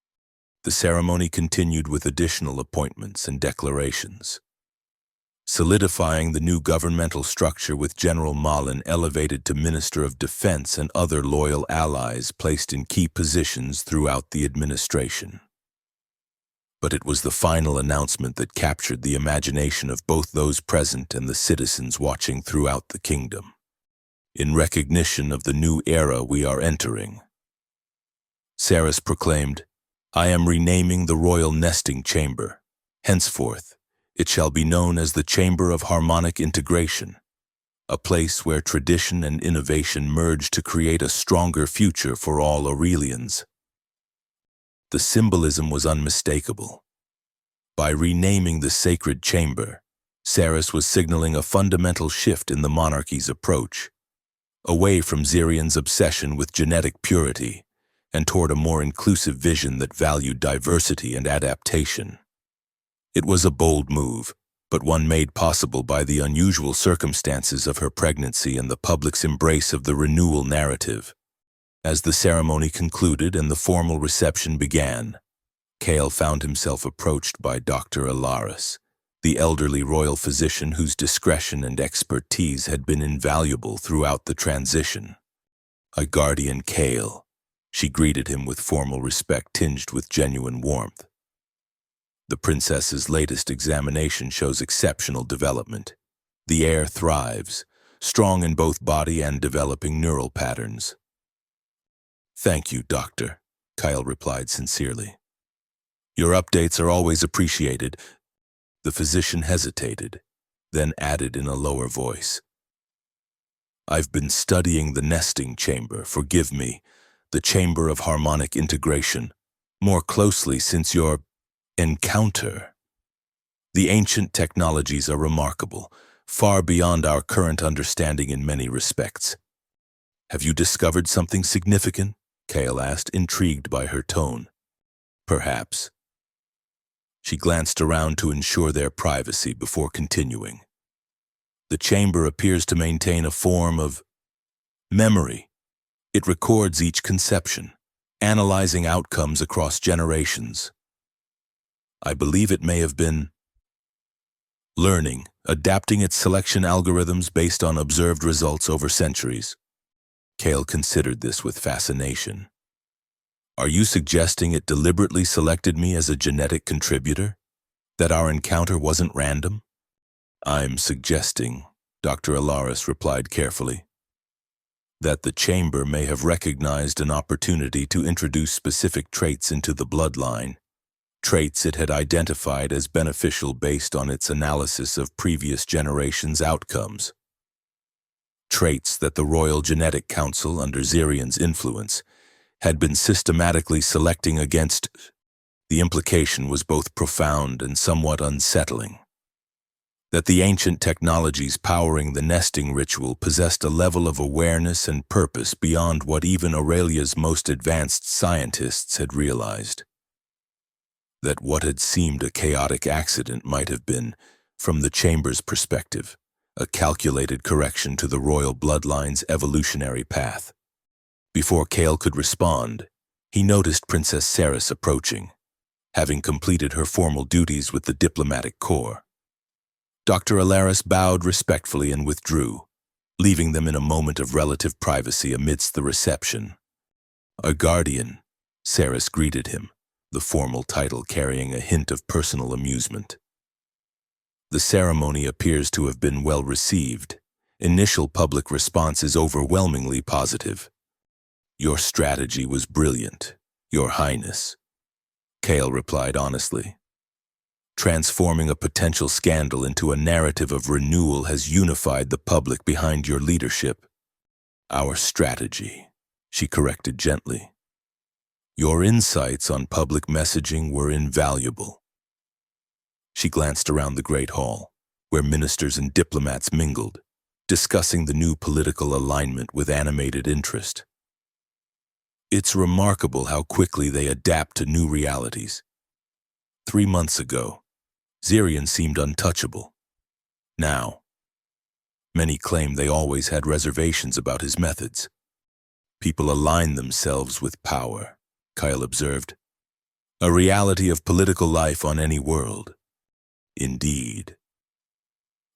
[SPEAKER 1] The ceremony continued with additional appointments and declarations, solidifying the new governmental structure with General Malin elevated to Minister of Defense and other loyal allies placed in key positions throughout the administration. But it was the final announcement that captured the imagination of both those present and the citizens watching throughout the kingdom. In recognition of the new era we are entering, Ceres proclaimed, "I am renaming the royal nesting chamber. Henceforth, it shall be known as the Chamber of Harmonic Integration, a place where tradition and innovation merge to create a stronger future for all Aurelians." The symbolism was unmistakable. By renaming the sacred chamber, Ceres was signaling a fundamental shift in the monarchy's approach, away from Xyrion's obsession with genetic purity and toward a more inclusive vision that valued diversity and adaptation. It was a bold move, but one made possible by the unusual circumstances of her pregnancy and the public's embrace of the renewal narrative. As the ceremony concluded and the formal reception began, Kale found himself approached by Dr. Alaris, the elderly royal physician whose discretion and expertise had been invaluable throughout the transition. "A guardian Kale," she greeted him with formal respect tinged with genuine warmth. "The princess's latest examination shows exceptional development. The heir thrives, strong in both body and developing neural patterns." "Thank you, Doctor," Kyle replied sincerely. "Your updates are always appreciated." The physician hesitated, then added in a lower voice, "I've been studying the nesting chamber, forgive me, the Chamber of Harmonic Integration, more closely since your encounter. The ancient technologies are remarkable, far beyond our current understanding in many respects. Have you discovered something significant?" Kale asked, intrigued by her tone. "Perhaps." She glanced around to ensure their privacy before continuing. "The chamber appears to maintain a form of memory. It records each conception, analyzing outcomes across generations. I believe it may have been learning, adapting its selection algorithms based on observed results over centuries." Kale considered this with fascination. "Are you suggesting it deliberately selected me as a genetic contributor? That our encounter wasn't random?" "I'm suggesting," Dr. Alaris replied carefully, "that the chamber may have recognized an opportunity to introduce specific traits into the bloodline, traits it had identified as beneficial based on its analysis of previous generations' outcomes. Traits that the Royal Genetic Council, under Xyrion's influence, had been systematically selecting against." The implication was both profound and somewhat unsettling. That the ancient technologies powering the nesting ritual possessed a level of awareness and purpose beyond what even Aurelia's most advanced scientists had realized. That what had seemed a chaotic accident might have been, from the chamber's perspective, a calculated correction to the royal bloodline's evolutionary path. Before Kale could respond, he noticed Princess Ceres approaching, having completed her formal duties with the diplomatic corps. Dr. Alaris bowed respectfully and withdrew, leaving them in a moment of relative privacy amidst the reception. "A guardian," Ceres greeted him, the formal title carrying a hint of personal amusement. The ceremony appears to have been well received. Initial public response is overwhelmingly positive. "Your strategy was brilliant, Your Highness." Kale replied honestly. Transforming a potential scandal into a narrative of renewal has unified the public behind your leadership. Our strategy, she corrected gently. Your insights on public messaging were invaluable. She glanced around the great hall, where ministers and diplomats mingled, discussing the new political alignment with animated interest. It's remarkable how quickly they adapt to new realities. 3 months ago, Zirian seemed untouchable. Now, many claim they always had reservations about his methods. People align themselves with power, Kyle observed. A reality of political life on any world. Indeed.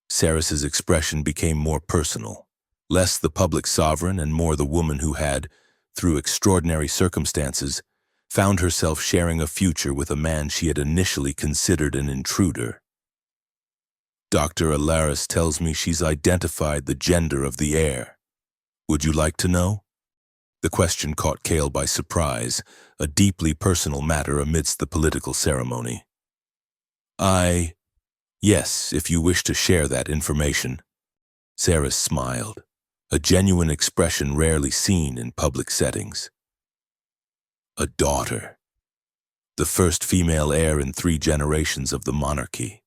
[SPEAKER 1] Saris's expression became more personal, less the public sovereign and more the woman who had, through extraordinary circumstances, found herself sharing a future with a man she had initially considered an intruder. Dr. Alaris tells me she's identified the gender of the heir. Would you like to know? The question caught Kale by surprise, a deeply personal matter amidst the political ceremony. Yes, if you wish to share that information. Saris smiled, a genuine expression rarely seen in public settings. A daughter. The first female heir in 3 generations of the monarchy.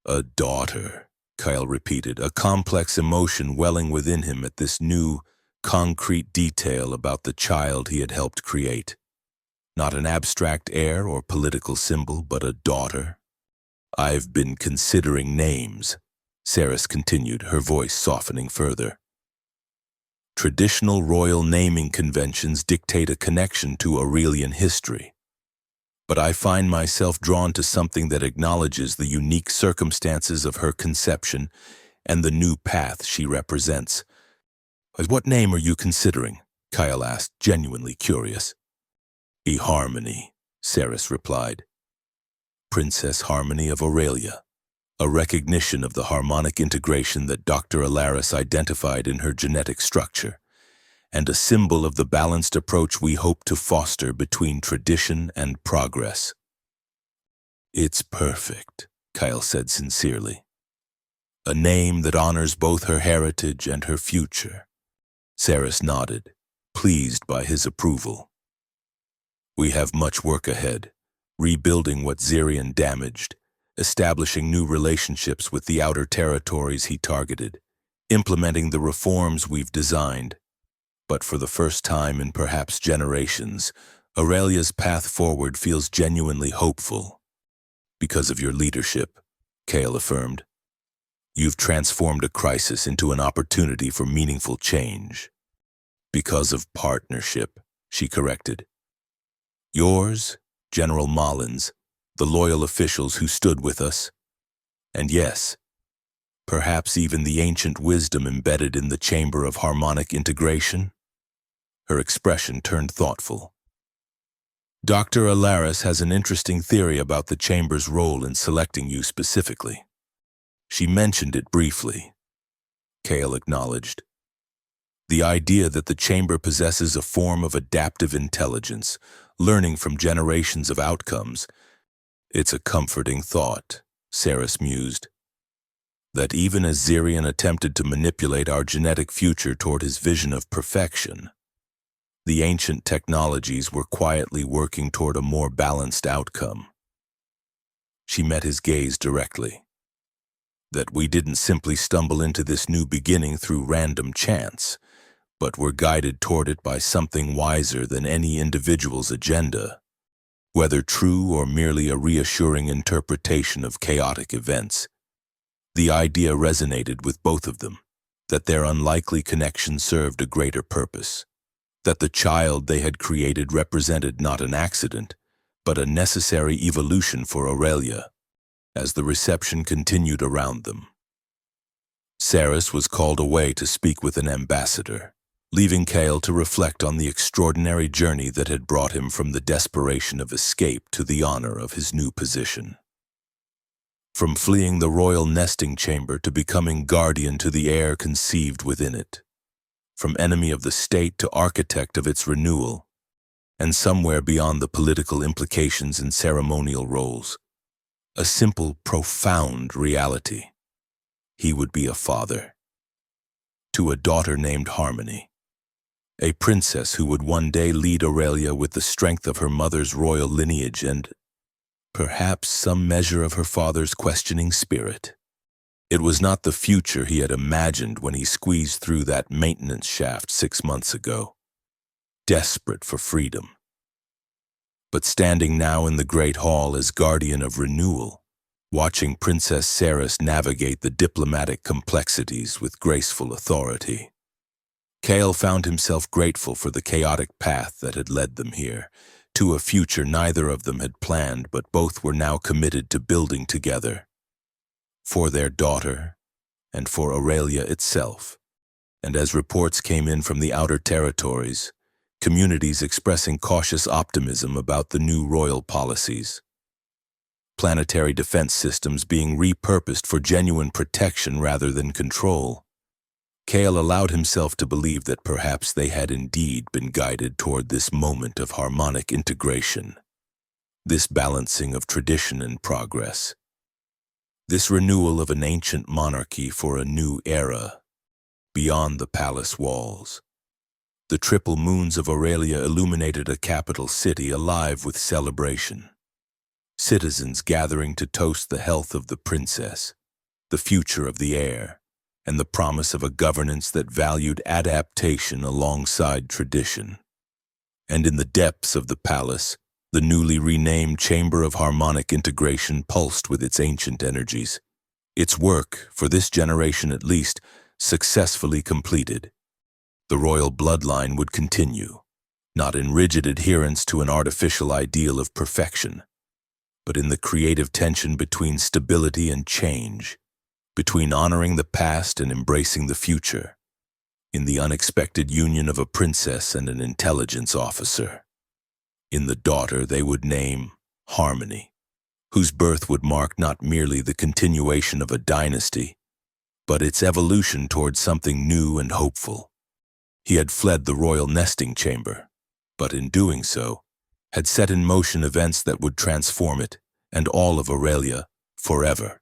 [SPEAKER 1] A daughter, Kyle repeated, a complex emotion welling within him at this new, concrete detail about the child he had helped create. Not an abstract heir or political symbol, but a daughter. I've been considering names, Saris continued, her voice softening further. Traditional royal naming conventions dictate a connection to Aurelian history. But I find myself drawn to something that acknowledges the unique circumstances of her conception and the new path she represents. What name are you considering? Kyle asked, genuinely curious. Harmony, Saris replied. Princess Harmony of Aurelia, a recognition of the harmonic integration that Dr. Alaris identified in her genetic structure, and a symbol of the balanced approach we hope to foster between tradition and progress. It's perfect, Kyle said sincerely. A name that honors both her heritage and her future. Saris nodded, pleased by his approval. We have much work ahead, rebuilding what Zirian damaged, establishing new relationships with the outer territories he targeted, implementing the reforms we've designed. But for the first time in perhaps generations, Aurelia's path forward feels genuinely hopeful. Because of your leadership, Kale affirmed. You've transformed a crisis into an opportunity for meaningful change. Because of partnership, she corrected. Yours, General Mullins, the loyal officials who stood with us. And yes, perhaps even the ancient wisdom embedded in the chamber of harmonic integration? Her expression turned thoughtful. Dr. Alaris has an interesting theory about the chamber's role in selecting you specifically. She mentioned it briefly. Kale acknowledged. The idea that the chamber possesses a form of adaptive intelligence, learning from generations of outcomes. It's a comforting thought, Saris mused. That even as Zirian attempted to manipulate our genetic future toward his vision of perfection, the ancient technologies were quietly working toward a more balanced outcome. She met his gaze directly. That we didn't simply stumble into this new beginning through random chance, but were guided toward it by something wiser than any individual's agenda, whether true or merely a reassuring interpretation of chaotic events. The idea resonated with both of them, that their unlikely connection served a greater purpose, that the child they had created represented not an accident, but a necessary evolution for Aurelia, as the reception continued around them. Saris was called away to speak with an ambassador, leaving Kale to reflect on the extraordinary journey that had brought him from the desperation of escape to the honor of his new position. From fleeing the royal nesting chamber to becoming guardian to the heir conceived within it. From enemy of the state to architect of its renewal. and somewhere beyond the political implications and ceremonial roles, a simple, profound reality. He would be a father to a daughter named Harmony, a princess who would one day lead Aurelia with the strength of her mother's royal lineage and perhaps some measure of her father's questioning spirit. It was not the future he had imagined when he squeezed through that maintenance shaft 6 months ago, desperate for freedom. But standing now in the great hall as guardian of renewal, watching Princess Ceres navigate the diplomatic complexities with graceful authority, Kale found himself grateful for the chaotic path that had led them here, to a future neither of them had planned but both were now committed to building together. For their daughter, and for Aurelia itself. And as reports came in from the outer territories, communities expressing cautious optimism about the new royal policies, planetary defense systems being repurposed for genuine protection rather than control, Kale allowed himself to believe that perhaps they had indeed been guided toward this moment of harmonic integration, this balancing of tradition and progress, this renewal of an ancient monarchy for a new era, beyond the palace walls. The triple moons of Aurelia illuminated a capital city alive with celebration. Citizens gathering to toast the health of the princess, the future of the heir, and the promise of a governance that valued adaptation alongside tradition. And in the depths of the palace, the newly renamed Chamber of Harmonic Integration pulsed with its ancient energies. Its work, for this generation at least, successfully completed. The royal bloodline would continue, not in rigid adherence to an artificial ideal of perfection, but in the creative tension between stability and change, between honoring the past and embracing the future, in the unexpected union of a princess and an intelligence officer. In the daughter they would name Harmony, whose birth would mark not merely the continuation of a dynasty, but its evolution towards something new and hopeful. He had fled the royal nesting chamber, but in doing so, had set in motion events that would transform it and all of Aurelia forever.